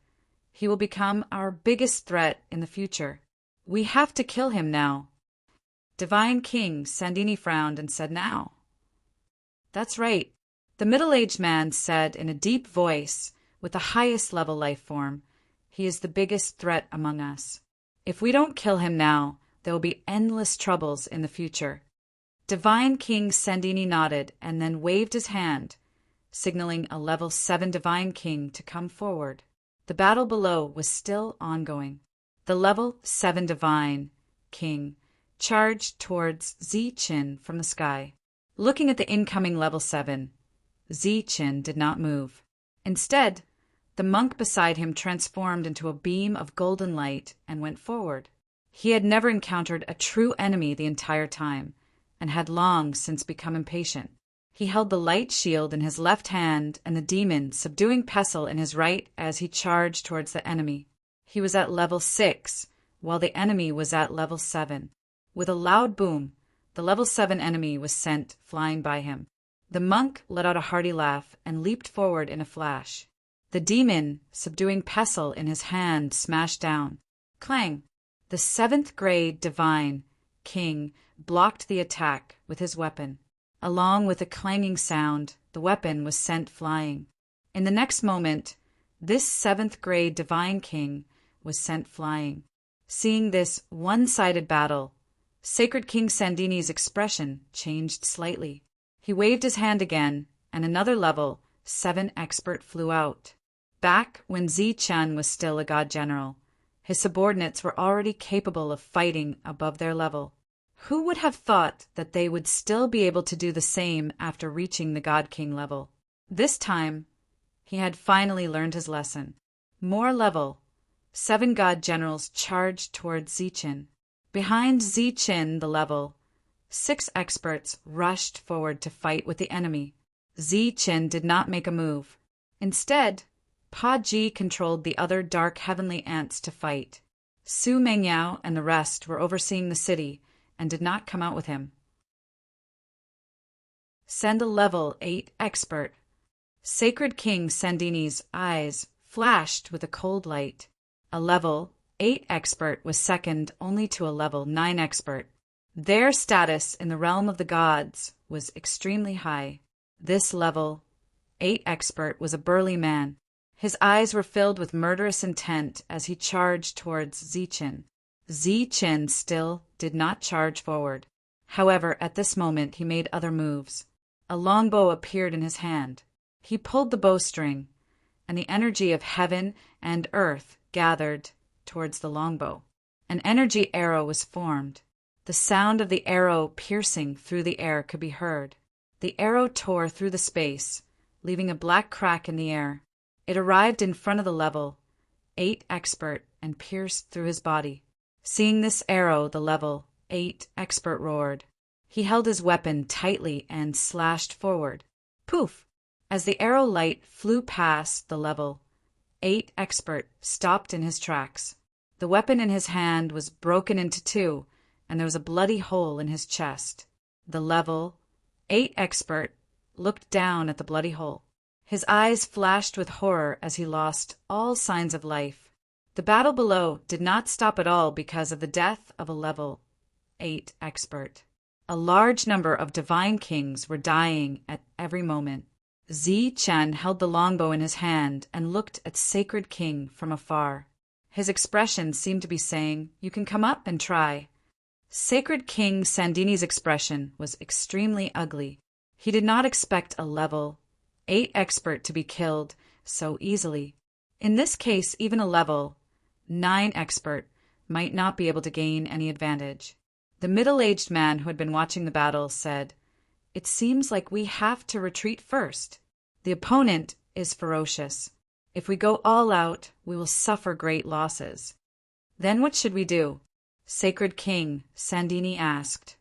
"He will become our biggest threat in the future. We have to kill him now." Divine King Sandini frowned and said, "Now?" "That's right." The middle-aged man said in a deep voice, with the highest level life form, "He is the biggest threat among us. If we don't kill him now, there will be endless troubles in the future." Divine King Sandini nodded and then waved his hand, signaling a level 7 Divine King to come forward. The battle below was still ongoing. The level 7 Divine King charged towards Zichen from the sky. Looking at the incoming level 7, Zichen did not move. Instead, the monk beside him transformed into a beam of golden light and went forward. He had never encountered a true enemy the entire time, and had long since become impatient. He held the light shield in his left hand and the demon subduing pestle in his right as he charged towards the enemy. He was at level 6, while the enemy was at level 7. With a loud boom, the level 7 enemy was sent flying by him. The monk let out a hearty laugh and leaped forward in a flash. The demon, subduing pestle in his hand, smashed down. Clang! The 7th grade Divine King blocked the attack with his weapon. Along with a clanging sound, the weapon was sent flying. In the next moment, this 7th grade Divine King was sent flying. Seeing this one-sided battle, Sacred King Sandini's expression changed slightly. He waved his hand again, and another level 7 expert flew out. Back when Zichen was still a god general, his subordinates were already capable of fighting above their level. Who would have thought that they would still be able to do the same after reaching the God King level? This time, he had finally learned his lesson. More level 7 god generals charged towards Zichen. Behind Zichen, the level 6 experts rushed forward to fight with the enemy. Zichen did not make a move. Instead, Pa Ji controlled the other dark heavenly ants to fight. Su Mengyao and the rest were overseeing the city and did not come out with him. Send a level 8 expert. Sacred King Sandini's eyes flashed with a cold light. A level 8 expert was second only to a level 9 expert. Their status in the realm of the gods was extremely high. This level 8 expert was a burly man. His eyes were filled with murderous intent as he charged towards Zichen. Zichen still did not charge forward. However, at this moment he made other moves. A longbow appeared in his hand. He pulled the bowstring, and the energy of heaven and earth gathered towards the longbow. An energy arrow was formed. The sound of the arrow piercing through the air could be heard. The arrow tore through the space, leaving a black crack in the air. It arrived in front of the level 8 expert and pierced through his body. Seeing this arrow, the level 8 expert roared. He held his weapon tightly and slashed forward. Poof! As the arrow light flew past, the level 8 expert stopped in his tracks. The weapon in his hand was broken into 2, and there was a bloody hole in his chest. The level 8 expert looked down at the bloody hole. His eyes flashed with horror as he lost all signs of life. The battle below did not stop at all because of the death of a level 8 expert. A large number of divine kings were dying at every moment. Chen held the longbow in his hand and looked at Sacred King from afar. His expression seemed to be saying, "You can come up and try." Sacred King Sandini's expression was extremely ugly. He did not expect a level 8 expert to be killed so easily. In this case, even a level 9 expert might not be able to gain any advantage. The middle-aged man who had been watching the battle said, "It seems like we have to retreat first. The opponent is ferocious. If we go all out, we will suffer great losses." "Then what should we do?" Sacred King Sandini asked.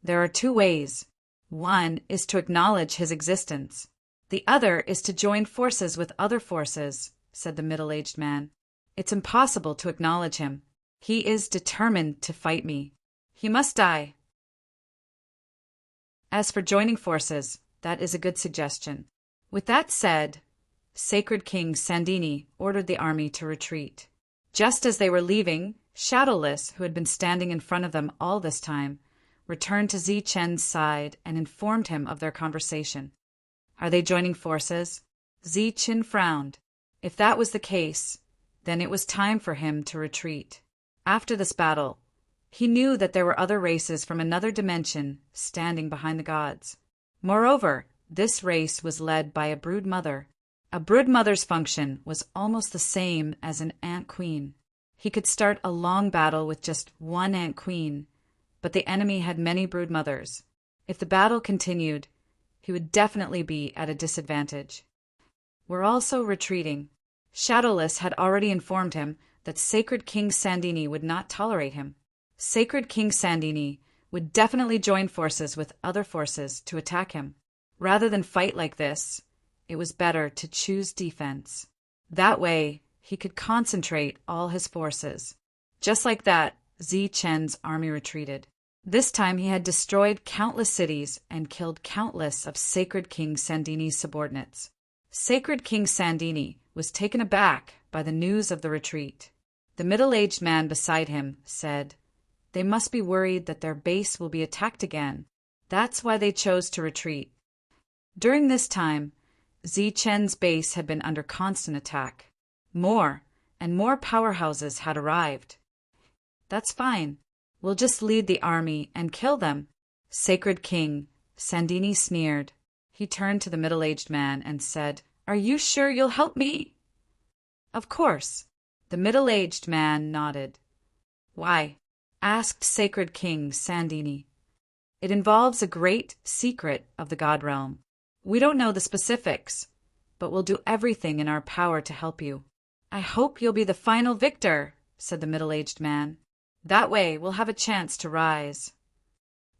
"There are 2 ways. One is to acknowledge his existence. The other is to join forces with other forces," said the middle-aged man. "It's impossible to acknowledge him. He is determined to fight me. He must die. As for joining forces, that is a good suggestion." With that said, Sacred King Sandini ordered the army to retreat. Just as they were leaving, Shadowless, who had been standing in front of them all this time, returned to Chen's side and informed him of their conversation. "Are they joining forces?" Chen frowned. If that was the case, then it was time for him to retreat. After this battle, he knew that there were other races from another dimension standing behind the gods. Moreover, this race was led by a brood mother. A brood mother's function was almost the same as an ant queen. He could start a long battle with just one ant queen, but the enemy had many brood mothers. If the battle continued, he would definitely be at a disadvantage. "We're also retreating." Shadowless had already informed him that Sacred King Sandini would not tolerate him. Sacred King Sandini would definitely join forces with other forces to attack him. Rather than fight like this, it was better to choose defense. That way, he could concentrate all his forces. Just like that, Chen's army retreated. This time he had destroyed countless cities and killed countless of Sacred King Sandini's subordinates. Sacred King Sandini was taken aback by the news of the retreat. The middle-aged man beside him said, "They must be worried that their base will be attacked again. That's why they chose to retreat." During this time, Chen's base had been under constant attack. More and more powerhouses had arrived. "That's fine. We'll just lead the army and kill them." Sacred King Sandini sneered. He turned to the middle-aged man and said, "Are you sure you'll help me?" "Of course." The middle-aged man nodded. "Why?" asked Sacred King Sandini. "It involves a great secret of the God realm. We don't know the specifics, but we'll do everything in our power to help you." "I hope you'll be the final victor," said the middle-aged man. "That way we'll have a chance to rise."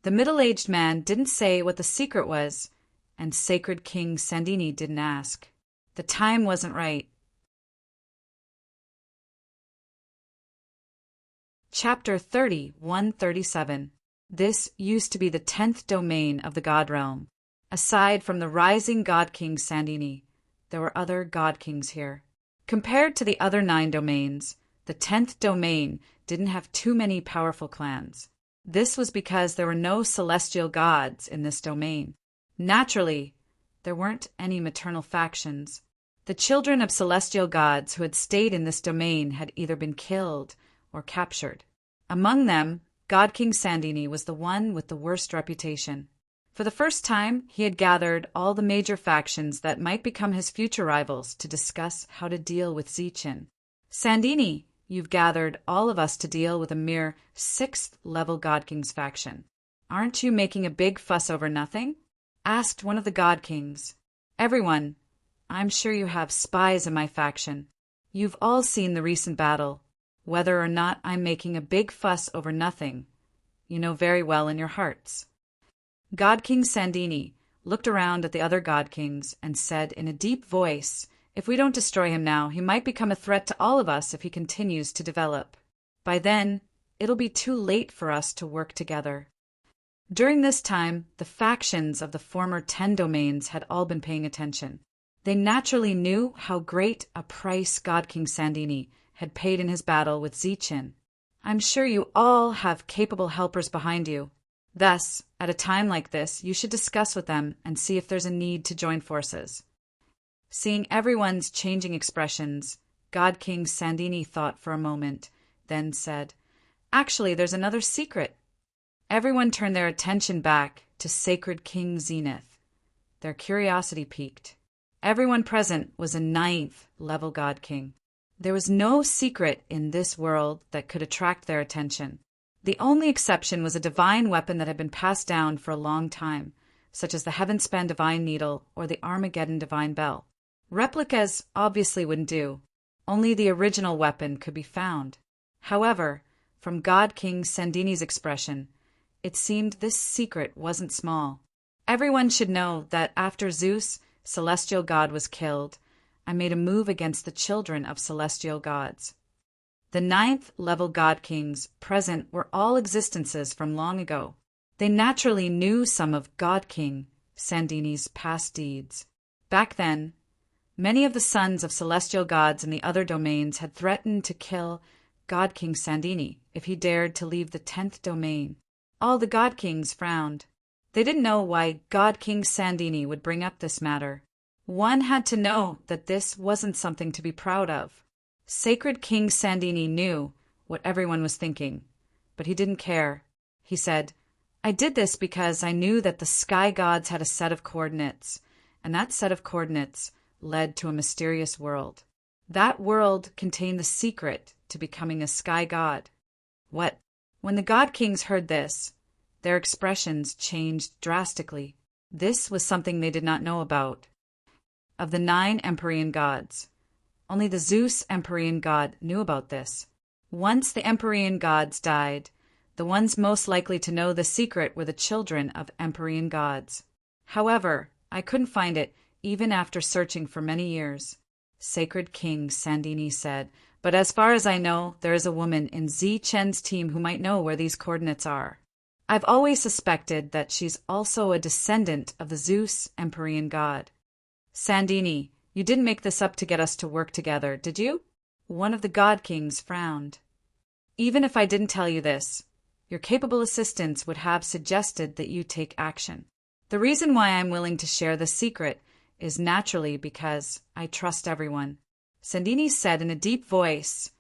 The middle-aged man didn't say what the secret was, and Sacred King Sandini didn't ask. The time wasn't right. Chapter 30:137. This used to be the 10th domain of the God realm. Aside from the rising God King Sandini, there were other God Kings here. Compared to the other 9 domains, the 10th domain didn't have too many powerful clans. This was because there were no celestial gods in this domain. Naturally, there weren't any maternal factions. The children of celestial gods who had stayed in this domain had either been killed or captured. Among them, God King Sandini was the one with the worst reputation. For the first time, he had gathered all the major factions that might become his future rivals to discuss how to deal with Chen. "Sandini, you've gathered all of us to deal with a mere 6th-level God King's faction. Aren't you making a big fuss over nothing?" asked one of the God Kings. "Everyone, I'm sure you have spies in my faction. You've all seen the recent battle. Whether or not I'm making a big fuss over nothing, you know very well in your hearts." God King Sandini looked around at the other God Kings and said in a deep voice, "If we don't destroy him now, he might become a threat to all of us if he continues to develop. By then, it'll be too late for us to work together." During this time, the factions of the former 10 domains had all been paying attention. They naturally knew how great a price God King Sandini had paid in his battle with Zichin. I'm sure you all have capable helpers behind you. Thus, at a time like this, you should discuss with them and see if there's a need to join forces. Seeing everyone's changing expressions, God King Sandini thought for a moment, then said, "Actually, there's another secret." Everyone turned their attention back to Sacred King Zenith. Their curiosity piqued. Everyone present was a 9th level God King. There was no secret in this world that could attract their attention. The only exception was a divine weapon that had been passed down for a long time, such as the Heavenspan Divine Needle or the Armageddon Divine Bell. Replicas obviously wouldn't do. Only the original weapon could be found. However, from God King Sandini's expression, it seemed this secret wasn't small. Everyone should know that after Zeus, celestial god, was killed, I made a move against the children of celestial gods. The 9th level God Kings present were all existences from long ago. They naturally knew some of God King Sandini's past deeds. Back then, many of the sons of celestial gods in the other domains had threatened to kill God King Sandini if he dared to leave the 10th domain. All the God Kings frowned. They didn't know why God King Sandini would bring up this matter. One had to know that this wasn't something to be proud of. Sacred King Sandini knew what everyone was thinking, but he didn't care. He said, "I did this because I knew that the sky gods had a set of coordinates, and that set of coordinates led to a mysterious world. That world contained the secret to becoming a sky god." What? When the God Kings heard this, their expressions changed drastically. This was something they did not know about. Of the 9 Empyrean gods, only the Zeus Empyrean god knew about this. Once the Empyrean gods died, the ones most likely to know the secret were the children of Empyrean gods. However, I couldn't find it even after searching for many years. Sacred King Sandini said, "But as far as I know, there is a woman in Zichen's team who might know where these coordinates are. I've always suspected that she's also a descendant of the Zeus Empyrean god." "Sandini, you didn't make this up to get us to work together, did you?" One of the God Kings frowned. "Even if I didn't tell you this, your capable assistants would have suggested that you take action. The reason why I'm willing to share the secret is naturally because I trust everyone." Sandini said in a deep voice.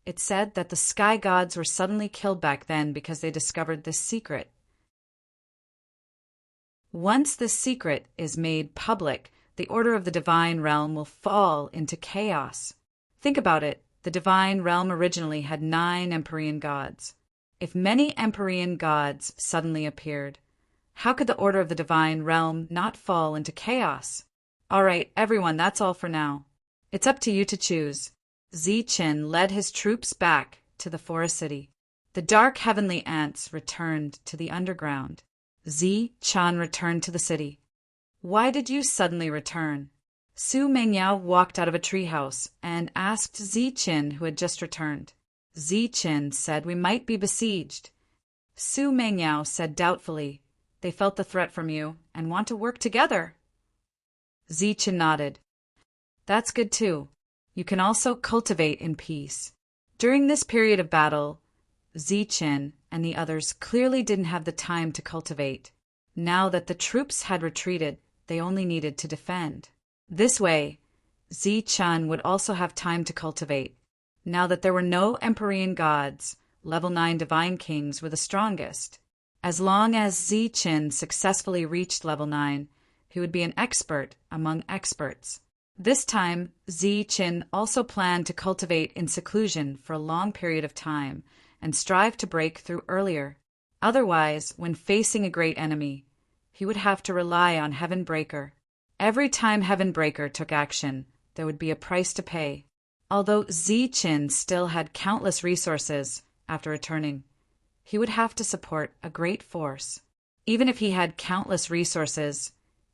It said that the sky gods were suddenly killed back then because they discovered this secret. Once this secret is made public, the order of the divine realm will fall into chaos. Think about it. The divine realm originally had 9 Empyrean gods. If many Empyrean gods suddenly appeared, how could the order of the divine realm not fall into chaos? All right, everyone, that's all for now. It's up to you to choose. Zichin led his troops back to the forest city. The dark heavenly ants returned to the underground. Zichan returned to the city. "Why did you suddenly return?" Su Mengyao walked out of a treehouse and asked Zichin, who had just returned. Zichin said, "We might be besieged." Su Mengyao said doubtfully, "They felt the threat from you and want to work together." Zichin nodded. "That's good too. You can also cultivate in peace." During this period of battle, Zichin and the others clearly didn't have the time to cultivate. Now that the troops had retreated, they only needed to defend. This way, Zichan would also have time to cultivate. Now that there were no Empyrean gods, level 9 divine kings were the strongest. As long as Zichin successfully reached level 9, he would be an expert among experts. This time, Zichin also planned to cultivate in seclusion for a long period of time and strive to break through earlier. Otherwise, when facing a great enemy, he would have to rely on Heavenbreaker. Every time Heavenbreaker took action, there would be a price to pay. Although Zichin still had countless resources after returning, he would have to support a great force. Even if he had countless resources,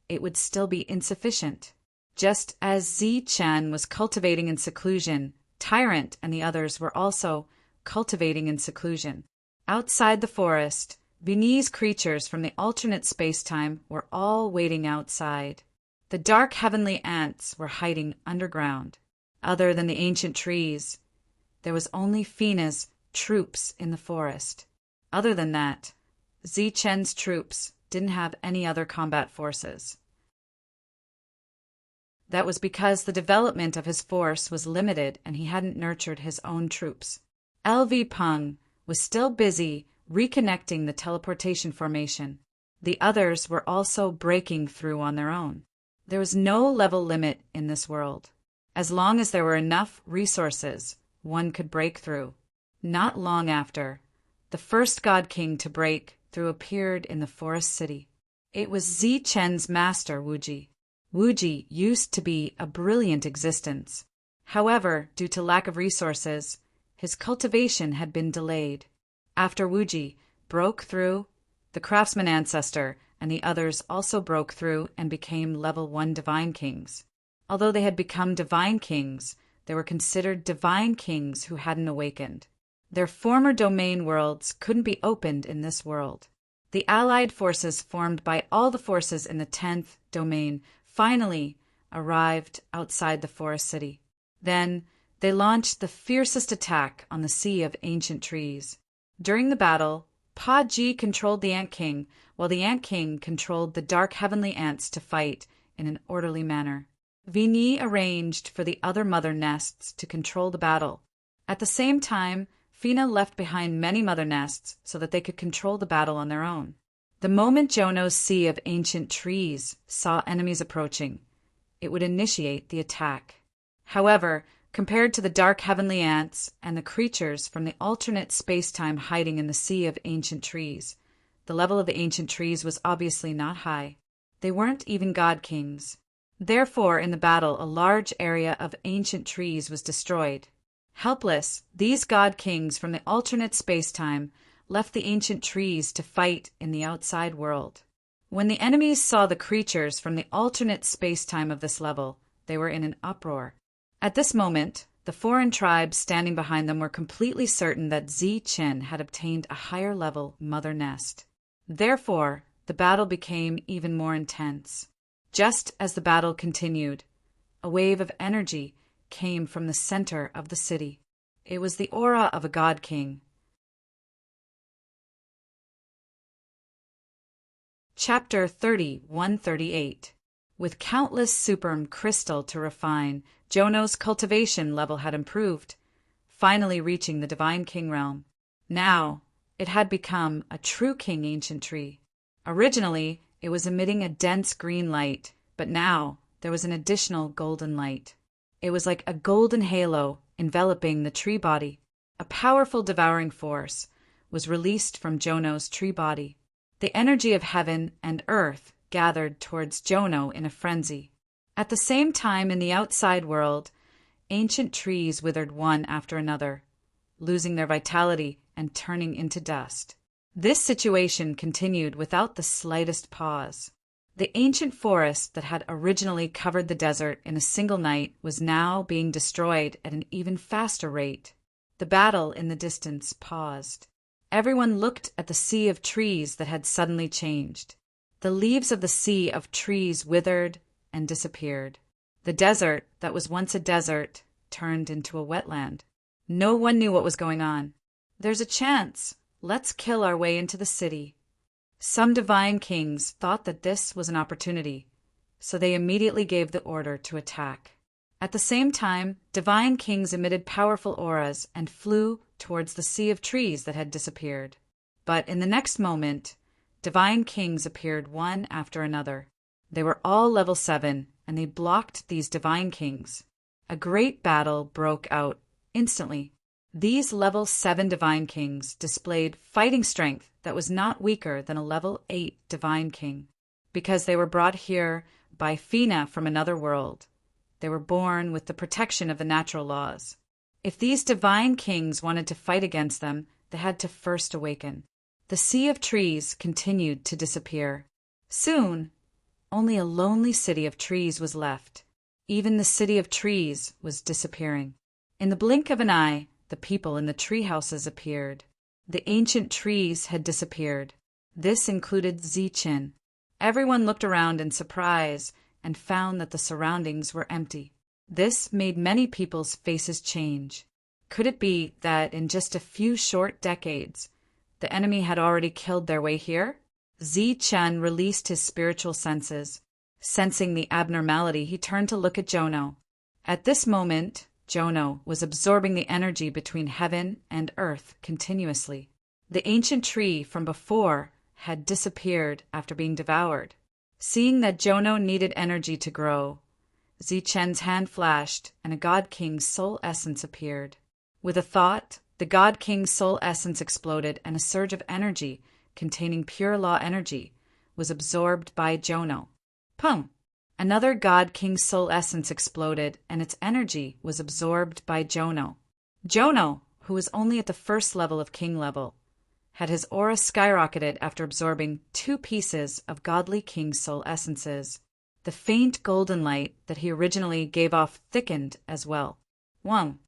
it would still be insufficient. Just as Zichan was cultivating in seclusion, Tyrant and the others were also cultivating in seclusion. Outside the forest, Viennese creatures from the alternate space-time were all waiting outside. The dark heavenly ants were hiding underground. Other than the ancient trees, there was only Fina's troops in the forest. Other than that, Zichen's troops didn't have any other combat forces. That was because the development of his force was limited and he hadn't nurtured his own troops. LV Peng was still busy reconnecting the teleportation formation. The others were also breaking through on their own. There was no level limit in this world. As long as there were enough resources, one could break through. Not long after, the first God King to break through appeared in the forest city. It was Zichen's master, Wuji. Wuji used to be a brilliant existence. However, due to lack of resources, his cultivation had been delayed. After Wuji broke through, the craftsman ancestor and the others also broke through and became level 1 divine kings. Although they had become divine kings, they were considered divine kings who hadn't awakened. Their former domain worlds couldn't be opened in this world. The allied forces formed by all the forces in the 10th domain finally arrived outside the forest city. Then they launched the fiercest attack on the Sea of Ancient Trees. During the battle, Pa Ji controlled the Ant King, while the Ant King controlled the dark heavenly ants to fight in an orderly manner. Vigny arranged for the other mother nests to control the battle. At the same time, Fina left behind many mother nests so that they could control the battle on their own. The moment Jono's Sea of Ancient Trees saw enemies approaching, it would initiate the attack. However, compared to the dark heavenly ants and the creatures from the alternate space-time hiding in the Sea of Ancient Trees, the level of the ancient trees was obviously not high. They weren't even god kings. Therefore, in the battle, a large area of ancient trees was destroyed. Helpless, these god kings from the alternate space-time left the ancient trees to fight in the outside world. When the enemies saw the creatures from the alternate space-time of this level, they were in an uproar. At this moment, the foreign tribes standing behind them were completely certain that Zichen had obtained a higher level mother nest. Therefore, the battle became even more intense. Just as the battle continued, a wave of energy came from the center of the city. It was the aura of a god king. Chapter 30-138. With countless superm crystal to refine, Jono's cultivation level had improved, finally reaching the divine king realm. Now, it had become a true king ancient tree. Originally, it was emitting a dense green light, but now there was an additional golden light. It was like a golden halo enveloping the tree body. A powerful devouring force was released from Jono's tree body. The energy of heaven and earth gathered towards Jono in a frenzy. At the same time, in the outside world, ancient trees withered one after another, losing their vitality and turning into dust. This situation continued without the slightest pause. The ancient forest that had originally covered the desert in a single night was now being destroyed at an even faster rate. The battle in the distance paused. Everyone looked at the sea of trees that had suddenly changed. The leaves of the sea of trees withered and disappeared. The desert that was once a desert turned into a wetland. No one knew what was going on. "There's a chance. Let's kill our way into the city." Some divine kings thought that this was an opportunity, so they immediately gave the order to attack. At the same time, divine kings emitted powerful auras and flew towards the sea of trees that had disappeared. But in the next moment, divine kings appeared one after another. They were all level 7, and they blocked these divine kings. A great battle broke out instantly. These level 7 divine kings displayed fighting strength that was not weaker than a level 8 divine king. Because they were brought here by Fina from another world, they were born with the protection of the natural laws. If these divine kings wanted to fight against them, they had to first awaken. The sea of trees continued to disappear. Soon, only a lonely city of trees was left. Even the city of trees was disappearing. In the blink of an eye, the people in the tree houses appeared. The ancient trees had disappeared. This included Zichen. Everyone looked around in surprise and found that the surroundings were empty. This made many people's faces change. Could it be that in just a few short decades, the enemy had already killed their way here? Zi-Chen released his spiritual senses. Sensing the abnormality, he turned to look at Jono. At this moment, Jono was absorbing the energy between heaven and earth continuously. The ancient tree from before had disappeared after being devoured. Seeing that Jono needed energy to grow, Zi-Chen's hand flashed and a God King's soul essence appeared. With a thought, the God King's soul essence exploded and a surge of energy containing pure law energy was absorbed by Jono. Pum! Another God King's soul essence exploded and its energy was absorbed by Jono. Jono, who was only at the first level of King level, had his aura skyrocketed after absorbing 2 pieces of godly King soul essences. The faint golden light that he originally gave off thickened as well. 1.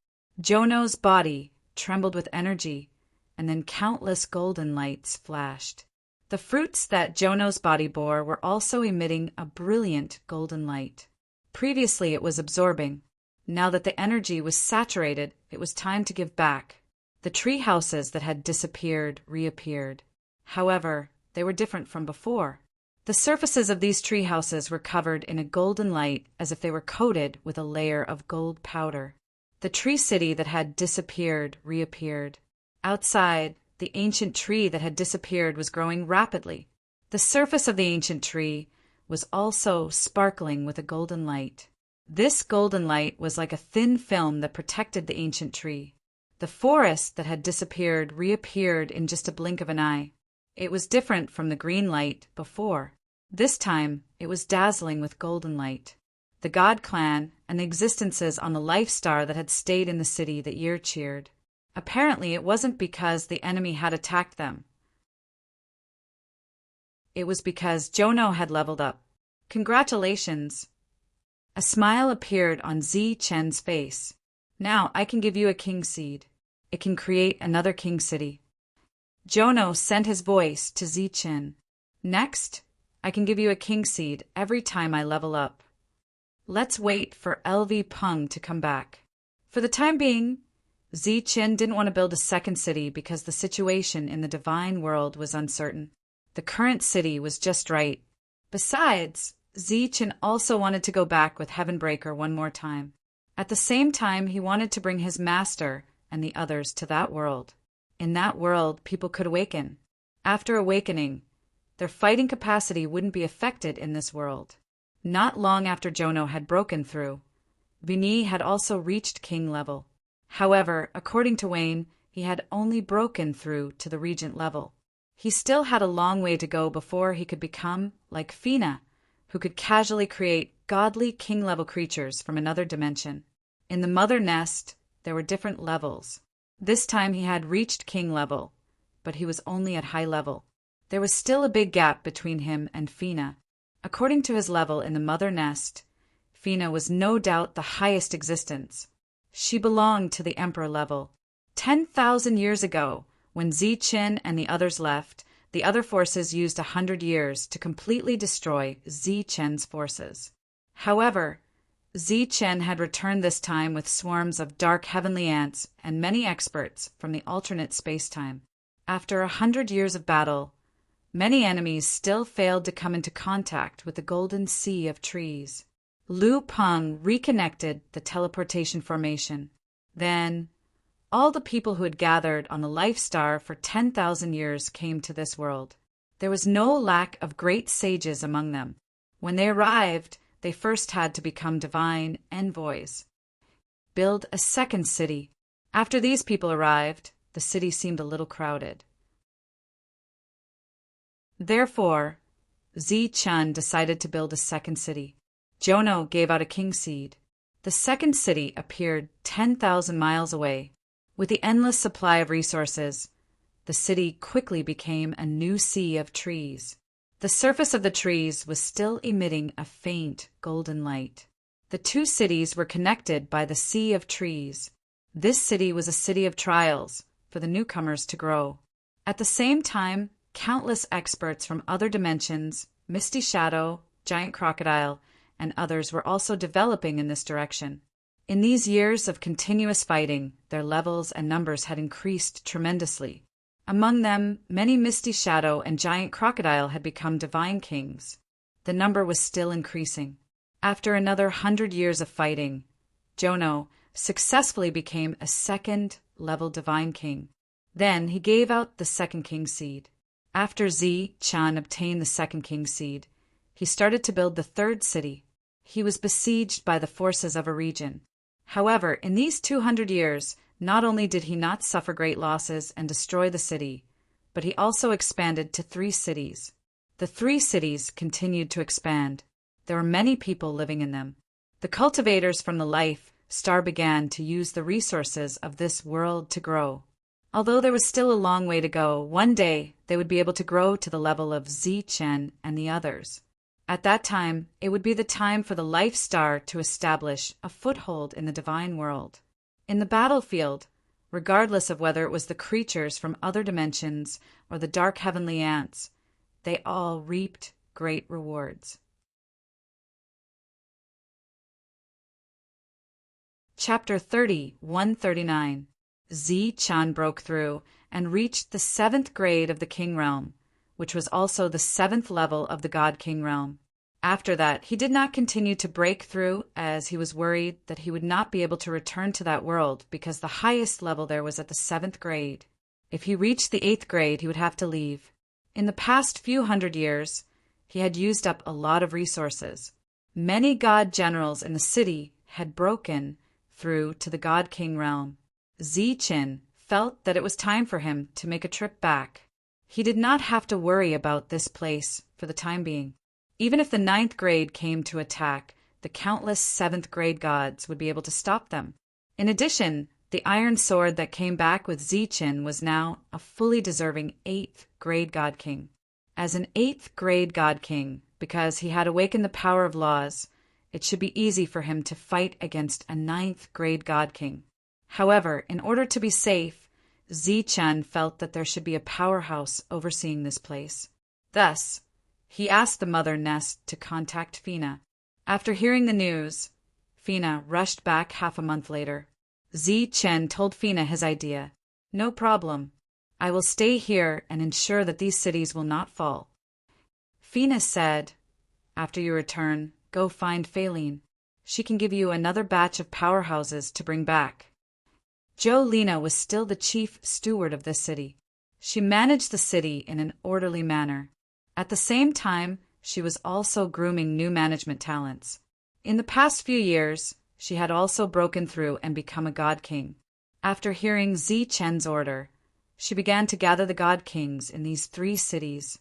Jono's body trembled with energy, and then countless golden lights flashed. The fruits that Jono's body bore were also emitting a brilliant golden light. Previously it was absorbing. Now that the energy was saturated, it was time to give back. The tree houses that had disappeared reappeared. However, they were different from before. The surfaces of these tree houses were covered in a golden light as if they were coated with a layer of gold powder. The tree city that had disappeared reappeared. Outside, the ancient tree that had disappeared was growing rapidly. The surface of the ancient tree was also sparkling with a golden light. This golden light was like a thin film that protected the ancient tree. The forest that had disappeared reappeared in just a blink of an eye. It was different from the green light before. This time, it was dazzling with golden light. The God Clan and the existences on the Life Star that had stayed in the city that year cheered. Apparently, it wasn't because the enemy had attacked them. It was because Jono had leveled up. Congratulations! A smile appeared on Zi-Chen's face. Now I can give you a king seed. It can create another king city. Jono sent his voice to Zi-Chen. Next, I can give you a king seed every time I level up. Let's wait for LV Peng to come back. For the time being, Zi-Chen didn't want to build a second city because the situation in the divine world was uncertain. The current city was just right. Besides, Zi-Chen also wanted to go back with Heavenbreaker one more time. At the same time, he wanted to bring his master and the others to that world. In that world, people could awaken. After awakening, their fighting capacity wouldn't be affected in this world. Not long after Jono had broken through, Vinny had also reached king level. However, according to Wayne, he had only broken through to the regent level. He still had a long way to go before he could become like Fina, who could casually create godly king-level creatures from another dimension. In the mother nest, there were different levels. This time he had reached king level, but he was only at high level. There was still a big gap between him and Fina. According to his level in the mother nest, Fina was no doubt the highest existence. She belonged to the emperor level. 10,000 years ago, when Zi-Chen and the others left, the other forces used 100 years to completely destroy Zi-Chen's forces. However, Zi-Chen had returned this time with swarms of dark heavenly ants and many experts from the alternate space-time. After 100 years of battle, many enemies still failed to come into contact with the golden sea of trees. Lu Peng reconnected the teleportation formation. Then, all the people who had gathered on the Life Star for 10,000 years came to this world. There was no lack of great sages among them. When they arrived, they first had to become divine envoys. Build a second city. After these people arrived, the city seemed a little crowded. Therefore, Zi-Chen decided to build a second city. Jono gave out a king seed. The second city appeared 10,000 miles away. With the endless supply of resources, the city quickly became a new sea of trees. The surface of the trees was still emitting a faint golden light. The two cities were connected by the sea of trees. This city was a city of trials for the newcomers to grow. At the same time, countless experts from other dimensions, Misty Shadow, Giant Crocodile, and others were also developing in this direction. In these years of continuous fighting, their levels and numbers had increased tremendously. Among them, many Misty Shadow and Giant Crocodile had become divine kings. The number was still increasing. After another 100 years of fighting, Jono successfully became a second-level divine king. Then he gave out the second king seed. After Zi-Chan obtained the second king seed, he started to build the third city. He was besieged by the forces of a region. However, in these 200 years, not only did he not suffer great losses and destroy the city, but he also expanded to 3 cities. The 3 cities continued to expand. There were many people living in them. The cultivators from the life star began to use the resources of this world to grow. Although there was still a long way to go, one day they would be able to grow to the level of Zi-Chen and the others. At that time, it would be the time for the life star to establish a foothold in the divine world. In the battlefield, regardless of whether it was the creatures from other dimensions or the dark heavenly ants, they all reaped great rewards. Chapter 30, 139. Zi-Chan broke through and reached the 7th grade of the King Realm, which was also the 7th level of the God King Realm. After that, he did not continue to break through, as he was worried that he would not be able to return to that world because the highest level there was at the 7th grade. If he reached the 8th grade, he would have to leave. In the past few hundred years, he had used up a lot of resources. Many god generals in the city had broken through to the God King Realm. Zi-Chin felt that it was time for him to make a trip back. He did not have to worry about this place for the time being. Even if the 9th grade came to attack, the countless 7th grade gods would be able to stop them. In addition, the iron sword that came back with Zi-Chin was now a fully deserving 8th grade god king. As an 8th grade god king, because he had awakened the power of laws, it should be easy for him to fight against a 9th grade god king. However, in order to be safe, Zi-Chan felt that there should be a powerhouse overseeing this place. Thus, he asked the Mother Nest to contact Fina. After hearing the news, Fina rushed back half a month later. Zi-Chen told Fina his idea. "No problem. I will stay here and ensure that these cities will not fall." Fina said, "After you return, go find Faline. She can give you another batch of powerhouses to bring back." Jolina was still the chief steward of this city. She managed the city in an orderly manner. At the same time, she was also grooming new management talents. In the past few years, she had also broken through and become a god king. After hearing Zi-Chen's order, she began to gather the god kings in these 3 cities.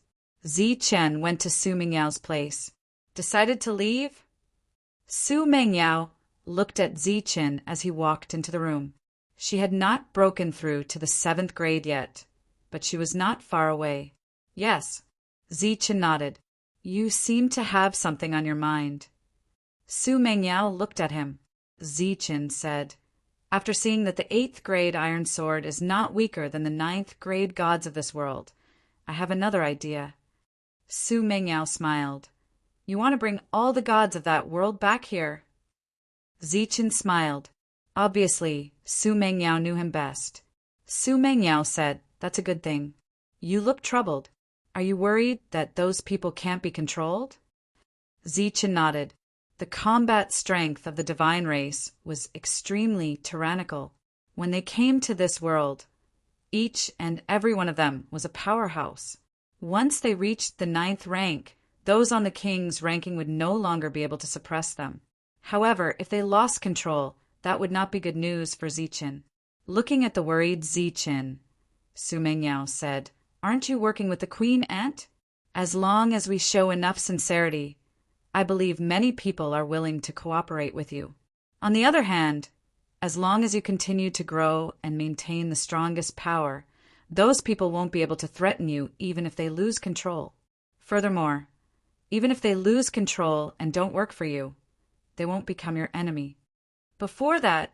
Zi-Chen went to Su Mingyao's place. Decided to leave? Su Mingyao looked at Zi-Chen as he walked into the room. She had not broken through to the 7th grade yet, but she was not far away. "Yes." Zi-Chen nodded. "You seem to have something on your mind." Su Mingyao looked at him. Zi-Chen said, "After seeing that the 8th grade iron sword is not weaker than the 9th grade gods of this world, I have another idea." Su Mingyao smiled. "You want to bring all the gods of that world back here?" Zi-Chen smiled. Obviously, Su Mingyao knew him best. Su Mingyao said, "That's a good thing. You look troubled. Are you worried that those people can't be controlled?" Zi-Chen nodded. The combat strength of the divine race was extremely tyrannical. When they came to this world, each and every one of them was a powerhouse. Once they reached the 9th rank, those on the king's ranking would no longer be able to suppress them. However, if they lost control, that would not be good news for Zi-Chen. Looking at the worried Zi-Chen, Su Mingyao said, "Aren't you working with the Queen Ant? As long as we show enough sincerity, I believe many people are willing to cooperate with you. On the other hand, as long as you continue to grow and maintain the strongest power, those people won't be able to threaten you even if they lose control. Furthermore, even if they lose control and don't work for you, they won't become your enemy. Before that,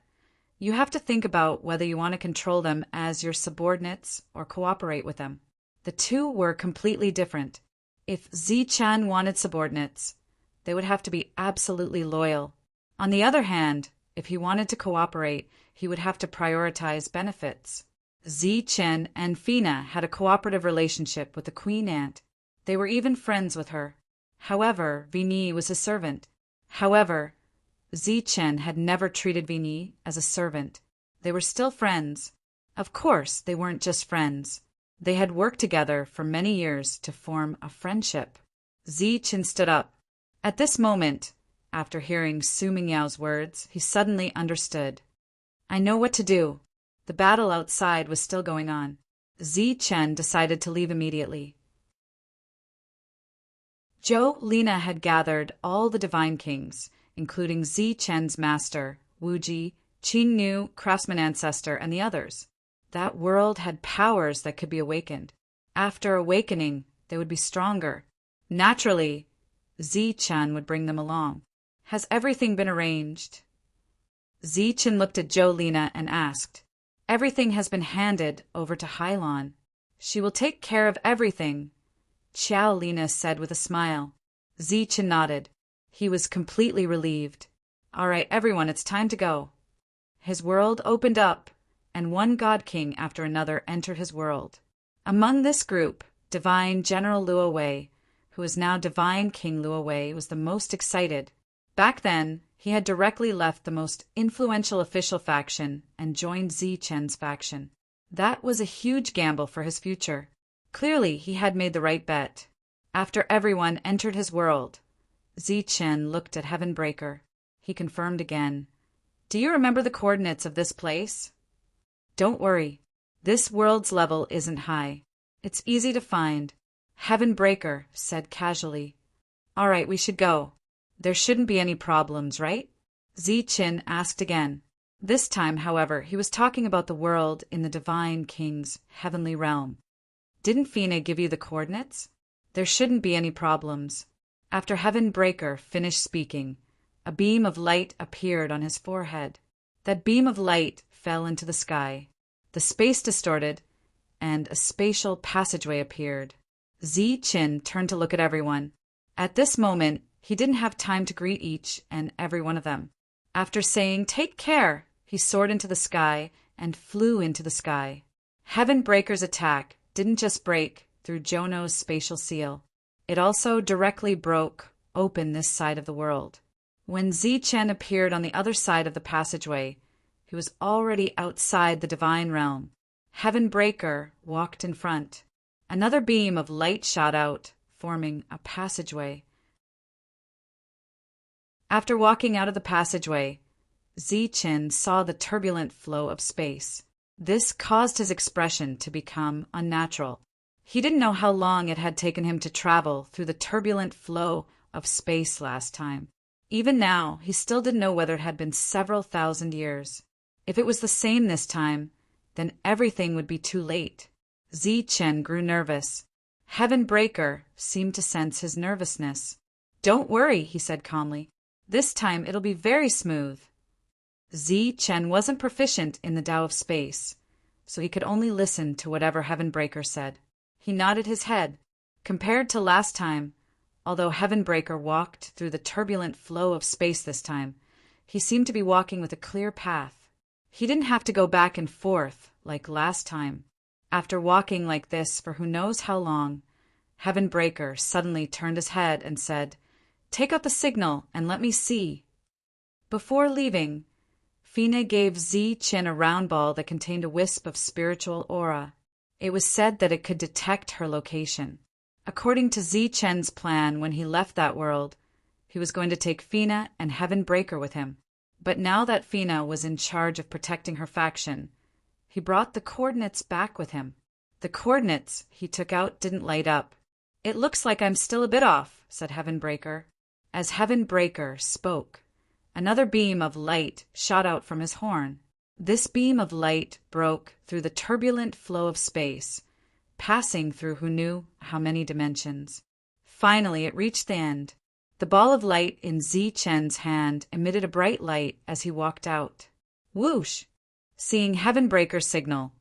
you have to think about whether you want to control them as your subordinates or cooperate with them." The two were completely different. If Zi-Chan wanted subordinates, they would have to be absolutely loyal. On the other hand, If he wanted to cooperate, he would have to prioritize benefits. Chen and Fina had a cooperative relationship with the Queen Ant. They were even friends with her. However, Vini was his servant. However, Chen had never treated Vini as a servant. They were still friends. Of course, they weren't just friends. They had worked together for many years to form a friendship. Chen stood up. At this moment, after hearing Su Mingyao's words, he suddenly understood. I know what to do. The battle outside was still going on. Chen decided to leave immediately. Zhou Lina had gathered all the divine kings, including Chen's master, Wuji, Qing Nu, craftsman ancestor, and the others. That world had powers that could be awakened. After awakening, they would be stronger. Naturally, Chen would bring them along. Has everything been arranged? Chen looked at Zhou Lina and asked. Everything has been handed over to Hailon. She will take care of everything, Xiao Lina said with a smile. Chen nodded. He was completely relieved. All right, everyone, it's time to go. His world opened up, and one god king after another entered his world. Among this group, Divine General Luo Wei, who is now Divine King Luo Wei, was the most excited. Back then, he had directly left the most influential official faction and joined Chen's faction. That was a huge gamble for his future. Clearly, he had made the right bet. After everyone entered his world, Chen looked at Heavenbreaker. He confirmed again. Do you remember the coordinates of this place? Don't worry. This world's level isn't high. It's easy to find. Heavenbreaker said casually. All right, we should go. There shouldn't be any problems, right? Chen asked again. This time, however, he was talking about the world in the Divine King's heavenly realm. Didn't Fina give you the coordinates? There shouldn't be any problems. After Heavenbreaker finished speaking, a beam of light appeared on his forehead. That beam of light fell into the sky. The space distorted, and a spatial passageway appeared. Chen turned to look at everyone. At this moment, he didn't have time to greet each and every one of them. After saying, "Take care," he soared into the sky and flew into the sky. Heavenbreaker's attack didn't just break through Jono's spatial seal. It also directly broke open this side of the world. When Chen appeared on the other side of the passageway, he was already outside the divine realm. Heavenbreaker walked in front. Another beam of light shot out, forming a passageway. After walking out of the passageway, Chen saw the turbulent flow of space. This caused his expression to become unnatural. He didn't know how long it had taken him to travel through the turbulent flow of space last time. Even now, he still didn't know whether it had been several thousand years. If it was the same this time, then everything would be too late. Chen grew nervous. Heavenbreaker seemed to sense his nervousness. "Don't worry," he said calmly. "This time it'll be very smooth." Chen wasn't proficient in the Tao of space, so he could only listen to whatever Heavenbreaker said. He nodded his head. Compared to last time, although Heavenbreaker walked through the turbulent flow of space this time, he seemed to be walking with a clear path. He didn't have to go back and forth like last time. After walking like this for who knows how long, Heavenbreaker suddenly turned his head and said, "Take out the signal and let me see." Before leaving, Fina gave Chen a round ball that contained a wisp of spiritual aura. It was said that it could detect her location. According to Chen's plan when he left that world, he was going to take Fina and Heavenbreaker with him. But now that Fina was in charge of protecting her faction, he brought the coordinates back with him. The coordinates he took out didn't light up. "It looks like I'm still a bit off," said Heavenbreaker. As Heavenbreaker spoke, another beam of light shot out from his horn. This beam of light broke through the turbulent flow of space, passing through who knew how many dimensions. Finally, it reached the end. The ball of light in Chen's hand emitted a bright light as he walked out. Whoosh! Seeing Heavenbreaker's signal,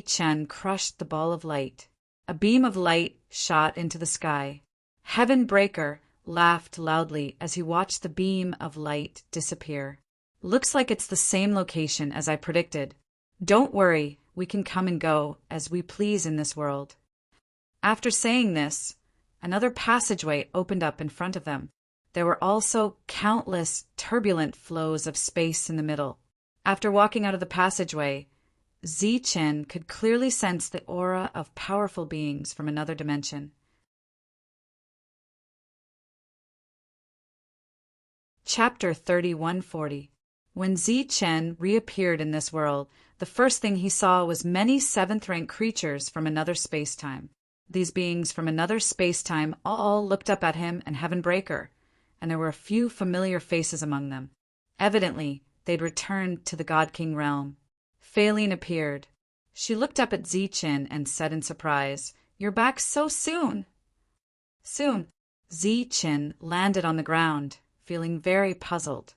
Chen crushed the ball of light. A beam of light shot into the sky. Heavenbreaker laughed loudly as he watched the beam of light disappear. Looks like it's the same location as I predicted. Don't worry, we can come and go as we please in this world. After saying this, another passageway opened up in front of them. There were also countless turbulent flows of space in the middle. After walking out of the passageway, Zichen could clearly sense the aura of powerful beings from another dimension. Chapter 3140. When Zichen reappeared in this world, the first thing he saw was many seventh-rank creatures from another space-time. These beings from another space-time all looked up at him and Heaven Breaker, and there were a few familiar faces among them. Evidently, they'd returned to the God King realm. Faline appeared. She looked up at Zichen and said in surprise, "You're back so soon." Soon, Zichen landed on the ground, feeling very puzzled.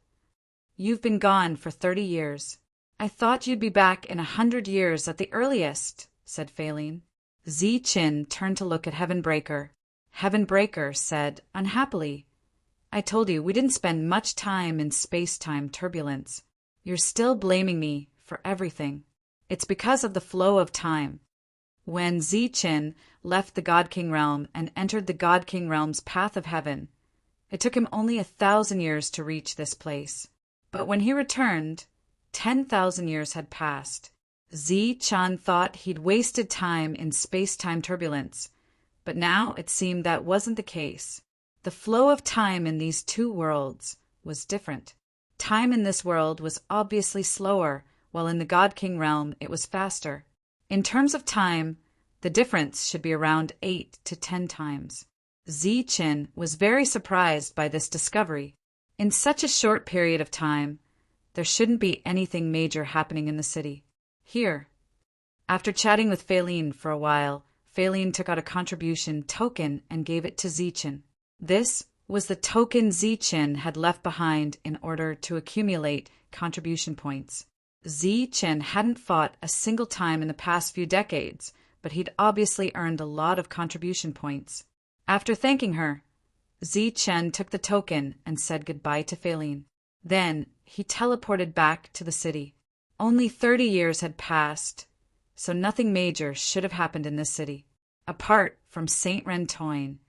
"You've been gone for 30 years. I thought you'd be back in 100 years at the earliest," said Faline. Zichen turned to look at Heaven Breaker. Heaven Breaker said, unhappily, "I told you we didn't spend much time in space-time turbulence. You're still blaming me for everything. It's because of the flow of time." When Zichen left the God King realm and entered the God King realm's path of heaven, it took him only 1,000 years to reach this place. But when he returned, 10,000 years had passed. Zichen thought he'd wasted time in space-time turbulence, but now it seemed that wasn't the case. The flow of time in these two worlds was different. Time in this world was obviously slower, while in the God King realm it was faster. In terms of time, the difference should be around 8 to 10 times. Zichen was very surprised by this discovery. In such a short period of time, there shouldn't be anything major happening in the city. Here. After chatting with Faline for a while, Faline took out a contribution token and gave it to Zichen. This was the token Zichen had left behind in order to accumulate contribution points. Zichen hadn't fought a single time in the past few decades, but he'd obviously earned a lot of contribution points. After thanking her, Zichen took the token and said goodbye to Faline. Then he teleported back to the city. Only 30 years had passed, so nothing major should have happened in this city. Apart from Saint Rentoin,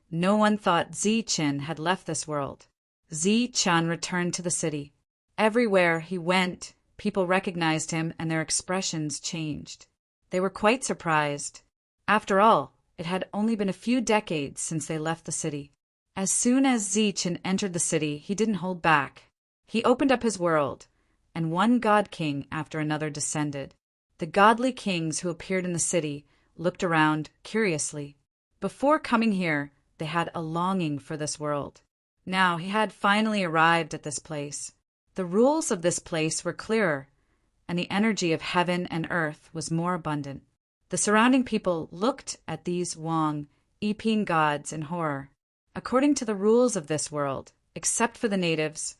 no one thought Zichen had left this world. Zichen returned to the city. Everywhere he went, people recognized him and their expressions changed. They were quite surprised. After all, it had only been a few decades since they left the city. As soon as Zichen entered the city, he didn't hold back. He opened up his world, and one god king after another descended. The godly kings who appeared in the city looked around curiously. Before coming here, they had a longing for this world. Now he had finally arrived at this place. The rules of this place were clearer, and the energy of heaven and earth was more abundant. The surrounding people looked at these Wang, Yiping gods in horror. According to the rules of this world, except for the natives,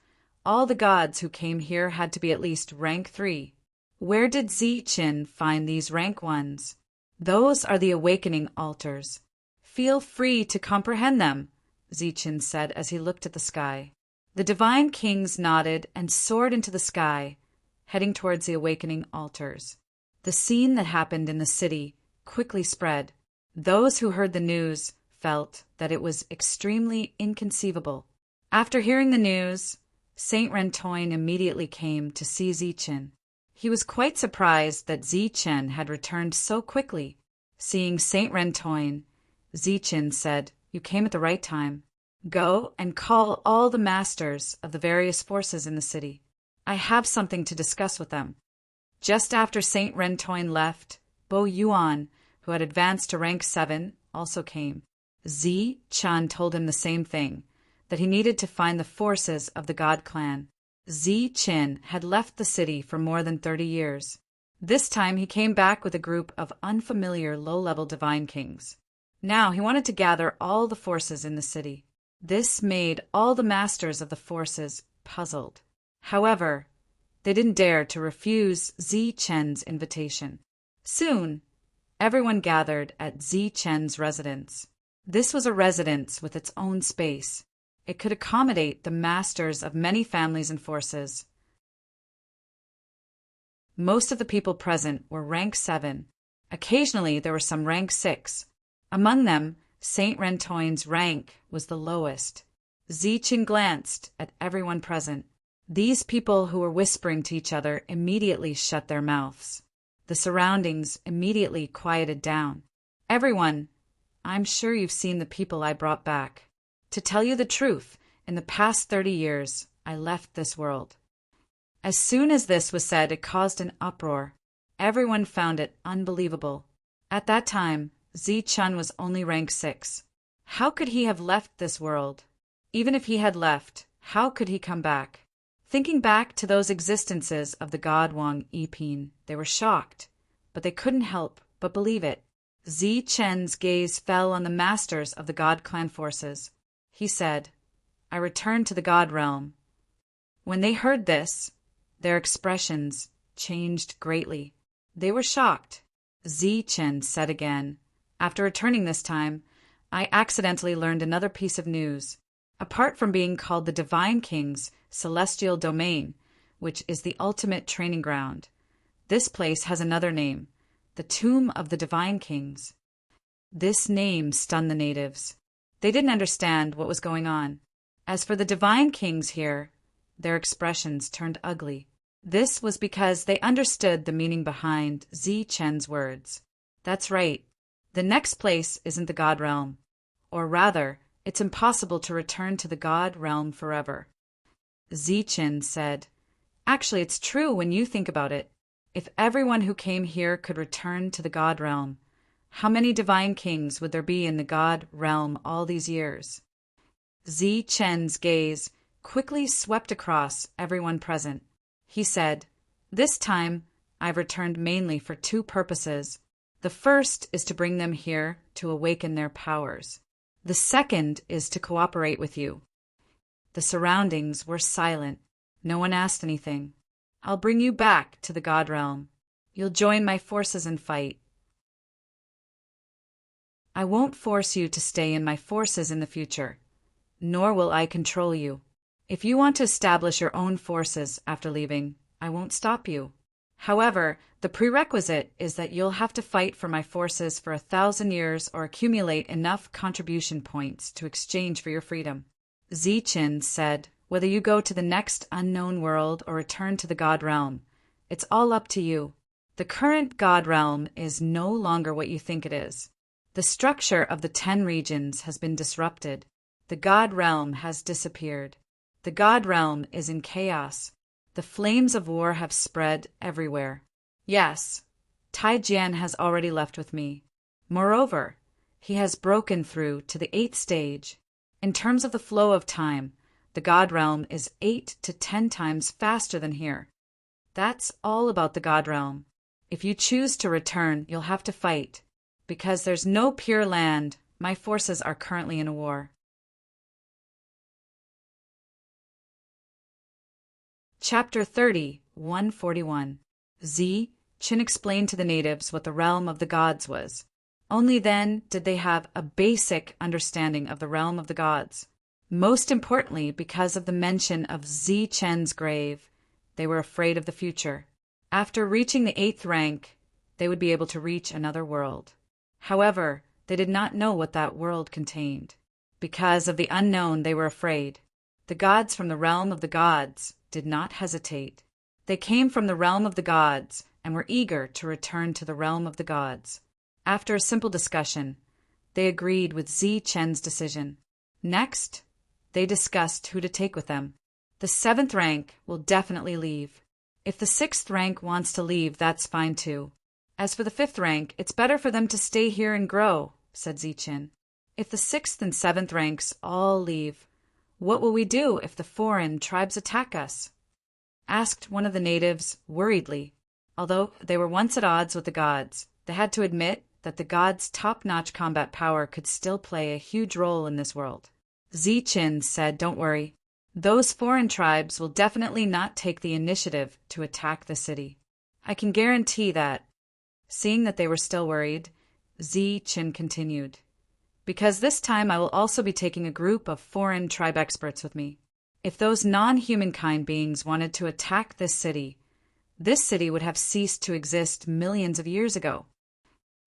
all the gods who came here had to be at least rank 3. Where did Zichen find these rank 1s? Those are the awakening altars. Feel free to comprehend them, Zichen said as he looked at the sky. The divine kings nodded and soared into the sky, heading towards the awakening altars. The scene that happened in the city quickly spread. Those who heard the news felt that it was extremely inconceivable. After hearing the news, Saint Rentoin immediately came to see Zichen. He was quite surprised that Zichen had returned so quickly. Seeing Saint Rentoin, Zichen said, "You came at the right time. Go and call all the masters of the various forces in the city. I have something to discuss with them." Just after Saint Rentoin left, Bo Yuan, who had advanced to rank 7, also came. Zichen told him the same thing, that he needed to find the forces of the God clan. Zichen had left the city for more than 30 years. This time he came back with a group of unfamiliar low-level divine kings. Now he wanted to gather all the forces in the city. This made all the masters of the forces puzzled. However, they didn't dare to refuse Zichen's invitation. Soon, everyone gathered at Zichen's residence. This was a residence with its own space. It could accommodate the masters of many families and forces. Most of the people present were rank 7. Occasionally there were some rank 6. Among them, Saint Rentoin's rank was the lowest. Zichen glanced at everyone present. These people who were whispering to each other immediately shut their mouths. The surroundings immediately quieted down. Everyone, I'm sure you've seen the people I brought back. To tell you the truth, in the past 30 years, I left this world. As soon as this was said, it caused an uproar. Everyone found it unbelievable. At that time, Zichen was only rank 6. How could he have left this world? Even if he had left, how could he come back? Thinking back to those existences of the god Wang Yiping, they were shocked, but they couldn't help but believe it. Zichen's gaze fell on the masters of the god clan forces. He said, I return to the god realm. When they heard this, their expressions changed greatly. They were shocked. Zichen said again, after returning this time, I accidentally learned another piece of news. Apart from being called the Divine King's celestial domain, which is the ultimate training ground, this place has another name, the Tomb of the Divine Kings. This name stunned the natives. They didn't understand what was going on. As for the Divine Kings here, their expressions turned ugly. This was because they understood the meaning behind Zichen's words. That's right. The next place isn't the God realm. Or rather, it's impossible to return to the God realm forever. Zichen said, Actually, it's true when you think about it. If everyone who came here could return to the God realm, how many divine kings would there be in the God realm all these years? Zichen's gaze quickly swept across everyone present. He said, This time, I've returned mainly for 2 purposes. The first is to bring them here to awaken their powers. The second is to cooperate with you. The surroundings were silent. No one asked anything. I'll bring you back to the God realm. You'll join my forces and fight. I won't force you to stay in my forces in the future, nor will I control you. If you want to establish your own forces after leaving, I won't stop you. However, the prerequisite is that you'll have to fight for my forces for 1,000 years or accumulate enough contribution points to exchange for your freedom. Zichen said, Whether you go to the next unknown world or return to the God realm, it's all up to you. The current God realm is no longer what you think it is. The structure of the 10 regions has been disrupted. The God realm has disappeared. The God realm is in chaos. The flames of war have spread everywhere. Yes, Tai Jian has already left with me. Moreover, he has broken through to the 8th stage. In terms of the flow of time, the God realm is 8 to 10 times faster than here. That's all about the God realm. If you choose to return, you'll have to fight. Because there's no pure land, my forces are currently in a war. Chapter 30, 141. Chin explained to the natives what the realm of the gods was. Only then did they have a basic understanding of the realm of the gods. Most importantly, because of the mention of Zichen's grave, they were afraid of the future. After reaching the 8th rank, they would be able to reach another world. However, they did not know what that world contained. Because of the unknown, they were afraid. The gods from the realm of the gods did not hesitate. They came from the realm of the gods and were eager to return to the realm of the gods. After a simple discussion, they agreed with Zichen's decision. Next, they discussed who to take with them. The 7th rank will definitely leave. If the 6th rank wants to leave, that's fine too. As for the 5th rank, it's better for them to stay here and grow, said Zichen. If the 6th and 7th ranks all leave, what will we do if the foreign tribes attack us? Asked one of the natives worriedly. Although they were once at odds with the gods, they had to admit that the gods' top-notch combat power could still play a huge role in this world. Zichen said, Don't worry. Those foreign tribes will definitely not take the initiative to attack the city. I can guarantee that. Seeing that they were still worried, Zichen continued. Because this time I will also be taking a group of foreign tribe experts with me. If those non-humankind beings wanted to attack this city, This city would have ceased to exist millions of years ago.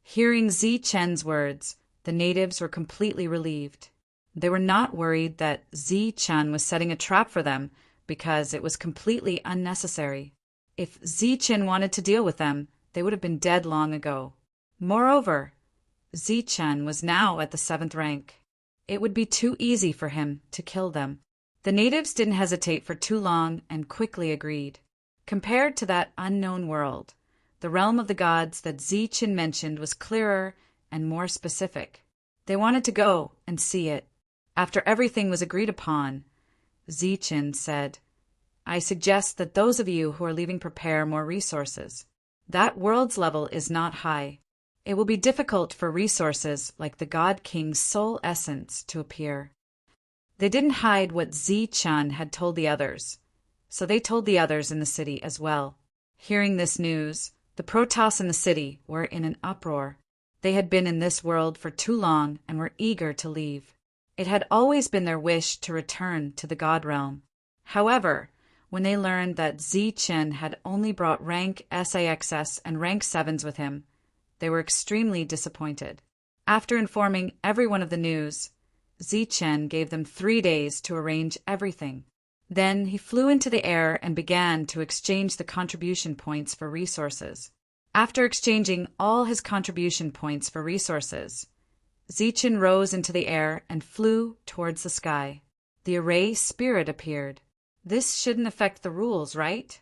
Hearing Zi-Chen's words, the natives were completely relieved. They were not worried that Zi-Chen was setting a trap for them because it was completely unnecessary. If Zi-Chen wanted to deal with them, they would have been dead long ago. Moreover, Zi-Chen was now at the 7th rank. It would be too easy for him to kill them. The natives didn't hesitate for too long and quickly agreed. Compared to that unknown world, the realm of the gods that Zi-Chen mentioned was clearer and more specific. They wanted to go and see it. After everything was agreed upon, Zi-Chen said, "I suggest that those of you who are leaving prepare more resources. That world's level is not high. It will be difficult for resources like the God King's soul essence to appear." They didn't hide what Zi-Chen had told the others, so they told the others in the city as well. Hearing this news, the Protoss in the city were in an uproar. They had been in this world for too long and were eager to leave. It had always been their wish to return to the God realm. However, when they learned that Zi-Chen had only brought rank SAXS and rank 7s with him, they were extremely disappointed. After informing everyone of the news, Zi-Chen gave them 3 days to arrange everything. Then he flew into the air and began to exchange the contribution points for resources. After exchanging all his contribution points for resources, Zi-Chen rose into the air and flew towards the sky. The array spirit appeared. "This shouldn't affect the rules, right?"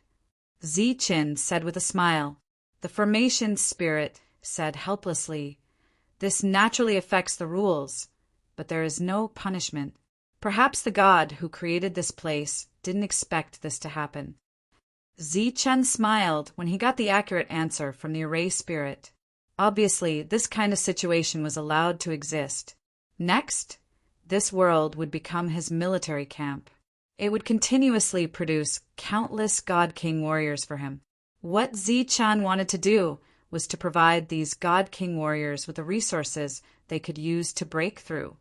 Zi-Chen said with a smile. The formation spirit said helplessly, "This naturally affects the rules, but there is no punishment. Perhaps the God who created this place didn't expect this to happen." Zi-Chen smiled when he got the accurate answer from the array spirit. Obviously, this kind of situation was allowed to exist. Next, this world would become his military camp. It would continuously produce countless God King warriors for him. What Zi-Chen wanted to do was to provide these God King warriors with the resources they could use to break through.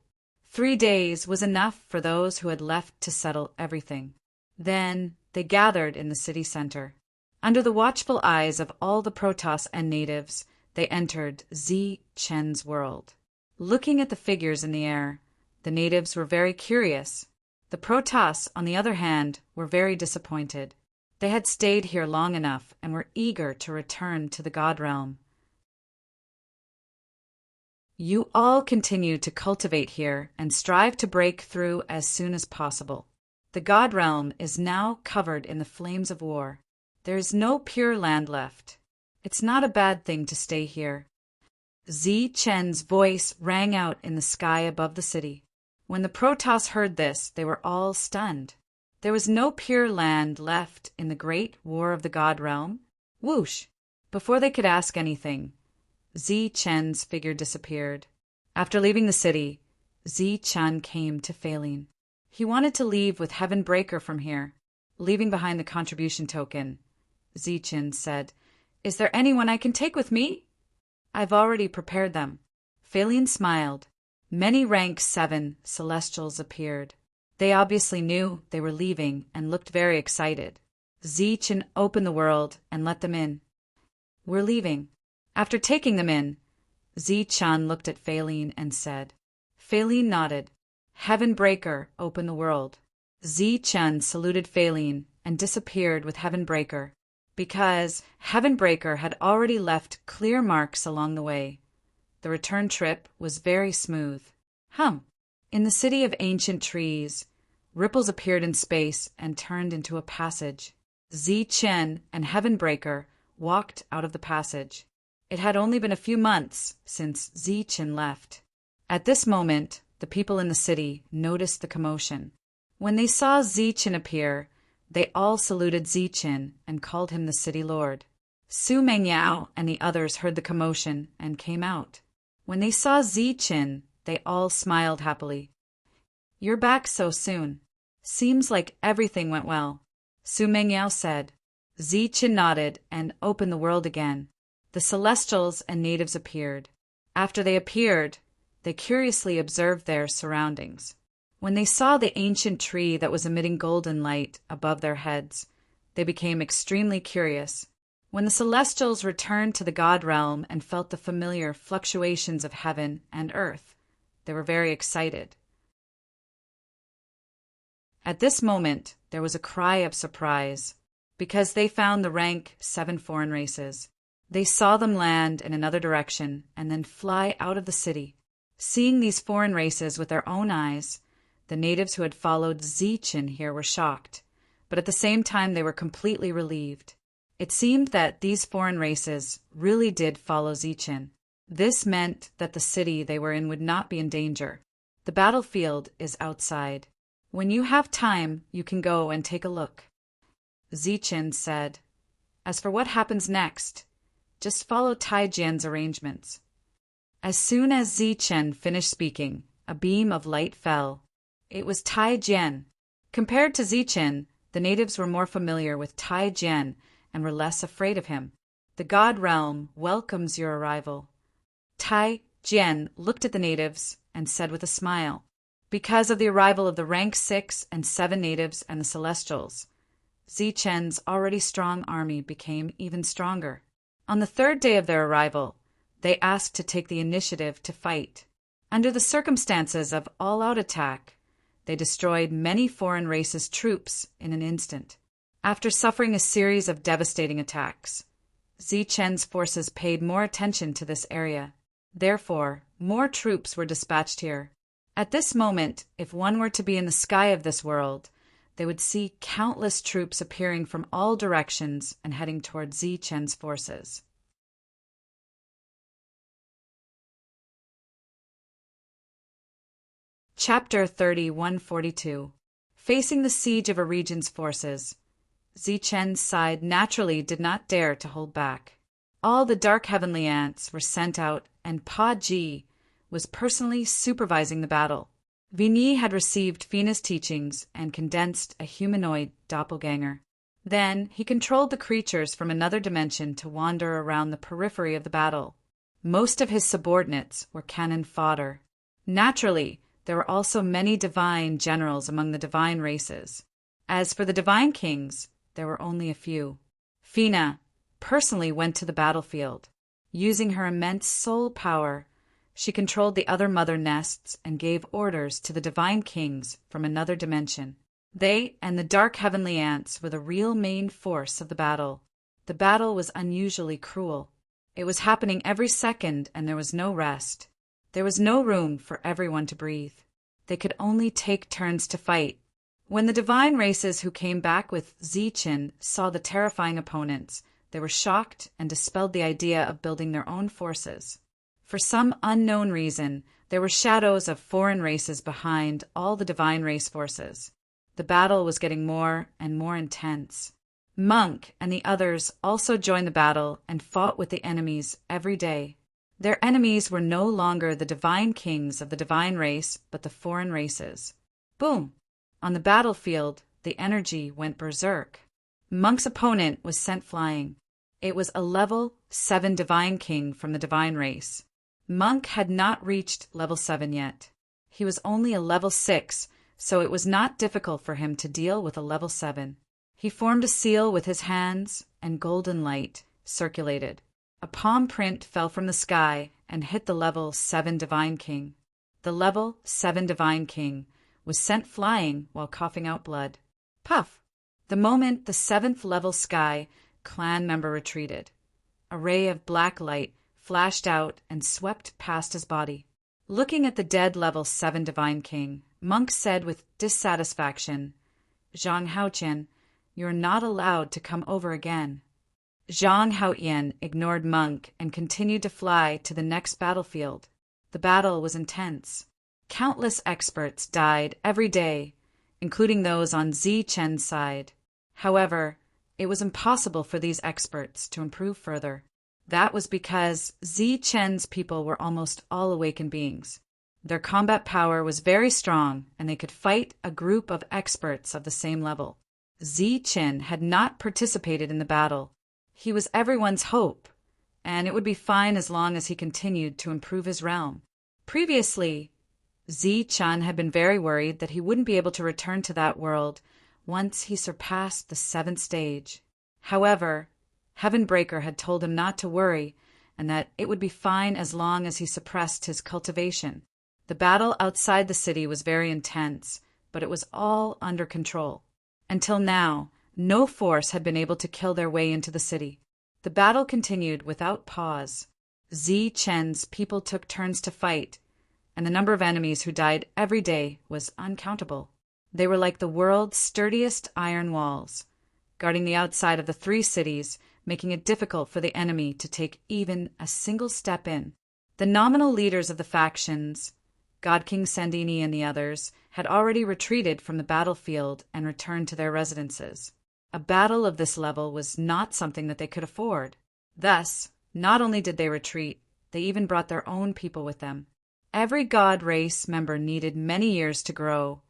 3 days was enough for those who had left to settle everything. Then they gathered in the city center. Under the watchful eyes of all the Protoss and natives, they entered Zi-Chen's world. Looking at the figures in the air, the natives were very curious. The Protoss, on the other hand, were very disappointed. They had stayed here long enough and were eager to return to the God realm. "You all continue to cultivate here and strive to break through as soon as possible. The God realm is now covered in the flames of war. There is no pure land left. It's not a bad thing to stay here." Zi-Chen's voice rang out in the sky above the city. When the Protoss heard this, they were all stunned. There was no pure land left in the great war of the God realm. Whoosh! Before they could ask anything, Zi-Chen's figure disappeared. After leaving the city, Zi-Chen came to Faline. He wanted to leave with Heaven Breaker from here. Leaving behind the contribution token, Zi-Chen said, "Is there anyone I can take with me?" "I've already prepared them." Faline smiled. Many rank 7 celestials appeared. They obviously knew they were leaving and looked very excited. Zi-Chen opened the world and let them in. "We're leaving." After taking them in, Zi-Chen looked at Faline and said. Faline nodded. Heaven Breaker opened the world. Zi-Chen saluted Faline and disappeared with Heaven Breaker, because Heaven Breaker had already left clear marks along the way. The return trip was very smooth. In the city of ancient trees, ripples appeared in space and turned into a passage. Zi-Chen and Heaven Breaker walked out of the passage. It had only been a few months since Zi-Chen left. At this moment, the people in the city noticed the commotion. When they saw Zi-Chen appear, they all saluted Zi-Chen and called him the city lord. Su Mengyao and the others heard the commotion and came out. When they saw Zi-Chen, they all smiled happily. "You're back so soon. Seems like everything went well," Su Mengyao said. Zi-Chen nodded and opened the world again. The celestials and natives appeared. After they appeared, they curiously observed their surroundings. When they saw the ancient tree that was emitting golden light above their heads, they became extremely curious. When the Celestials returned to the God realm and felt the familiar fluctuations of heaven and earth, they were very excited. At this moment, there was a cry of surprise, because they found the rank 7 foreign races. They saw them land in another direction and then fly out of the city. Seeing these foreign races with their own eyes, the natives who had followed Zichin here were shocked, but at the same time they were completely relieved. It seemed that these foreign races really did follow Zichin. This meant that the city they were in would not be in danger. The battlefield is outside. When you have time, you can go and take a look. Zichin said, "As for what happens next, just follow Tai Jian's arrangements." As soon as Zichin finished speaking, a beam of light fell. It was Tai Jian. Compared to Zichin, the natives were more familiar with Tai Jian and were less afraid of him. "The God realm welcomes your arrival." Tai Jian looked at the natives and said with a smile, "Because of the arrival of the rank 6 and 7 natives and the Celestials, Zichen's already strong army became even stronger. On the 3rd day of their arrival, they asked to take the initiative to fight. Under the circumstances of all-out attack, they destroyed many foreign races' troops in an instant. After suffering a series of devastating attacks, Zichen's forces paid more attention to this area. Therefore, more troops were dispatched here. At this moment, if one were to be in the sky of this world, they would see countless troops appearing from all directions and heading toward Zichen's forces." Chapter 3142. Facing the siege of a region's forces, Zichen's side naturally did not dare to hold back. All the dark heavenly ants were sent out, and Pa Ji was personally supervising the battle. Vigny had received Fina's teachings and condensed a humanoid doppelganger. Then he controlled the creatures from another dimension to wander around the periphery of the battle. Most of his subordinates were cannon fodder. Naturally, there were also many divine generals among the divine races. As for the divine kings, there were only a few. Fina personally went to the battlefield. Using her immense soul power, she controlled the other mother nests and gave orders to the divine kings from another dimension. They and the dark heavenly ants were the real main force of the battle. The battle was unusually cruel. It was happening every second, and there was no rest. There was no room for everyone to breathe. They could only take turns to fight. When the divine races who came back with Zichin saw the terrifying opponents, they were shocked and dispelled the idea of building their own forces. For some unknown reason, there were shadows of foreign races behind all the divine race forces. The battle was getting more and more intense. Monk and the others also joined the battle and fought with the enemies every day. Their enemies were no longer the divine kings of the divine race, but the foreign races. Boom! On the battlefield, the energy went berserk. Monk's opponent was sent flying. It was a level 7 divine king from the divine race. Monk had not reached level 7 yet. He was only a level 6, so it was not difficult for him to deal with a level 7. He formed a seal with his hands, and golden light circulated. A palm print fell from the sky and hit the level 7 divine king. The level 7 divine king was sent flying while coughing out blood. Puff! The moment the 7th level sky clan member retreated, a ray of black light flashed out and swept past his body. Looking at the dead level 7 divine king, Monk said with dissatisfaction, "Zhang Haoqian, you are not allowed to come over again." Zhang Haoqian ignored Monk and continued to fly to the next battlefield. The battle was intense. Countless experts died every day, including those on Zichen's side. However, it was impossible for these experts to improve further. That was because Zichen's people were almost all awakened beings. Their combat power was very strong, and they could fight a group of experts of the same level. Zichen had not participated in the battle. He was everyone's hope, and it would be fine as long as he continued to improve his realm. Previously, Zichen had been very worried that he wouldn't be able to return to that world once he surpassed the 7th stage. However, Heavenbreaker had told him not to worry and that it would be fine as long as he suppressed his cultivation. The battle outside the city was very intense, but it was all under control. Until now, no force had been able to kill their way into the city. The battle continued without pause. Zi Chen's people took turns to fight, and the number of enemies who died every day was uncountable. They were like the world's sturdiest iron walls, guarding the outside of the 3 cities, making it difficult for the enemy to take even a single step in. The nominal leaders of the factions, God King Sandini and the others, had already retreated from the battlefield and returned to their residences. A battle of this level was not something that they could afford. Thus, not only did they retreat, they even brought their own people with them. Every god race member needed many years to grow,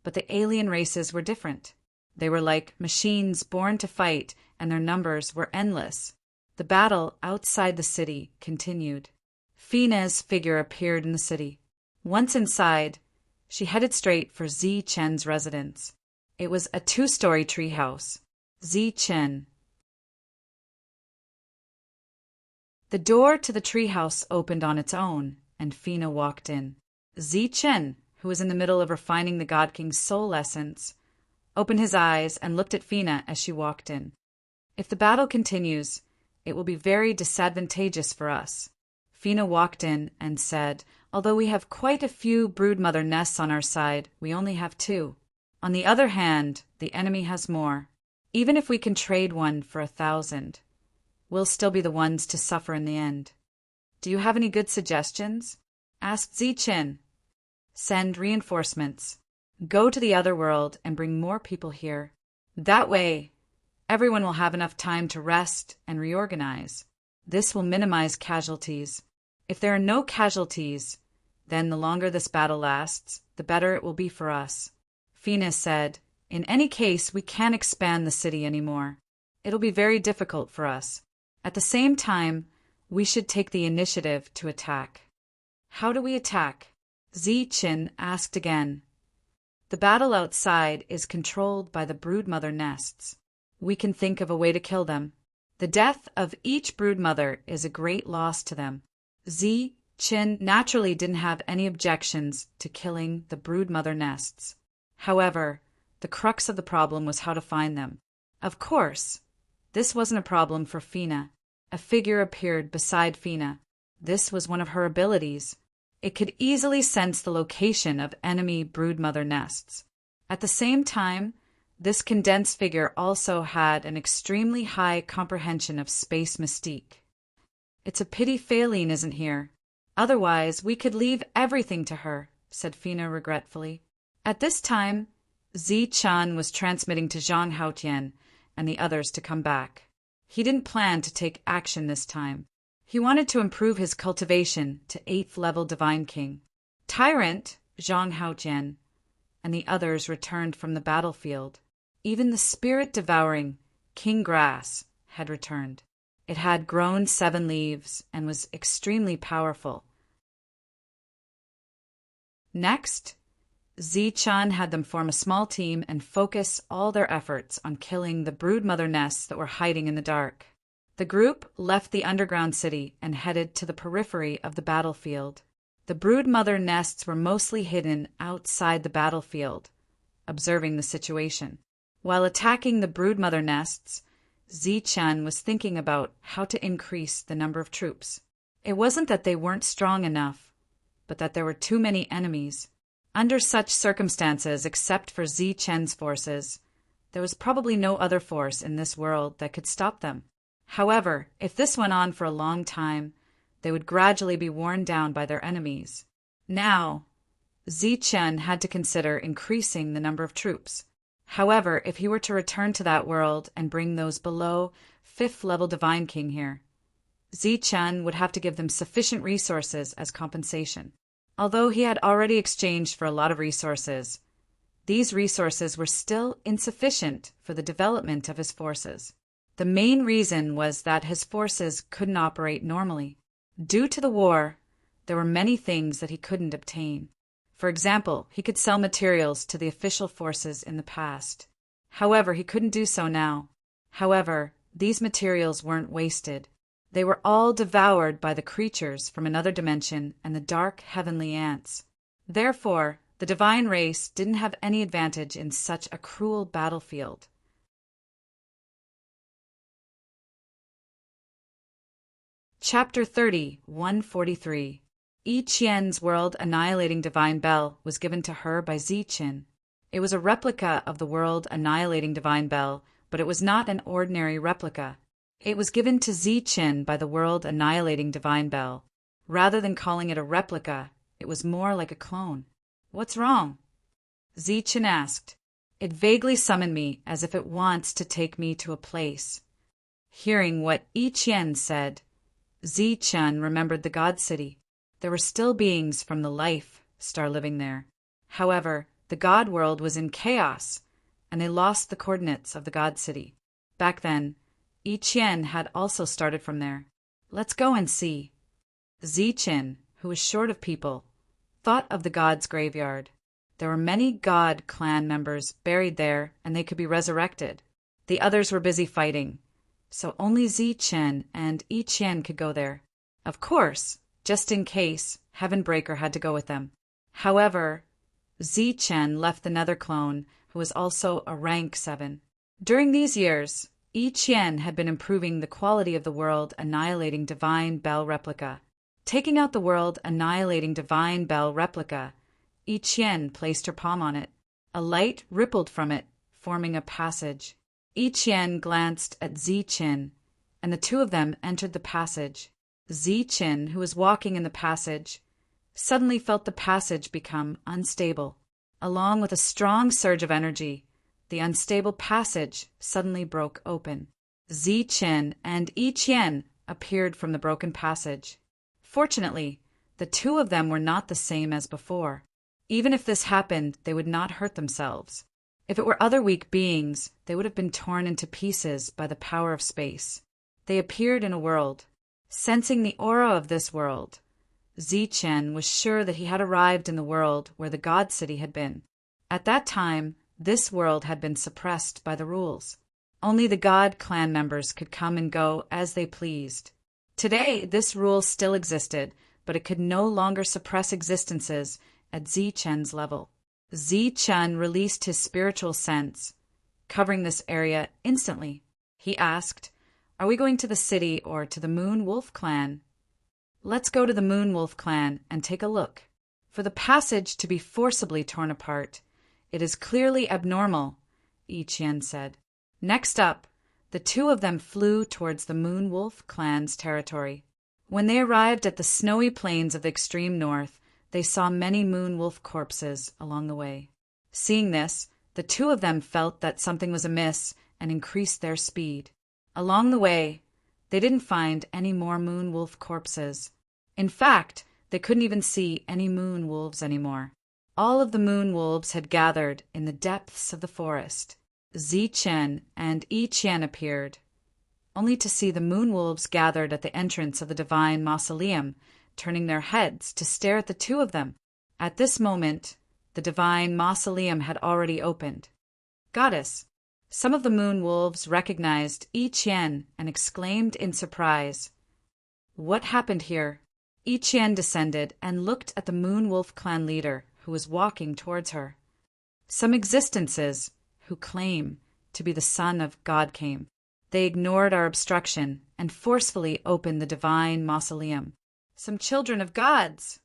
but the alien races were different. They were like machines born to fight, and their numbers were endless. The battle outside the city continued. Fina's figure appeared in the city. Once inside, she headed straight for Zi Chen's residence. It was a 2-story treehouse. Zi Chen. The door to the treehouse opened on its own, and Fina walked in. Zi Chen, who was in the middle of refining the God King's soul essence, opened his eyes and looked at Fina as she walked in. If the battle continues, it will be very disadvantageous for us. Fina walked in and said, although we have quite a few broodmother nests on our side, we only have 2. On the other hand, the enemy has more. Even if we can trade one for 1,000, we'll still be the ones to suffer in the end. Do you have any good suggestions? Asked Zi Chen. Send reinforcements. Go to the other world and bring more people here. That way, everyone will have enough time to rest and reorganize. This will minimize casualties. If there are no casualties, then the longer this battle lasts, the better it will be for us. Fina said, in any case, we can't expand the city anymore. It'll be very difficult for us. At the same time, we should take the initiative to attack. How do we attack? Zi Chen asked again. The battle outside is controlled by the broodmother nests. We can think of a way to kill them. The death of each broodmother is a great loss to them. Zi Chen naturally didn't have any objections to killing the broodmother nests. However, the crux of the problem was how to find them. Of course, this wasn't a problem for Fina. A figure appeared beside Fina. This was one of her abilities. It could easily sense the location of enemy broodmother nests. At the same time, this condensed figure also had an extremely high comprehension of space mystique. It's a pity Faeline isn't here. Otherwise, we could leave everything to her, said Fina regretfully. At this time, Zi Chan was transmitting to Zhang Haotian and the others to come back. He didn't plan to take action this time. He wanted to improve his cultivation to 8th level Divine King. Tyrant, Zhang Haotian, and the others returned from the battlefield. Even the spirit-devouring King Grass had returned. It had grown 7 leaves and was extremely powerful. Next, Zi Chan had them form a small team and focus all their efforts on killing the broodmother nests that were hiding in the dark. The group left the underground city and headed to the periphery of the battlefield. The broodmother nests were mostly hidden outside the battlefield, observing the situation. While attacking the broodmother nests, Zi Chan was thinking about how to increase the number of troops. It wasn't that they weren't strong enough, but that there were too many enemies. Under such circumstances, except for Zi Chen's forces, there was probably no other force in this world that could stop them. However, if this went on for a long time, they would gradually be worn down by their enemies. Now, Zi Chen had to consider increasing the number of troops. However, if he were to return to that world and bring those below 5th level Divine King here, Zi Chen would have to give them sufficient resources as compensation. Although he had already exchanged for a lot of resources, these resources were still insufficient for the development of his forces. The main reason was that his forces couldn't operate normally. Due to the war, there were many things that he couldn't obtain. For example, he could sell materials to the official forces in the past. However, he couldn't do so now. However, these materials weren't wasted. They were all devoured by the creatures from another dimension and the dark heavenly ants. Therefore, the divine race didn't have any advantage in such a cruel battlefield. Chapter 30, 143. Yi Qian's world-annihilating divine bell was given to her by Ziqin. It was a replica of the world-annihilating divine bell, but it was not an ordinary replica. It was given to Ziqin by the world-annihilating divine bell. Rather than calling it a replica, it was more like a clone. What's wrong? Ziqin asked. It vaguely summoned me as if it wants to take me to a place. Hearing what Yi Qian said, Ziqin remembered the God City. There were still beings from the life star living there. However, the God world was in chaos, and they lost the coordinates of the God City. Back then, Yi Qian had also started from there. Let's go and see. Ziqin, who was short of people, thought of the God's graveyard. There were many God clan members buried there, and they could be resurrected. The others were busy fighting, so only Ziqin and Yi Qian could go there. Of course, just in case, Heavenbreaker had to go with them. However, Ziqin left the Nether clone, who was also a rank 7. During these years, Yi Qian had been improving the quality of the world-annihilating divine bell replica. Taking out the world-annihilating divine bell replica, Yi Qian placed her palm on it. A light rippled from it, forming a passage. Yi Qian glanced at Ziqin, and the two of them entered the passage. Ziqin, who was walking in the passage, suddenly felt the passage become unstable. Along with a strong surge of energy, the unstable passage suddenly broke open. Ziqin and Yi Qian appeared from the broken passage. Fortunately, the two of them were not the same as before. Even if this happened, they would not hurt themselves. If it were other weak beings, they would have been torn into pieces by the power of space. They appeared in a world. Sensing the aura of this world, Ziqin was sure that he had arrived in the world where the God City had been. At that time, this world had been suppressed by the rules. Only the God clan members could come and go as they pleased. Today, this rule still existed, but it could no longer suppress existences at Ziqin's level. Ziqin released his spiritual sense, covering this area instantly. He asked, "Are we going to the city or to the Moon Wolf clan?" "Let's go to the Moon Wolf clan and take a look." For the passage to be forcibly torn apart, it is clearly abnormal, Yi Qian said. Next up, the two of them flew towards the Moon Wolf clan's territory. When they arrived at the snowy plains of the extreme north, they saw many Moon Wolf corpses along the way. Seeing this, the two of them felt that something was amiss and increased their speed. Along the way, they didn't find any more Moon Wolf corpses. In fact, they couldn't even see any moon wolves anymore. All of the moon wolves had gathered in the depths of the forest. Ziqin and Yi Qian appeared, only to see the moon wolves gathered at the entrance of the divine mausoleum, turning their heads to stare at the two of them. At this moment, the divine mausoleum had already opened. "Goddess!" Some of the moon wolves recognized Yi Qian and exclaimed in surprise, "What happened here?" Yi Qian descended and looked at the Moon Wolf clan leader, who was walking towards her. Some existences who claim to be the son of God came. They ignored our obstruction and forcefully opened the divine mausoleum. "Some children of gods!"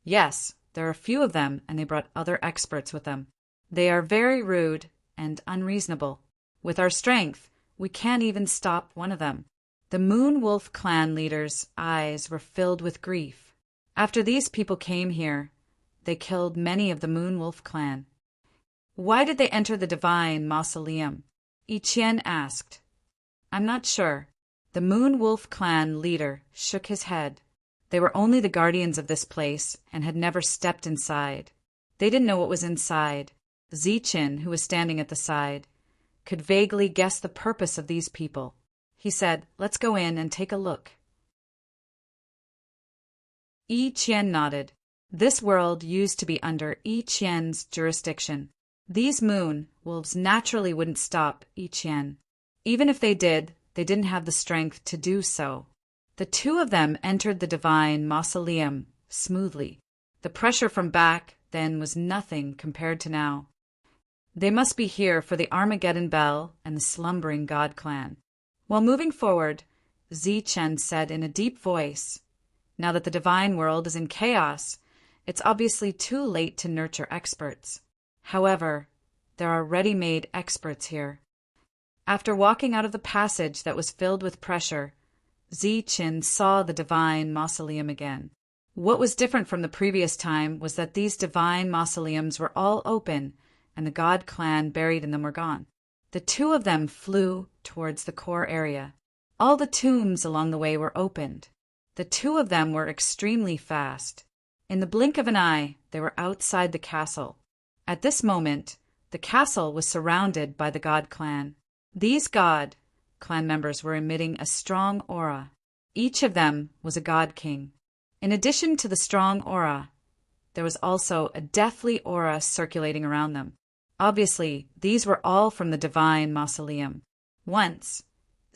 "Yes, there are a few of them, and they brought other experts with them. They are very rude and unreasonable. With our strength, we can't even stop one of them." The Moon Wolf clan leader's eyes were filled with grief. After these people came here, they killed many of the Moon Wolf clan. "Why did they enter the divine mausoleum?" Yi Qian asked. "I'm not sure." The Moon Wolf clan leader shook his head. They were only the guardians of this place and had never stepped inside. They didn't know what was inside. Ziqin, who was standing at the side, could vaguely guess the purpose of these people. He said, "Let's go in and take a look." Yi Qian nodded. This world used to be under Yi Qian's jurisdiction. These moon wolves naturally wouldn't stop Yi Qian. Even if they did, they didn't have the strength to do so. The two of them entered the divine mausoleum smoothly. The pressure from back then was nothing compared to now. They must be here for the Armageddon Bell and the slumbering God clan. While moving forward, Zichen said in a deep voice, "Now that the divine world is in chaos, it's obviously too late to nurture experts. However, there are ready-made experts here." After walking out of the passage that was filled with pressure, Zichen saw the divine mausoleum again. What was different from the previous time was that these divine mausoleums were all open, and the God clan buried in them were gone. The two of them flew towards the core area. All the tombs along the way were opened. The two of them were extremely fast. In the blink of an eye, they were outside the castle. At this moment, the castle was surrounded by the God clan. These God clan members were emitting a strong aura. Each of them was a God king. In addition to the strong aura, there was also a deathly aura circulating around them. Obviously, these were all from the divine mausoleum. Once,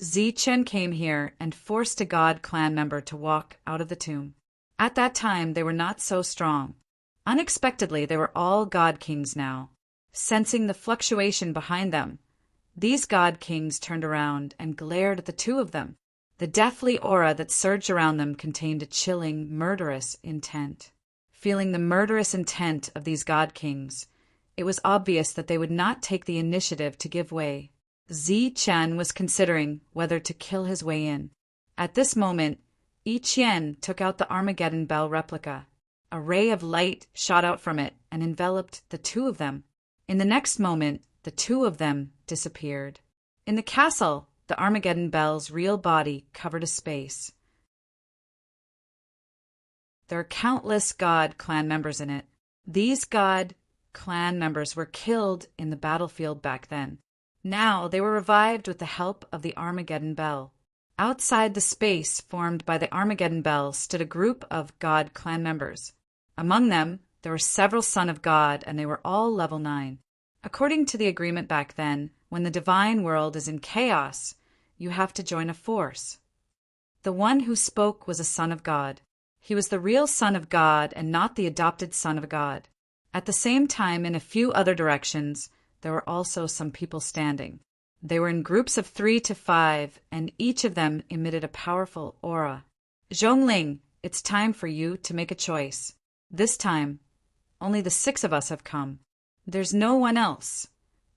Zichen came here and forced a God clan member to walk out of the tomb. At that time, they were not so strong. Unexpectedly, they were all God kings now. Sensing the fluctuation behind them, these God kings turned around and glared at the two of them. The deathly aura that surged around them contained a chilling, murderous intent. Feeling the murderous intent of these God kings, it was obvious that they would not take the initiative to give way. Zichen was considering whether to kill his way in. At this moment, Yiqian took out the Armageddon Bell replica. A ray of light shot out from it and enveloped the two of them. In the next moment, the two of them disappeared. In the castle, the Armageddon Bell's real body covered a space. There are countless God clan members in it. These God clan members were killed in the battlefield back then. Now they were revived with the help of the Armageddon Bell. Outside the space formed by the Armageddon Bell stood a group of God clan members. Among them, there were several Son of God, and they were all level 9. According to the agreement back then, when the divine world is in chaos, you have to join a force. The one who spoke was a Son of God. He was the real Son of God and not the adopted son of God. At the same time, in a few other directions, there were also some people standing. They were in groups of 3 to 5, and each of them emitted a powerful aura. Zhongling, it's time for you to make a choice. This time, only the 6 of us have come. There's no one else,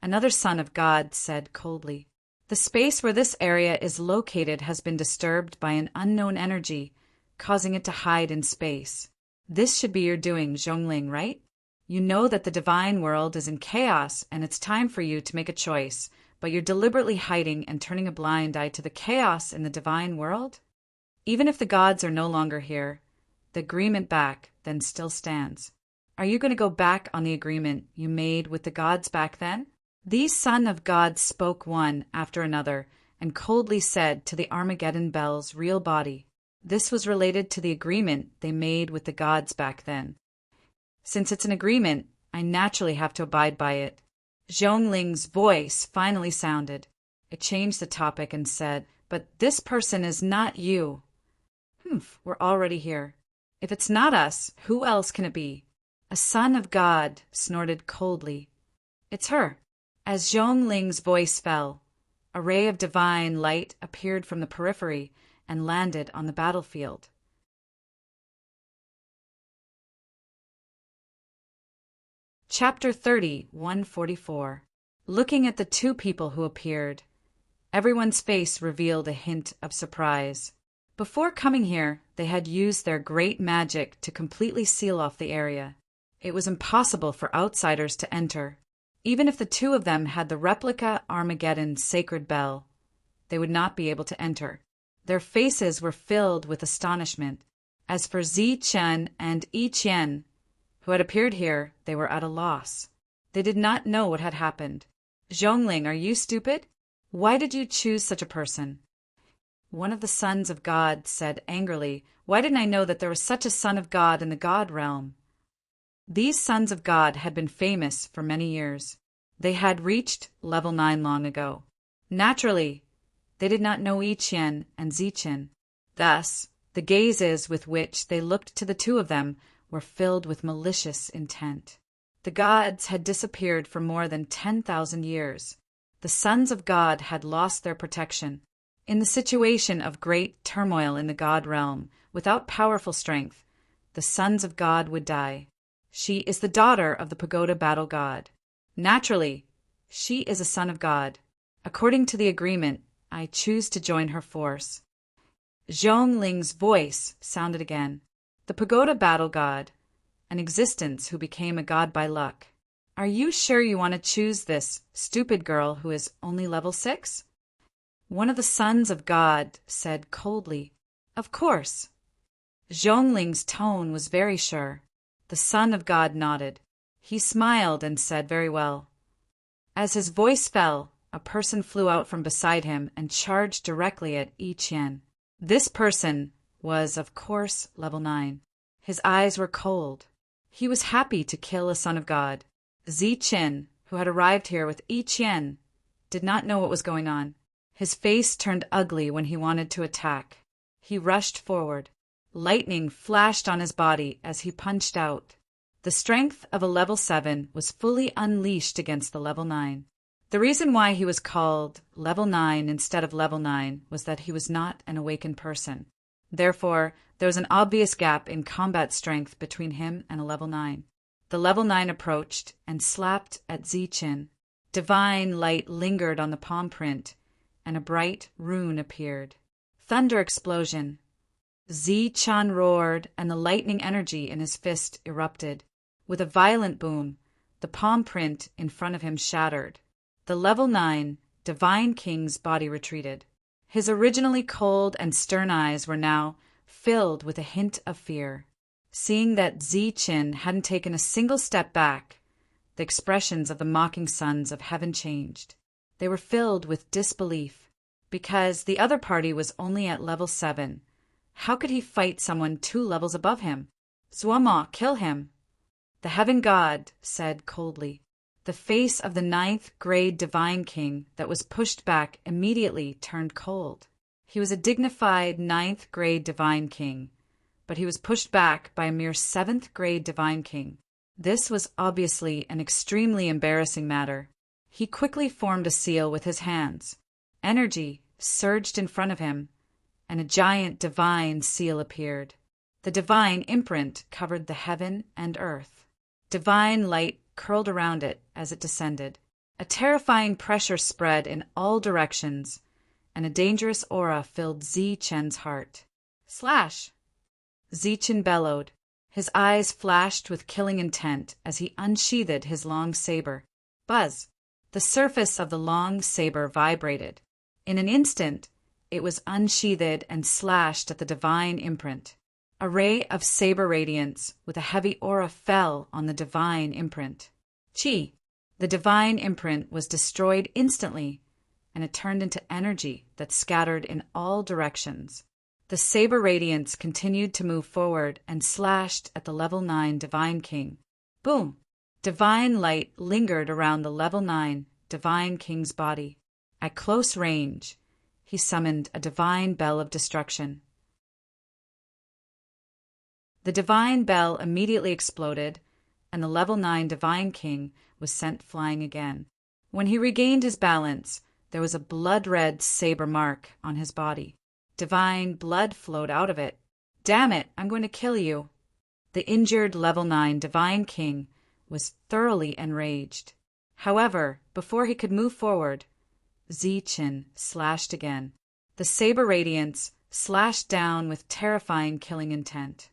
another Son of God said coldly. The space where this area is located has been disturbed by an unknown energy, causing it to hide in space. This should be your doing, Zhongling, right? You know that the divine world is in chaos, and it's time for you to make a choice, but you're deliberately hiding and turning a blind eye to the chaos in the divine world? Even if the gods are no longer here, the agreement back then still stands. Are you going to go back on the agreement you made with the gods back then? These Son of God spoke one after another and coldly said to the Armageddon Bell's real body. This was related to the agreement they made with the gods back then. Since it's an agreement, I naturally have to abide by it. Zhongling's voice finally sounded. It changed the topic and said, "But this person is not you." We're already here. If it's not us, who else can it be? A Son of God snorted coldly. It's her. As Zhongling's voice fell, a ray of divine light appeared from the periphery and landed on the battlefield. Chapter 30, 144. Looking at the two people who appeared, everyone's face revealed a hint of surprise. Before coming here, they had used their great magic to completely seal off the area. It was impossible for outsiders to enter. Even if the two of them had the replica Armageddon sacred bell, they would not be able to enter. Their faces were filled with astonishment. As for Zichen and Yiqian, who had appeared here, they were at a loss. They did not know what had happened. Zhongling, are you stupid? Why did you choose such a person? One of the sons of God said angrily, "Why didn't I know that there was such a Son of God in the God realm?" These sons of God had been famous for many years. They had reached level 9 long ago. Naturally, They did not know I Chien and Zichen. Thus, the gazes with which they looked to the two of them were filled with malicious intent. The gods had disappeared for more than 10,000 years. The sons of God had lost their protection. In the situation of great turmoil in the god realm, without powerful strength, the sons of God would die. She is the daughter of the pagoda battle god. Naturally, she is a son of God. According to the agreement, I choose to join her force. Zhongling's voice sounded again. The pagoda battle god, an existence who became a god by luck. Are you sure you want to choose this stupid girl who is only level 6? One of the sons of God said coldly, Of course. Zhongling's tone was very sure. The son of God nodded. He smiled and said, Very well. As his voice fell, a person flew out from beside him and charged directly at I Chien. This person was, of course, level 9. His eyes were cold. He was happy to kill a son of God. Zichen, who had arrived here with I Chien, did not know what was going on. His face turned ugly when he wanted to attack. He rushed forward. Lightning flashed on his body as he punched out. The strength of a level 7 was fully unleashed against the level 9. The reason why he was called level 9 instead of level 9 was that he was not an awakened person. Therefore, there was an obvious gap in combat strength between him and a level 9. The level 9 approached and slapped at Zichen. Divine light lingered on the palm print, and a bright rune appeared. Thunder explosion. Zichen roared, and the lightning energy in his fist erupted. With a violent boom, the palm print in front of him shattered. The level 9 Divine King's body retreated. His originally cold and stern eyes were now filled with a hint of fear. Seeing that Zichen hadn't taken a single step back, the expressions of the mocking sons of heaven changed. They were filled with disbelief. Because the other party was only at level 7, how could he fight someone 2 levels above him? Zuama, kill him. The heaven god said coldly. The face of the 9th grade Divine King that was pushed back immediately turned cold. He was a dignified 9th grade Divine King, but he was pushed back by a mere 7th grade Divine King. This was obviously an extremely embarrassing matter. He quickly formed a seal with his hands. Energy surged in front of him, and a giant divine seal appeared. The divine imprint covered the heaven and earth. Divine light curled around it as it descended. A terrifying pressure spread in all directions, and a dangerous aura filled Zichen's heart. Slash! Zichen bellowed. His eyes flashed with killing intent as he unsheathed his long saber. Buzz! The surface of the long saber vibrated. In an instant, it was unsheathed and slashed at the divine imprint. A ray of saber radiance with a heavy aura fell on the divine imprint. Chi! The divine imprint was destroyed instantly, and it turned into energy that scattered in all directions. The saber radiance continued to move forward and slashed at the level 9 Divine King. Boom! Divine light lingered around the level 9 Divine King's body. At close range, he summoned a divine bell of destruction. The divine bell immediately exploded, and the level 9 Divine King was sent flying again. When he regained his balance, there was a blood-red saber mark on his body. Divine blood flowed out of it. Damn it, I'm going to kill you. The injured level 9 Divine King was thoroughly enraged. However, before he could move forward, Zichen slashed again. The saber radiance slashed down with terrifying killing intent.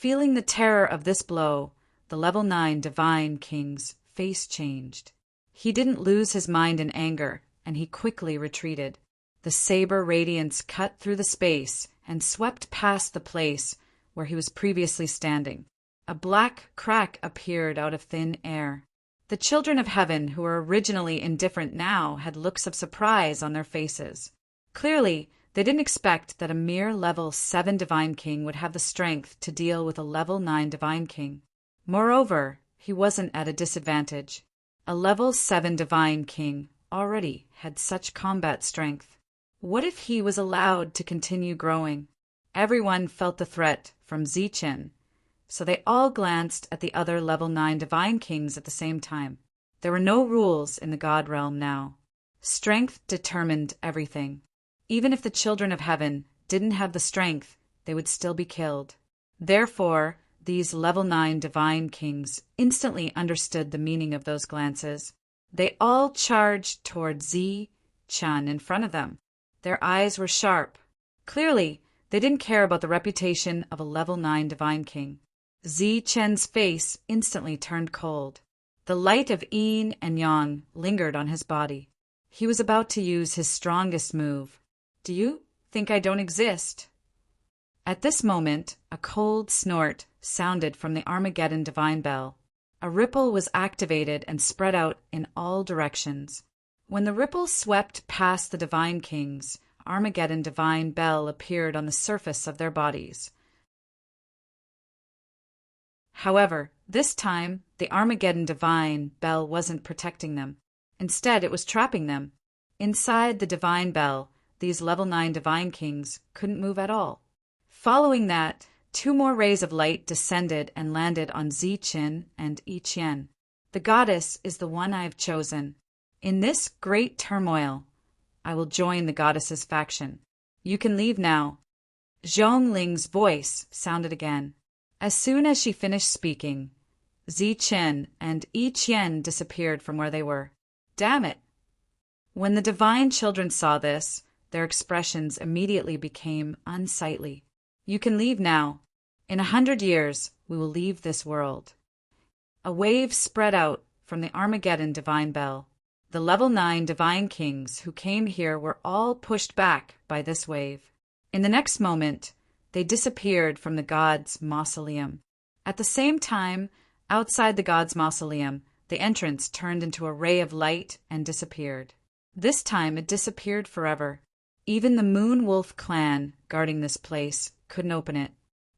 Feeling the terror of this blow, the level 9 Divine King's face changed. He didn't lose his mind in anger, and he quickly retreated. The saber radiance cut through the space and swept past the place where he was previously standing. A black crack appeared out of thin air. The children of heaven, who were originally indifferent now, had looks of surprise on their faces. Clearly, they didn't expect that a mere level 7 Divine King would have the strength to deal with a level 9 Divine King. Moreover, he wasn't at a disadvantage. A level 7 Divine King already had such combat strength. What if he was allowed to continue growing? Everyone felt the threat from Zichen, so they all glanced at the other level 9 divine kings at the same time. There were no rules in the god realm now. Strength determined everything. Even if the children of heaven didn't have the strength, they would still be killed. Therefore, these level 9 divine kings instantly understood the meaning of those glances. They all charged toward Zi-chan in front of them. Their eyes were sharp. Clearly, they didn't care about the reputation of a level 9 divine king. Zi-chen's face instantly turned cold. The light of yin and yang lingered on his body. He was about to use his strongest move. Do you think I don't exist? At this moment, a cold snort sounded from the Armageddon divine bell. A ripple was activated and spread out in all directions. When the ripple swept past the divine kings, Armageddon divine bell appeared on the surface of their bodies. However, this time, the Armageddon divine bell wasn't protecting them. Instead, it was trapping them. Inside the divine bell, these level 9 divine kings couldn't move at all. Following that, 2 more rays of light descended and landed on Zichen and Yiqian. The goddess is the one I have chosen. In this great turmoil, I will join the goddess's faction. You can leave now. Zhongling's voice sounded again. As soon as she finished speaking, Zichen and Yiqian disappeared from where they were. Damn it! When the divine children saw this, their expressions immediately became unsightly. You can leave now. In 100 years, we will leave this world. A wave spread out from the Armageddon divine bell. The level 9 divine kings who came here were all pushed back by this wave. In the next moment, they disappeared from the god's mausoleum. At the same time, outside the god's mausoleum, the entrance turned into a ray of light and disappeared. This time it disappeared forever. Even the Moon Wolf clan guarding this place couldn't open it.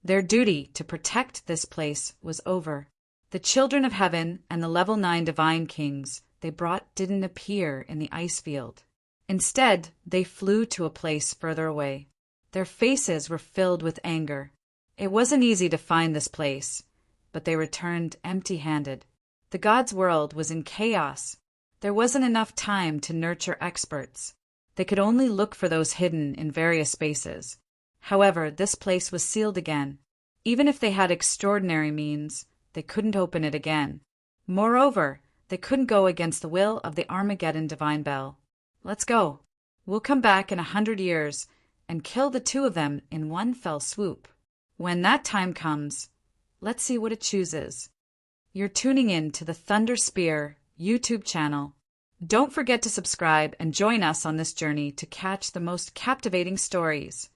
Their duty to protect this place was over. The children of heaven and the level 9 divine kings they brought didn't appear in the ice field. Instead, they flew to a place further away. Their faces were filled with anger. It wasn't easy to find this place, but they returned empty-handed. The god's world was in chaos. There wasn't enough time to nurture experts. They could only look for those hidden in various spaces. However, this place was sealed again. Even if they had extraordinary means, they couldn't open it again. Moreover, they couldn't go against the will of the Armageddon divine bell. Let's go. We'll come back in 100 years and kill the 2 of them in one fell swoop. When that time comes, let's see what it chooses. You're tuning in to the Thunder Spear YouTube channel. Don't forget to subscribe and join us on this journey to catch the most captivating stories.